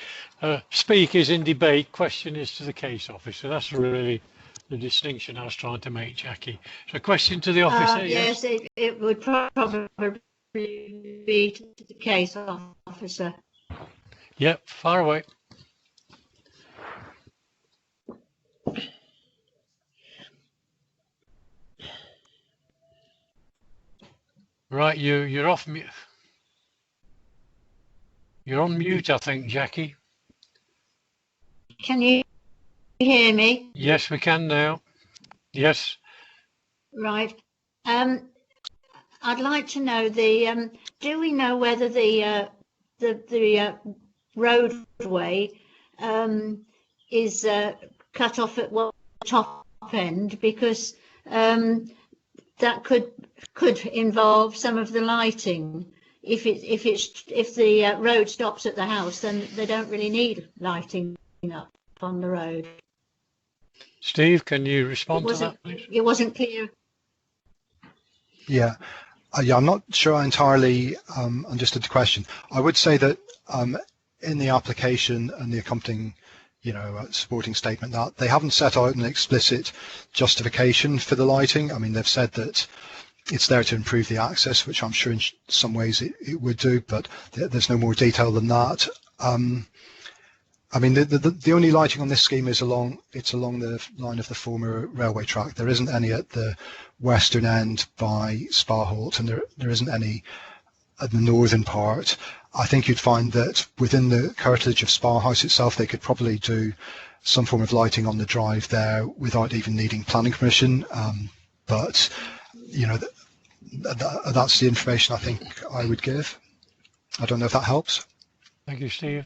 speak is in debate, question is to the case officer. That's really the distinction I was trying to make, Jackie. So question to the officer,
yes? Yes, it would probably be to the case officer.
Yep, far away. Right, you're off mute. You're on mute, I think, Jackie.
Can you hear me?
Yes, we can now. Yes.
Right. I'd like to know do we know whether the roadway is cut off at one top end, because that could involve some of the lighting. If the road stops at the house, then they don't really need lighting up on the road.
Steve, can you respond to that, please?
It wasn't clear.
Yeah, I'm not sure I entirely understood the question. I would say that in the application and the accompanying, supporting statement that they haven't set out an explicit justification for the lighting. I mean, they've said that it's there to improve the access, which I'm sure in some ways it would do, but there's no more detail than that. I mean, the only lighting on this scheme is along the line of the former railway track. There isn't any at the western end by Sparholt, and there isn't any at the northern part. I think you'd find that within the curtilage of Spa House itself, they could probably do some form of lighting on the drive there without even needing planning permission. But that's the information I think I would give. I don't know if that helps.
Thank you, Steve.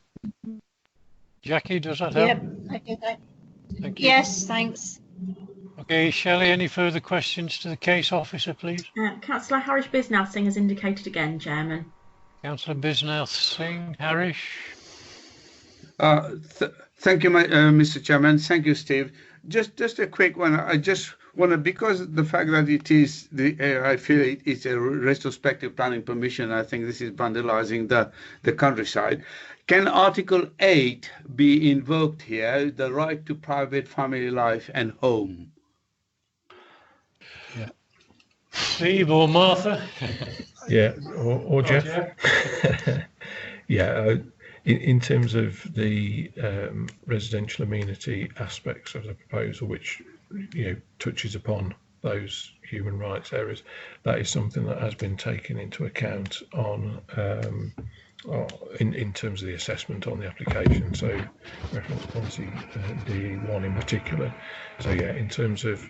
Jackie, does that help?
Yep. Okay.
Thank you.
Yes, thanks.
Okay, Shelley, any further questions to the case officer, please?
Councillor Harish Bisnath has indicated again, Chairman.
Councillor Bisnath Harish.
Thank you, Mr. Chairman. Thank you, Steve. Just a quick one. I just want to, because the fact that it is I feel it's a retrospective planning permission. I think this is vandalising the countryside. Can Article 8 be invoked here? The right to private family life and home.
Yeah.
Steve or Martha?
Yeah, or Jeff. Yeah, in terms of the residential amenity aspects of the proposal, which touches upon those human rights areas, that is something that has been taken into account on in terms of the assessment on the application. So reference policy D1 in particular. So yeah, in terms of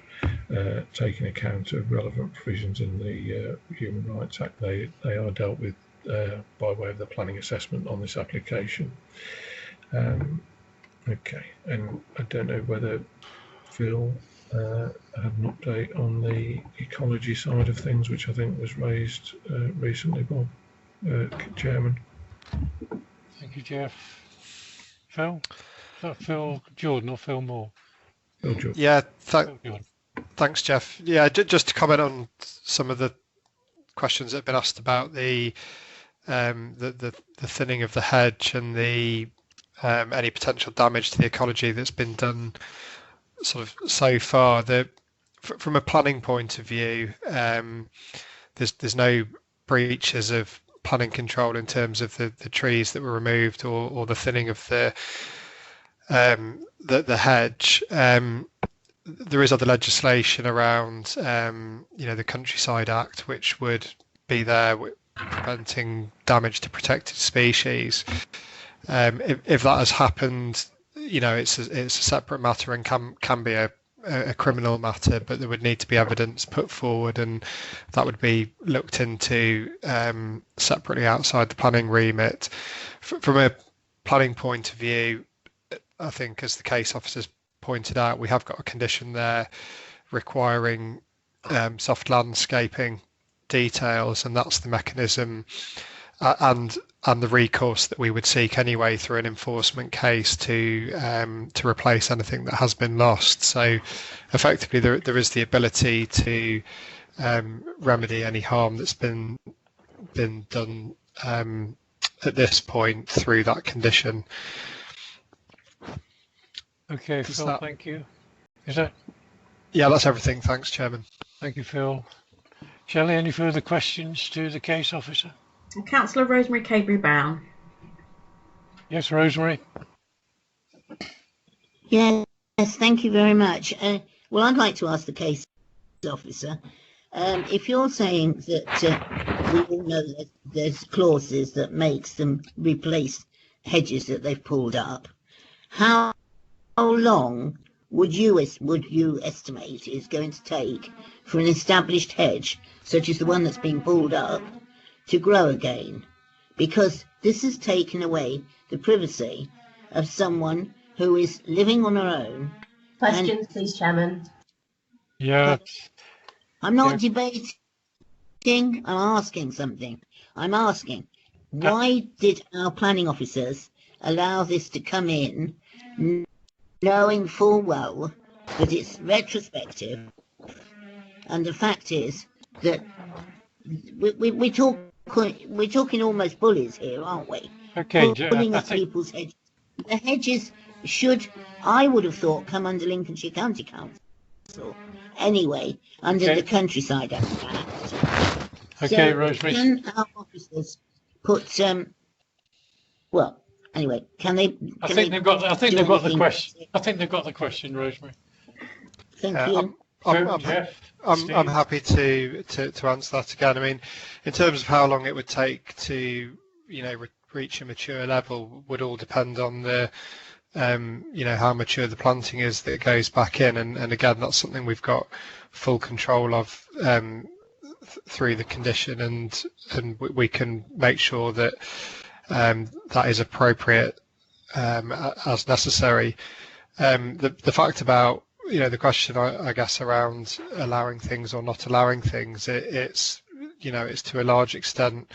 taking account of relevant provisions in the Human Rights Act, they are dealt with by way of the planning assessment on this application. Okay, and I don't know whether Phil had an update on the ecology side of things, which I think was raised recently by Chairman.
Thank you, Jeff. Phil? Is that Phil Jordan or Phil Moore?
Phil Jordan.
Yeah, thanks, Jeff. Yeah, just to comment on some of the questions that have been asked about the thinning of the hedge and the any potential damage to the ecology that's been done sort of so far. From a planning point of view, there's no breaches of planning control in terms of the trees that were removed or the thinning of the hedge. There is other legislation around the Countryside Act, which would be there preventing damage to protected species. If that has happened, it's a separate matter and can be a criminal matter, but there would need to be evidence put forward, and that would be looked into separately outside the planning remit. From a planning point of view, I think, as the case officers pointed out, we have got a condition there requiring soft landscaping details, and that's the mechanism and the recourse that we would seek anyway through an enforcement case to replace anything that has been lost. So effectively there is the ability to remedy any harm that's been done at this point through that condition.
Okay, Phil, thank you. Is that?
Yeah, that's everything. Thanks, Chairman.
Thank you, Phil. Shelley, any further questions to the case officer?
Councillor Rosemary Cadbury-Brown.
Yes, Rosemary.
Yes, thank you very much. Well, I'd like to ask the case officer, if you're saying that we all know that there's clauses that makes them replace hedges that they've pulled up, how long would you estimate it's going to take for an established hedge, such as the one that's been pulled up, to grow again? Because this has taken away the privacy of someone who is living on her own.
Questions, please, Chairman.
Yeah.
I'm not debating, I'm asking something. I'm asking, why did our planning officers allow this to come in, knowing full well that it's retrospective? And the fact is that we're talking almost bullies here, aren't we?
Okay,
pulling up people's hedges. The hedges should, I would have thought, come under Lincolnshire County Council anyway, under the Countryside Act.
Okay,
so
Rosemary.
Can our officers put well, anyway, can they?
I think they've got the question. I think they've got the question, Rosemary.
Thank you.
I'm happy to answer that again. I mean, in terms of how long it would take to, reach a mature level, would all depend on the, how mature the planting is that goes back in, and again, that's something we've got full control of through the condition, and we can make sure that that is appropriate as necessary. The fact about the question, I guess, around allowing things or not allowing things, it's to a large extent,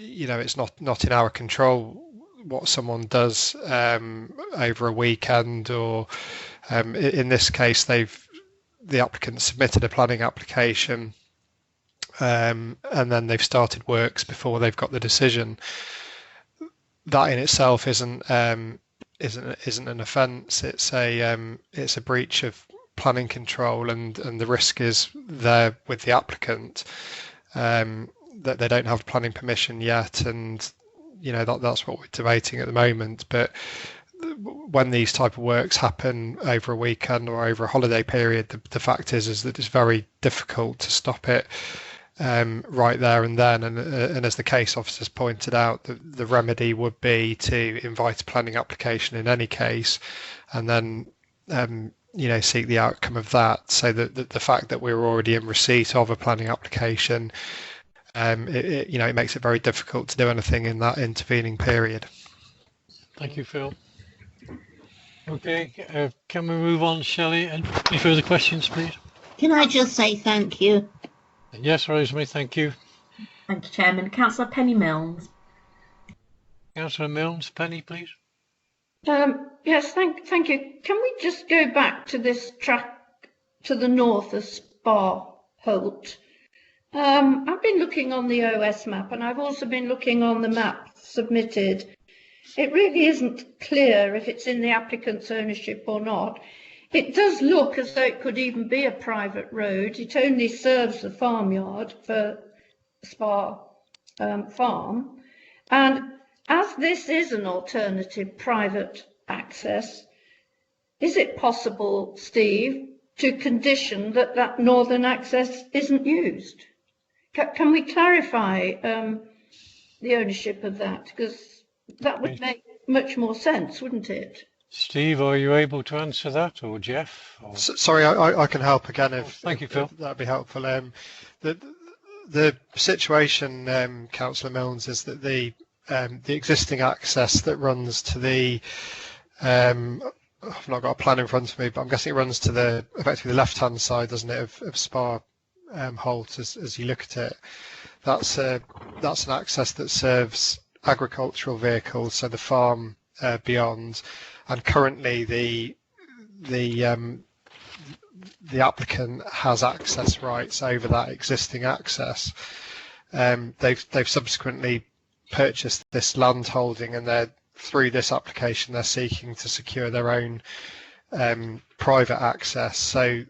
it's not in our control what someone does over a weekend, or in this case, the applicant submitted a planning application, and then they've started works before they've got the decision. That in itself isn't an offence. It's a breach of planning control, and the risk is there with the applicant that they don't have planning permission yet, and that's what we're debating at the moment. But when these type of works happen over a weekend or over a holiday period, the fact is that it's very difficult to stop it right there and then, and as the case officers pointed out, the remedy would be to invite a planning application in any case, and then seek the outcome of that. So that the fact that we're already in receipt of a planning application, it makes it very difficult to do anything in that intervening period.
Thank you, Phil. Okay, can we move on, Shelley? Any further questions, please?
Can I just say thank you?
Yes, Rosemary, thank you.
Thank you, Chairman. Councillor Penny Milnes.
Councillor Milnes, Penny, please.
Yes, thank you. Can we just go back to this track to the north of Spa Holt? I've been looking on the OS map, and I've also been looking on the map submitted. It really isn't clear if it's in the applicant's ownership or not. It does look as though it could even be a private road. It only serves the farmyard for Spa Farm. And as this is an alternative private access, is it possible, Steve, to condition that northern access isn't used? Can we clarify the ownership of that? Because that would make much more sense, wouldn't it?
Steve, are you able to answer that, or Jeff? Or...
Sorry, I can help again if
thank you, Phil.
That'd be helpful. The situation, Councillor Milnes, is that the existing access that runs to the I've not got a plan in front of me, but I'm guessing it runs to effectively the left-hand side, doesn't it, of Spa Holt as you look at it. That's an access that serves agricultural vehicles, so the farm beyond, and currently the applicant has access rights over that existing access. They've subsequently purchased this land holding, and through this application they're seeking to secure their own private access. So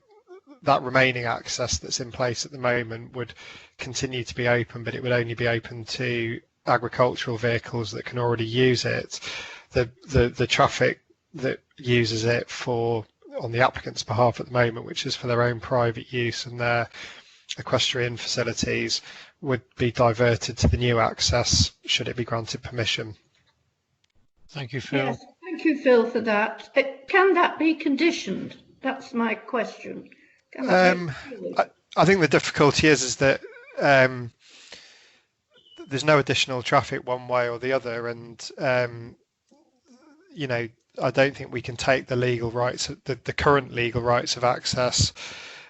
that remaining access that's in place at the moment would continue to be open, but it would only be open to agricultural vehicles that can already use it. The traffic that uses it on the applicant's behalf at the moment, which is for their own private use and their equestrian facilities, would be diverted to the new access should it be granted permission.
Thank you, Phil.
Yes, thank you, Phil, for that. Can that be conditioned? That's my question.
I think the difficulty is that there's no additional traffic one way or the other, and I don't think we can take the legal rights, the current legal rights of access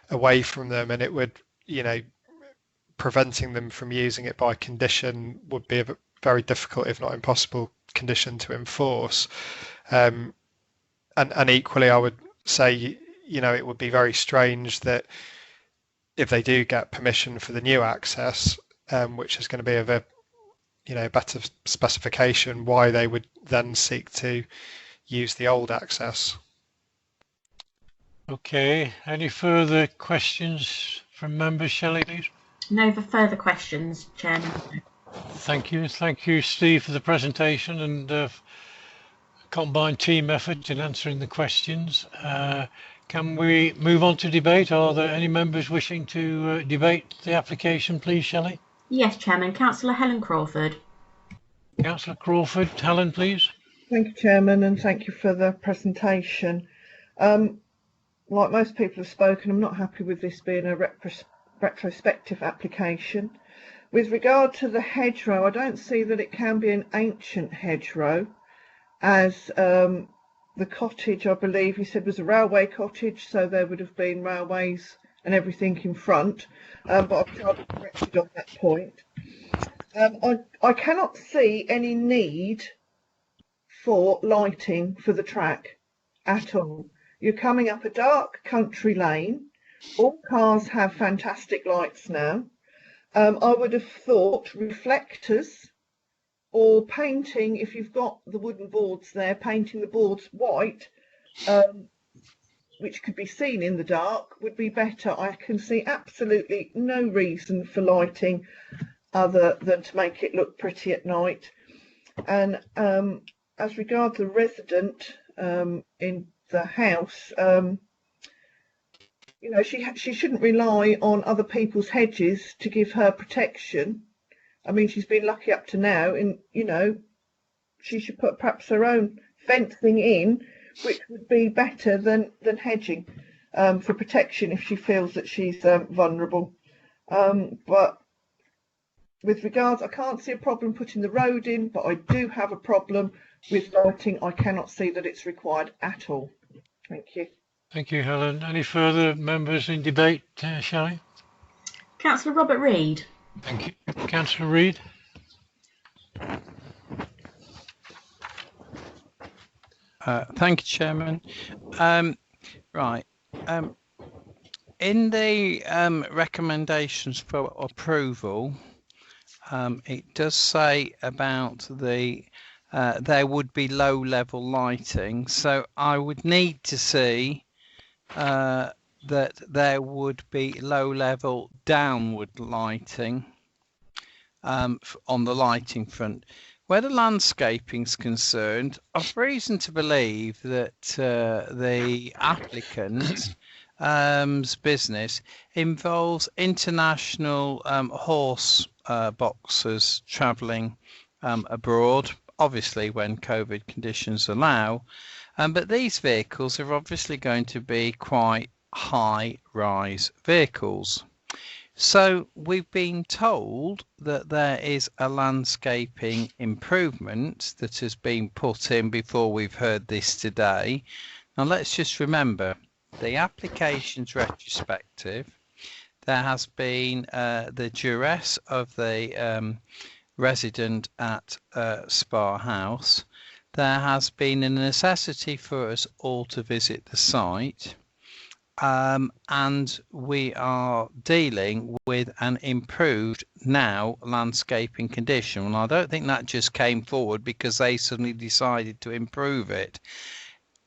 away from them, and it would, preventing them from using it by condition would be a very difficult, if not impossible, condition to enforce. And equally, I would say, it would be very strange that if they do get permission for the new access, which is going to be of a better specification why they would then seek to use the old access.
Okay, any further questions from members? Shelley, please.
No further questions, Chairman.
Thank you, Steve, for the presentation and combined team effort in answering the questions. Can we move on to debate? Are there any members wishing to debate the application, please, Shelley?
Yes, Chairman. Councillor Helen Crawford.
Councillor Crawford. Helen, please.
Thank you, Chairman, and thank you for the presentation. Like most people have spoken, I'm not happy with this being a retrospective application. With regard to the hedgerow, I don't see that it can be an ancient hedgerow, as the cottage, I believe you said, was a railway cottage, so there would have been railways and everything in front, but I've tried to correct it on that point. I cannot see any need for lighting for the track at all. You're coming up a dark country lane. All cars have fantastic lights now. I would have thought reflectors or painting, if you've got the wooden boards there, painting the boards white, which could be seen in the dark, would be better. I can see absolutely no reason for lighting other than to make it look pretty at night. And as regards the resident in the house, she shouldn't rely on other people's hedges to give her protection. I mean, she's been lucky up to now, and she should put perhaps her own fencing in, which would be better than hedging for protection if she feels that she's vulnerable. But with regards, I can't see a problem putting the road in, but I do have a problem with lighting. I cannot see that it's required at all. Thank you.
Thank you, Helen. Any further members in debate, Shelley?
Councillor Robert Reid.
Thank you. Councillor Reid.
Thank you, Chairman. Right. In the recommendations for approval, it does say about the there would be low-level lighting. So I would need to see that there would be low-level downward lighting on the lighting front. Where the landscaping's concerned, I've reason to believe that the applicant's business involves international horse boxers travelling abroad, obviously when COVID conditions allow. But these vehicles are obviously going to be quite high-rise vehicles. So we've been told that there is a landscaping improvement that has been put in before we've heard this today. Now let's just remember, the application's retrospective. There has been the duress of the resident at Spa House. There has been a necessity for us all to visit the site. And we are dealing with an improved now landscaping condition. And I don't think that just came forward because they suddenly decided to improve it.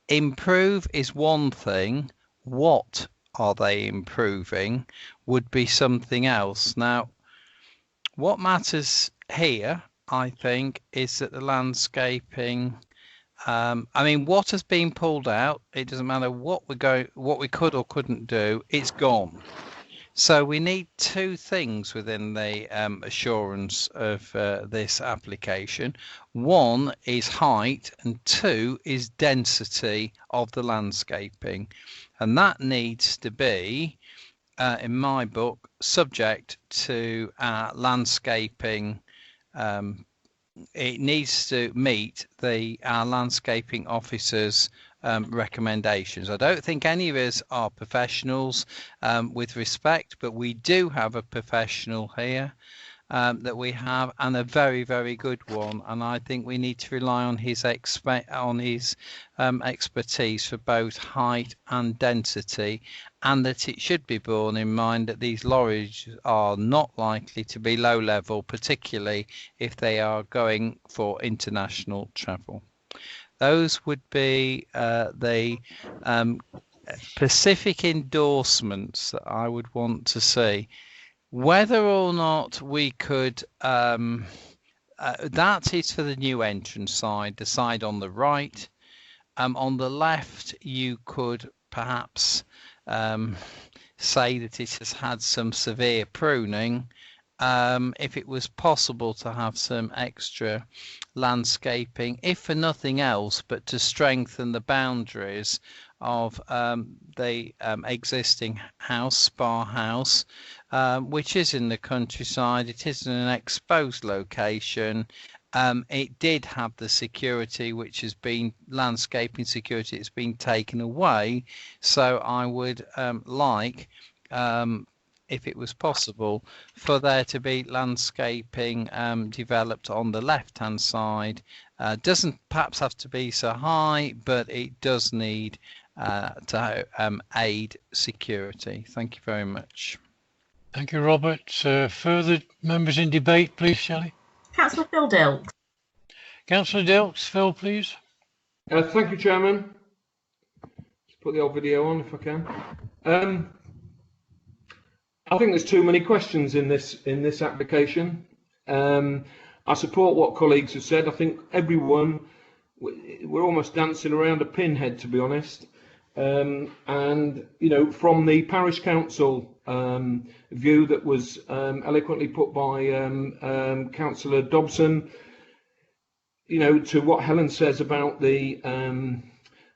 Improve is one thing. What are they improving would be something else. Now, what matters here, I think, is that the landscaping, I mean, what has been pulled out, it doesn't matter what we could or couldn't do, it's gone. So we need two things within the assurance of this application. One is height and two is density of the landscaping. And that needs to be, in my book, subject to our landscaping. It needs to meet our landscaping officer's recommendations. I don't think any of us are professionals with respect, but we do have a professional here. that we have, and a very, very good one. And I think we need to rely on his expertise for both height and density, and that it should be borne in mind that these lorries are not likely to be low level, particularly if they are going for international travel. Those would be the specific endorsements that I would want to see. Whether or not we could, that is for the new entrance side, the side on the right. On the left, you could perhaps say that it has had some severe pruning. If it was possible to have some extra landscaping, if for nothing else, but to strengthen the boundaries of the existing house, Spa House, which is in the countryside. It is in an exposed location. It did have the security, which has been landscaping security. It's been taken away. So I would like, if it was possible, for there to be landscaping developed on the left-hand side. Doesn't perhaps have to be so high, but it does need to aid security. Thank you very much.
Thank you, Robert. Further members in debate, please, Shelley.
Councillor Phil Dilks.
Councillor Dilks, Phil, please.
Thank you, Chairman. Let's put the old video on if I can. I think there's too many questions in this application. I support what colleagues have said. I think everyone, we're almost dancing around a pinhead, to be honest. And you know, from the parish council view that was eloquently put by Councillor Dobson, you know, to what Helen says about the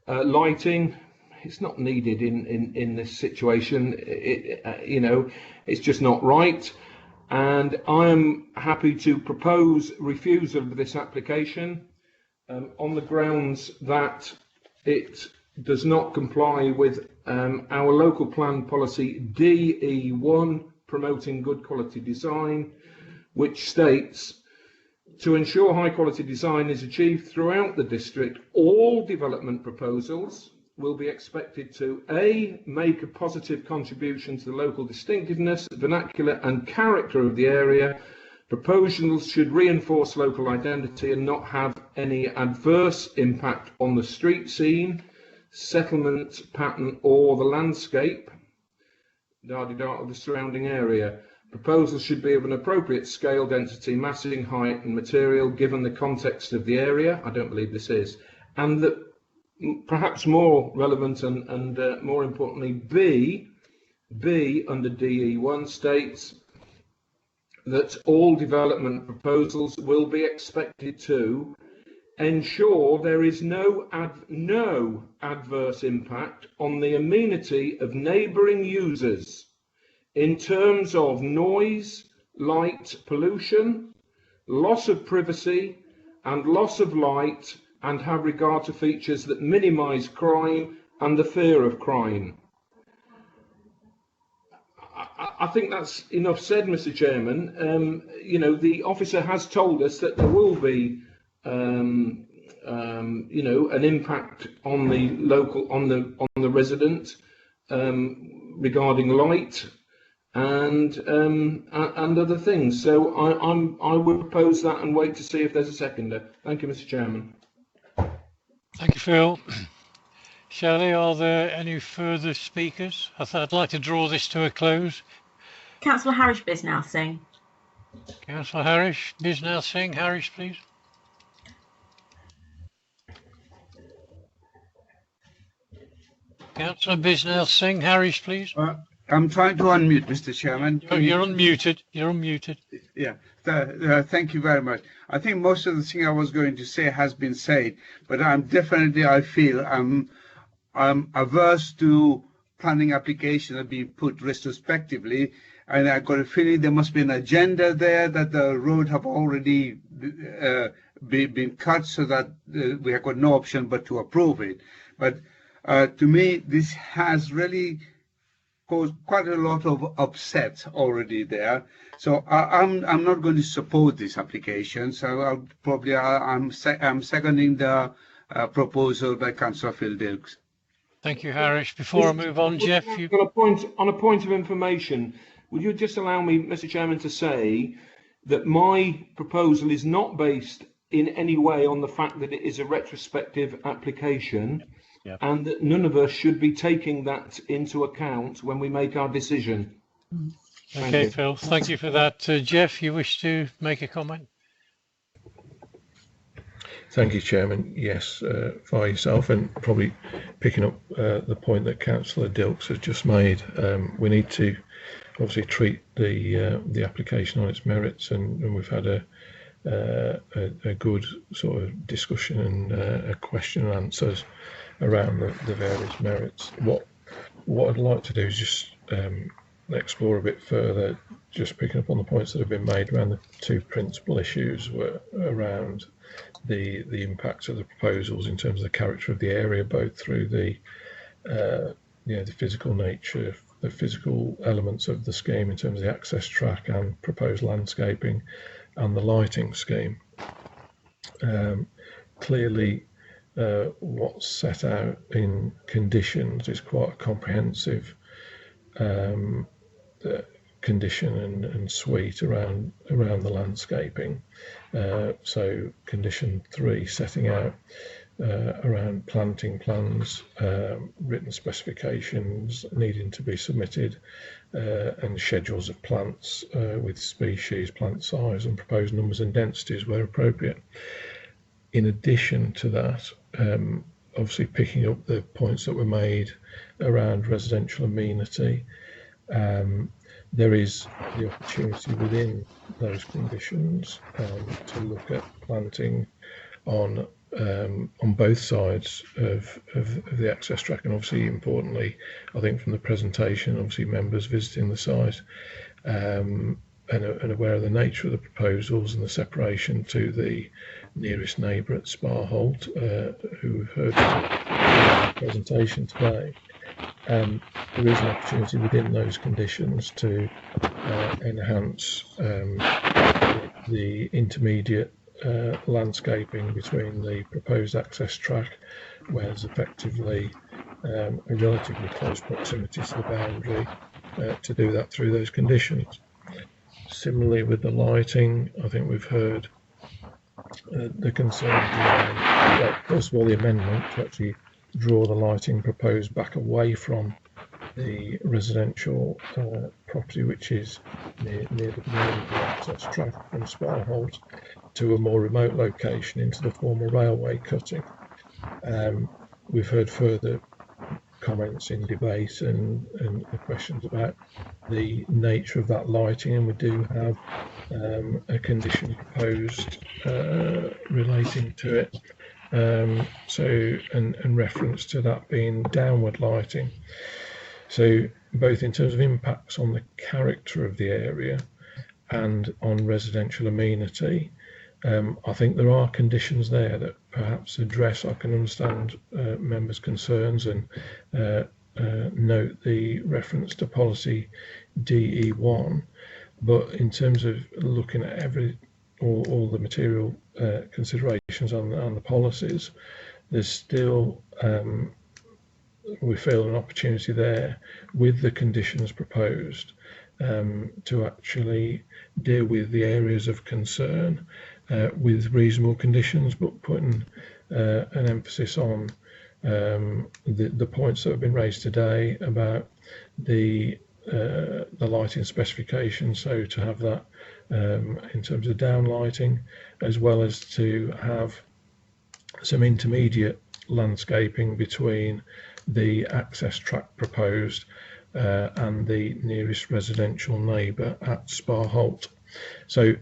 lighting, it's not needed in this situation. You know, it's just not right. And I am happy to propose refusal of this application on the grounds that it does not comply with our local plan policy DE1, promoting good quality design, which states, to ensure high quality design is achieved throughout the district, all development proposals will be expected to A, make a positive contribution to the local distinctiveness, vernacular and character of the area. Proposals should reinforce local identity and not have any adverse impact on the street scene, settlement pattern or the landscape of the surrounding area. Proposals should be of an appropriate scale, density, massing, height and material given the context of the area. I don't believe this is. And that perhaps more relevant and more importantly, B under DE1 states that all development proposals will be expected to ensure there is no adverse impact on the amenity of neighbouring users in terms of noise, light pollution, loss of privacy and loss of light, and have regard to features that minimise crime and the fear of crime. I think that's enough said, Mr. Chairman. You know, the officer has told us that there will be, you know, an impact on the local, on the resident regarding light and other things. So I would propose that and wait to see if there's a seconder. Thank you, Mr. Chairman.
Thank you, Phil. Shelley, are there any further speakers? I'd like to draw this to a close.
Councillor Harish Bisnow Singh.
Councillor Harish Bisnow Singh. Harish, please. Councillor Bisnow Singh. Harish, please.
I'm trying to unmute, Mr. Chairman.
You're unmuted. You're unmuted.
Yeah. Thank you very much. I think most of the thing I was going to say has been said, but I feel I'm averse to planning applications that be put retrospectively, and I've got a feeling there must be an agenda there that the road have already been cut, so that we have got no option but to approve it. But to me, this has really caused quite a lot of upset already there. So I'm not going to support this application. So I'm seconding the proposal by Councillor Phil Dilks.
Thank you, Harish. Before I move on, Jeff, you...
On a point of information, would you just allow me, Mr. Chairman, to say that my proposal is not based in any way on the fact that it is a retrospective application, and that none of us should be taking that into account when we make our decision.
Okay, Phil, thank you for that. Jeff, you wish to make a comment?
Thank you, Chairman. Yes, for yourself, and probably picking up the point that Councillor Dilks has just made, we need to obviously treat the application on its merits, and we've had a good sort of discussion and a question and answers around the various merits. What I'd like to do is just explore a bit further, just picking up on the points that have been made around the two principal issues around the impact of the proposals in terms of the character of the area, both through the physical nature, the physical elements of the scheme in terms of the access track and proposed landscaping and the lighting scheme. Clearly, what's set out in conditions is quite a comprehensive condition and suite around the landscaping. So condition 3 setting out around planting plans, written specifications needing to be submitted, and schedules of plants with species, plant size and proposed numbers and densities where appropriate. In addition to that, obviously picking up the points that were made around residential amenity, there is the opportunity within those conditions to look at planting on both sides of the access track, and obviously importantly, I think from the presentation, obviously members visiting the site and aware of the nature of the proposals and the separation to the nearest neighbour at Sparholt, who we've heard the presentation today. There is an opportunity within those conditions to enhance the intermediate landscaping between the proposed access track, where there's effectively a relatively close proximity to the boundary, to do that through those conditions. Similarly with the lighting, I think we've heard the concerns around, well, first of all, the amendment to actually draw the lighting proposed back away from the residential property, which is near the beginning of the access track from Sparholt, to a more remote location into the former railway cutting. We've heard further comments in debate and questions about the nature of that lighting, and we do have a condition proposed relating to it. So reference to that being downward lighting. So both in terms of impacts on the character of the area and on residential amenity, I think there are conditions there that perhaps address, I can understand members' concerns and note the reference to policy DE1, but in terms of looking at all the material considerations on the policies, there's still we feel an opportunity there with the conditions proposed to actually deal with the areas of concern with reasonable conditions, but putting an emphasis on the points that have been raised today about the lighting specification, so to have that in terms of down lighting, as well as to have some intermediate landscaping between the access track proposed and the nearest residential neighbour at Sparholt. So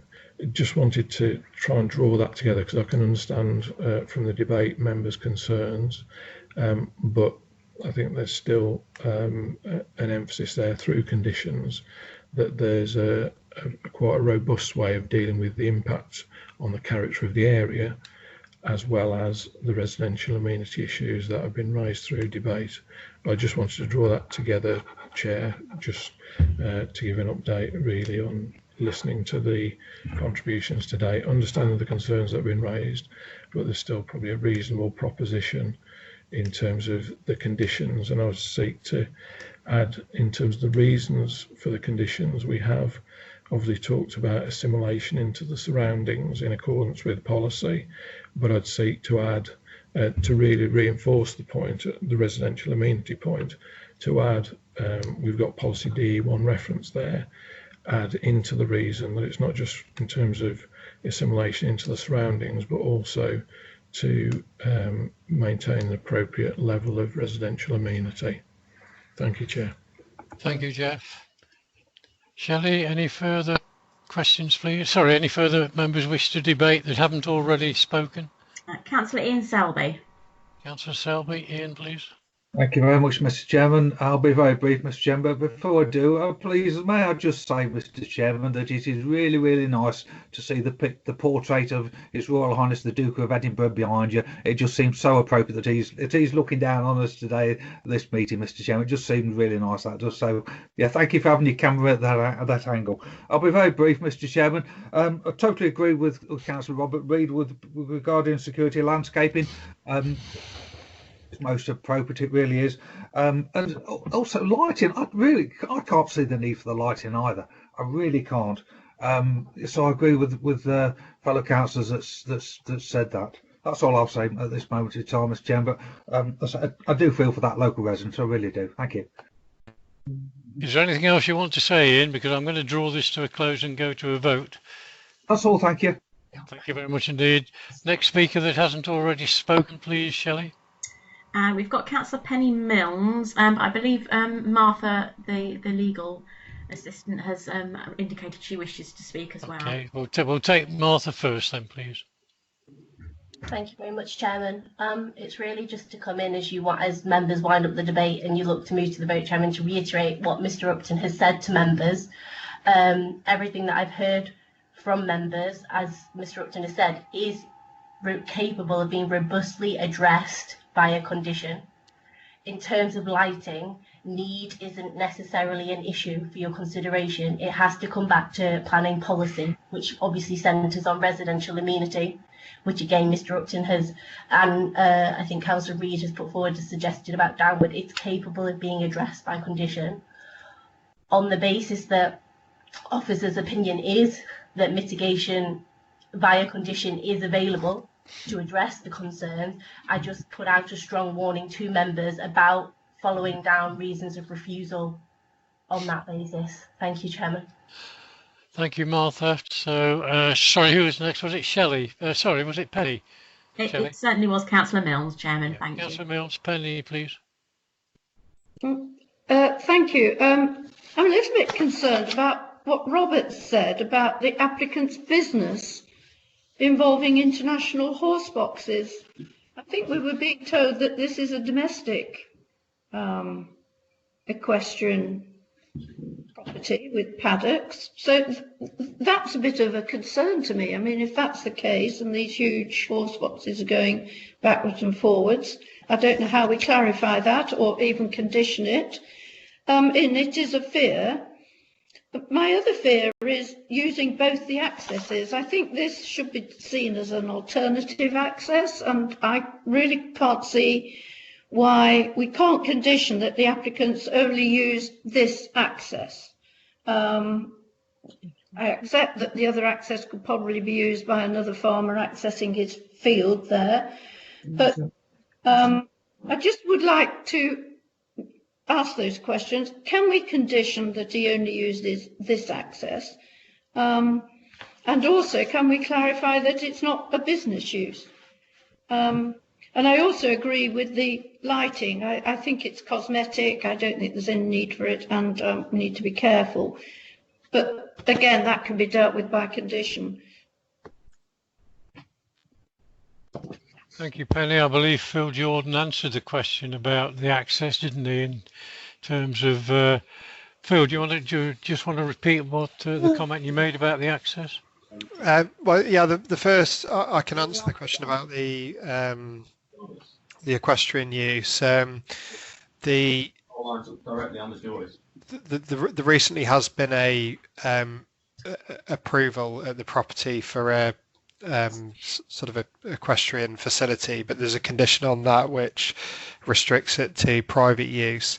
just wanted to try and draw that together, because I can understand from the debate members' concerns, but I think there's still an emphasis there through conditions that there's quite a robust way of dealing with the impact on the character of the area, as well as the residential amenity issues that have been raised through debate. I just wanted to draw that together Chair, just to give an update really on listening to the contributions today, understanding the concerns that have been raised, but there's still probably a reasonable proposition in terms of the conditions, and I would seek to add in terms of the reasons for the conditions. We have obviously talked about assimilation into the surroundings in accordance with policy, but I'd seek to add to really reinforce the point, the residential amenity point, to add, we've got policy DE1 reference there, add into the reason that it's not just in terms of assimilation into the surroundings, but also to maintain an appropriate level of residential amenity. Thank you, Chair.
Thank you, Jeff. Shelley, any further questions, please? Sorry, any further members wish to debate that haven't already spoken?
Councillor Ian Selby.
Councillor Selby, Ian, please.
Thank you very much, Mr. Chairman. I'll be very brief, Mr. Chairman, but before I do, please, may I just say, Mr. Chairman, that it is really, really nice to see the portrait of His Royal Highness the Duke of Edinburgh behind you. It just seems so appropriate that he's looking down on us today at this meeting, Mr. Chairman. It just seems really nice, that does. So, yeah, thank you for having your camera at that angle. I'll be very brief, Mr. Chairman. I totally agree with Councillor Robert Reid with regarding security landscaping. Most appropriate, it really is, and also lighting. I can't see the need for the lighting either. I really can't. So I agree with fellow councillors that said that. That's all I'll say at this moment in time, Mr. Chairman. But I do feel for that local resident. I really do. Thank you.
Is there anything else you want to say, Ian? Because I'm going to draw this to a close and go to a vote.
That's all. Thank you.
Thank you very much indeed. Next speaker that hasn't already spoken, please, Shelley.
We've got Councillor Penny Milnes. I believe Martha, the legal assistant, has indicated she wishes to speak as well.
Okay, we'll take Martha first then, please.
Thank you very much, Chairman. It's really just to come in as members wind up the debate and you look to move to the vote, Chairman, to reiterate what Mr. Upton has said to members. Everything that I've heard from members, as Mr. Upton has said, is capable of being robustly addressed by a condition. In terms of lighting, need isn't necessarily an issue for your consideration. It has to come back to planning policy, which obviously centres on residential amenity, which again Mr. Upton has, and I think Councillor Reid has put forward as suggested about downward. It's capable of being addressed by condition. On the basis that officers' opinion is that mitigation via condition is available to address the concerns, I just put out a strong warning to members about following down reasons of refusal on that basis. Thank you, Chairman.
Thank you, Martha. So, sorry, who was next? Was it Shelley? Sorry, was it Penny?
It certainly was Councillor Milnes, Chairman.
Yeah,
thank
Councillor
you.
Milnes, Penny, please.
Thank you. I'm a little bit concerned about what Robert said about the applicant's business involving international horse boxes. I think we were being told that this is a domestic equestrian property with paddocks. So that's a bit of a concern to me. I mean, if that's the case and these huge horse boxes are going backwards and forwards, I don't know how we clarify that or even condition it. And it is a fear. My other fear is using both the accesses. I think this should be seen as an alternative access, and I really can't see why we can't condition that the applicants only use this access. I accept that the other access could probably be used by another farmer accessing his field there, but I just would like to ask those questions. Can we condition that he only uses this access? And also, can we clarify that it's not a business use? And I also agree with the lighting. I think it's cosmetic. I don't think there's any need for it, and we need to be careful. But again, that can be dealt with by condition.
Thank you, Penny. I believe Phil Jordan answered the question about the access, didn't he, in terms of... Phil, do you just want to repeat what the comment you made about the access?
Well, yeah, the first, I can answer the question about the equestrian use. The
lines up directly on the joist.
There recently has been a approval at the property for a sort of a equestrian facility, but there's a condition on that which restricts it to private use.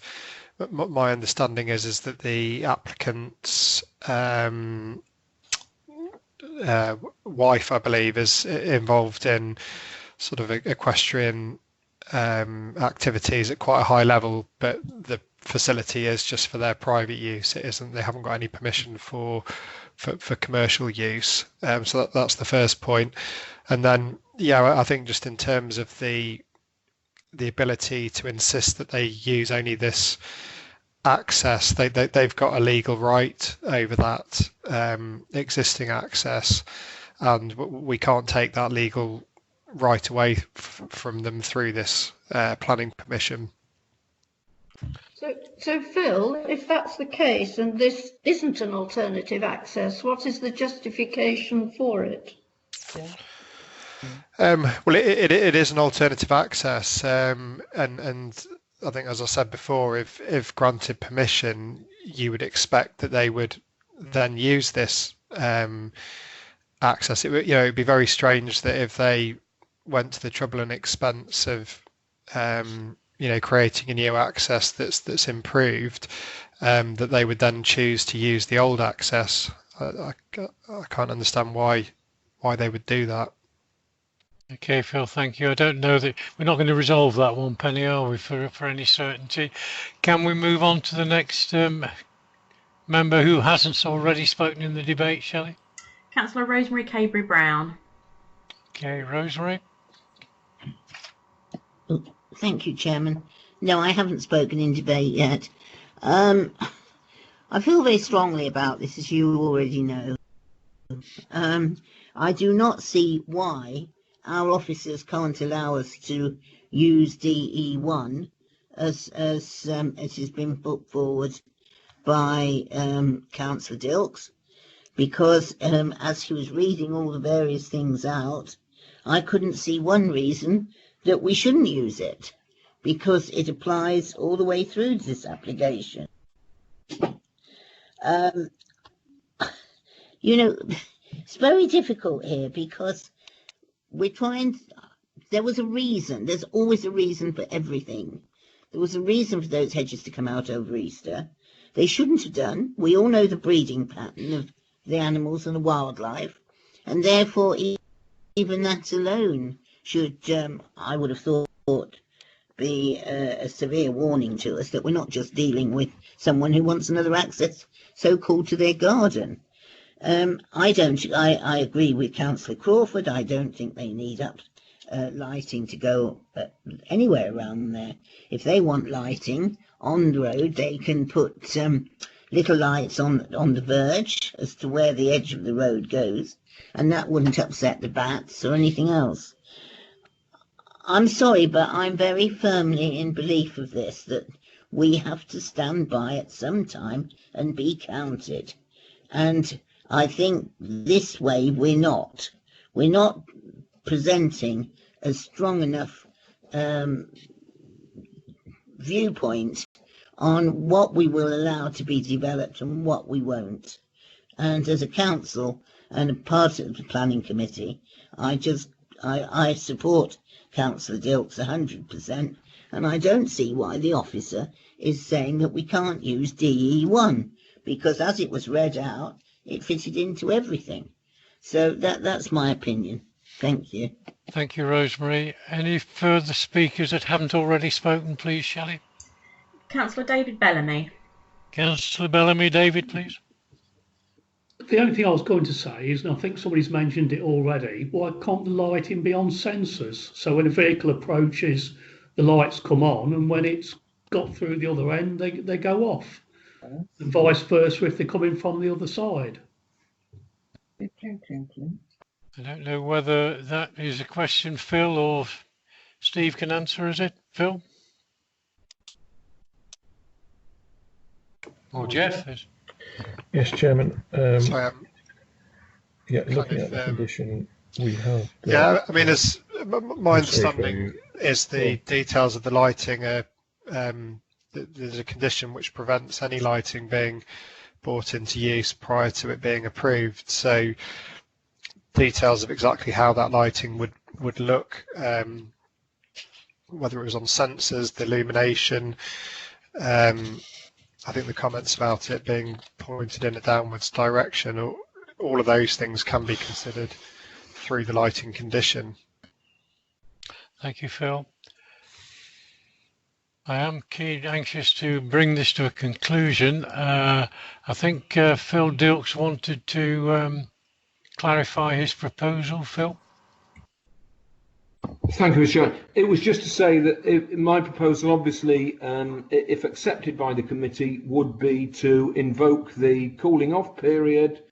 But my understanding is that the applicant's wife, I believe, is involved in sort of equestrian activities at quite a high level, but the facility is just for their private use. It isn't. They haven't got any permission for commercial use. So that's the first point. And then, yeah, I think just in terms of the ability to insist that they use only this access, they've got a legal right over that existing access, and we can't take that legal right away from them through this planning permission.
So Phil, if that's the case and this isn't an alternative access, what is the justification for it?
Well, it is an alternative access, and I think, as I said before, if granted permission, you would expect that they would then use this access. It'd be very strange that if they went to the trouble and expense of creating a new access that's improved, that they would then choose to use the old access. I can't understand why they would do that.
Okay, Phil, thank you. I don't know that we're not going to resolve that one, Penny, are we, for any certainty? Can we move on to the next member who hasn't already spoken in the debate, shall we?
Councillor Rosemary Cabery-Brown.
Okay, Rosemary.
Thank you, Chairman. No, I haven't spoken in debate yet. I feel very strongly about this, as you already know. I do not see why our officers can't allow us to use DE1 as it has been put forward by Councillor Dilks, because as he was reading all the various things out, I couldn't see one reason that we shouldn't use it, because it applies all the way through to this application. It's very difficult here because we're trying. There was a reason. There's always a reason for everything. There was a reason for those hedges to come out over Easter. They shouldn't have done. We all know the breeding pattern of the animals and the wildlife, and therefore even that alone should, I would have thought, be a severe warning to us that we're not just dealing with someone who wants another access so-called to their garden. I agree with Councillor Crawford. I don't think they need lighting to go anywhere around there. If they want lighting on the road, they can put little lights on the verge as to where the edge of the road goes, and that wouldn't upset the bats or anything else. I'm sorry, but I'm very firmly in belief of this, that we have to stand by at some time and be counted. And I think this way we're not presenting a strong enough viewpoint on what we will allow to be developed and what we won't. And as a council and a part of the planning committee, I support Councillor Dilks 100%, and I don't see why the officer is saying that we can't use DE1, because as it was read out, it fitted into everything. So that's my opinion. Thank you.
Thank you, Rosemary. Any further speakers that haven't already spoken, please, Shelley?
Councillor David Bellamy.
Councillor Bellamy, David, please.
The only thing I was going to say is, and I think somebody's mentioned it already, why can't the lighting be on sensors? So when a vehicle approaches, the lights come on, and when it's got through the other end, they go off. And vice versa if they're coming from the other side.
I don't know whether that is a question Phil or Steve can answer, is it? Phil? Or Jeff?
Yes, Chairman.
Sorry,
looking at the condition we have.
I mean, as my understanding is, the details of the lighting are there's a condition which prevents any lighting being brought into use prior to it being approved. So details of exactly how that lighting would look, whether it was on sensors, the illumination, I think the comments about it being pointed in a downwards direction, all of those things can be considered through the lighting condition.
Thank you, Phil. I am anxious to bring this to a conclusion. I think Phil Dilks wanted to clarify his proposal. Phil?
Thank you, Mr. Chair. It was just to say that my proposal, obviously, if accepted by the committee, would be to invoke the cooling off period,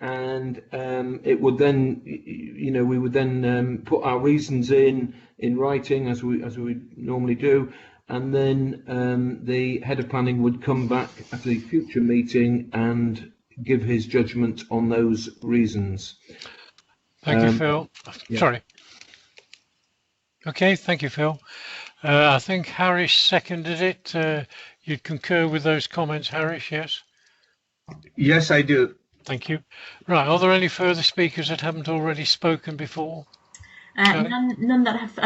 and it would then, we would then put our reasons in writing as we normally do, and then the head of planning would come back at the future meeting and give his judgment on those reasons.
Thank you, Phil.
Yeah.
Sorry. Okay, thank you, Phil. I think Harris seconded it. You'd concur with those comments, Harris, yes?
Yes, I do.
Thank you. Right, are there any further speakers that haven't already spoken before?
None that have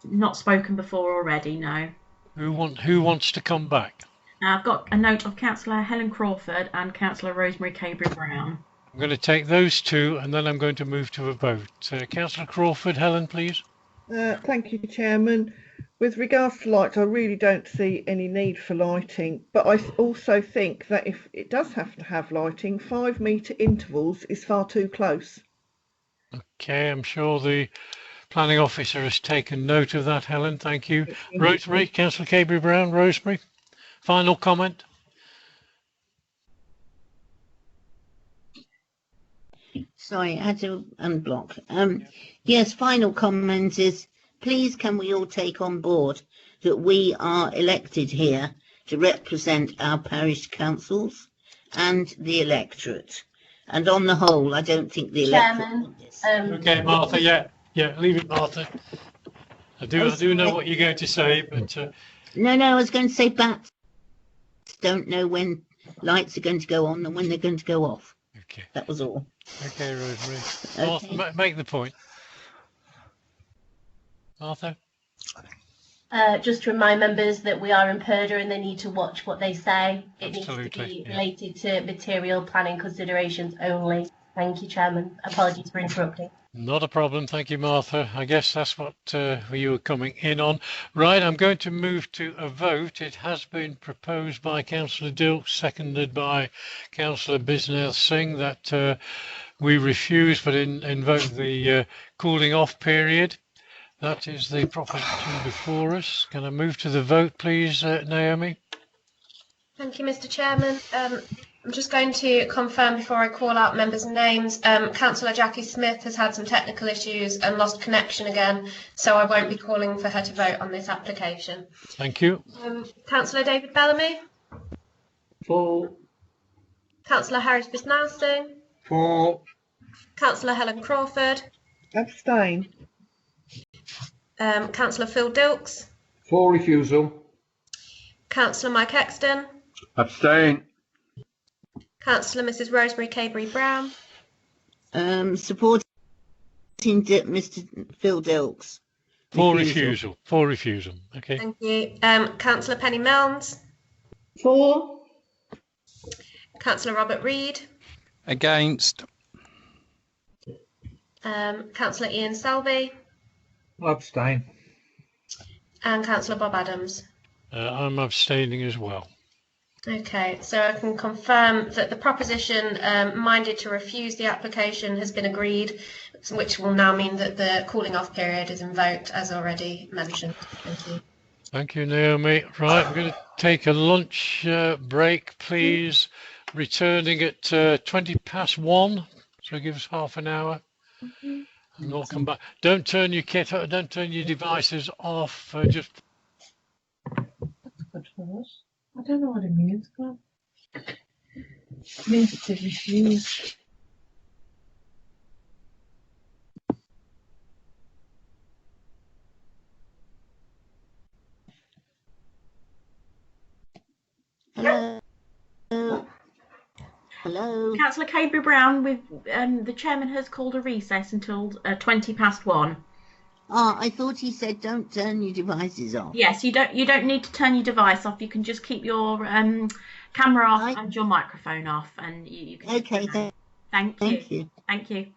not spoken before already, no.
Who wants to come back?
I've got a note of Councillor Helen Crawford and Councillor Rosemary Cabry-Brown.
I'm going to take those two and then I'm going to move to a vote. Councillor Crawford, Helen, please.
Thank you, Chairman. With regards to lights, I really don't see any need for lighting, but I also think that if it does have to have lighting, 5 metre intervals is far too close.
Okay, I'm sure the planning officer has taken note of that, Helen. Thank you. Rosemary, Councillor Cabry-Brown, Rosemary, final comment?
Sorry, I had to unblock. Yes, final comment is, please can we all take on board that we are elected here to represent our parish councils and the electorate. And on the whole, I don't think the electorate...
Chairman,
Okay, Martha, yeah, leave it, Martha. I do know what you're going to say, but...
No, I was going to say bats don't know when lights are going to go on and when they're going to go off.
Okay.
That was all.
Okay, Rosemary.
Okay.
Martha, make the point. Martha?
Just to remind members that we are in Purda and they need to watch what they say. It
Absolutely,
needs to be
yeah.
related to material planning considerations only. Thank you, Chairman. Apologies for interrupting.
Not a problem. Thank you, Martha. I guess that's what you were coming in on. Right, I'm going to move to a vote. It has been proposed by Councillor Dilks, seconded by Councillor Bisnail Singh, that we refuse but invoke the cooling off period. That is the proposition before us. Can I move to the vote, please, Naomi?
Thank you, Mr. Chairman. I'm just going to confirm before I call out members' names. Councillor Jackie Smith has had some technical issues and lost connection again, so I won't be calling for her to vote on this application.
Thank you.
Councillor David Bellamy.
For.
Councillor Harris Bisnail Singh.
For.
Councillor Helen Crawford.
Abstain.
Councillor Phil Dilks.
For refusal.
Councillor Mike Exton.
Abstain.
Councillor Mrs. Rosemary Cabry-Brown.
Supporting Mr. Phil Dilks.
For refusal. For refusal. Okay.
Thank you. Councillor Penny Milnes.
For.
Councillor Robert Reid.
Against.
Councillor Ian Selby.
Abstain.
And Councillor Bob Adams.
I'm abstaining as well.
Okay, so I can confirm that the proposition minded to refuse the application has been agreed, which will now mean that the cooling off period is invoked as already mentioned. Thank you.
Thank you, Naomi. Right, we're going to take a lunch break, please. Returning at 1:20, so give us half an hour. And we'll come back. Don't turn your kit, don't turn your devices off. Just.
I don't know what it means. It means to refuse.
Hello. Hello.
Councillor Cadbury Brown, with the chairman has called a recess until 1:20.
Oh, I thought he said don't turn your devices off.
Yes, you don't need to turn your device off. You can just keep your camera off and your microphone off, and you can.
Okay.
Thank you.
Thank you.
Thank you.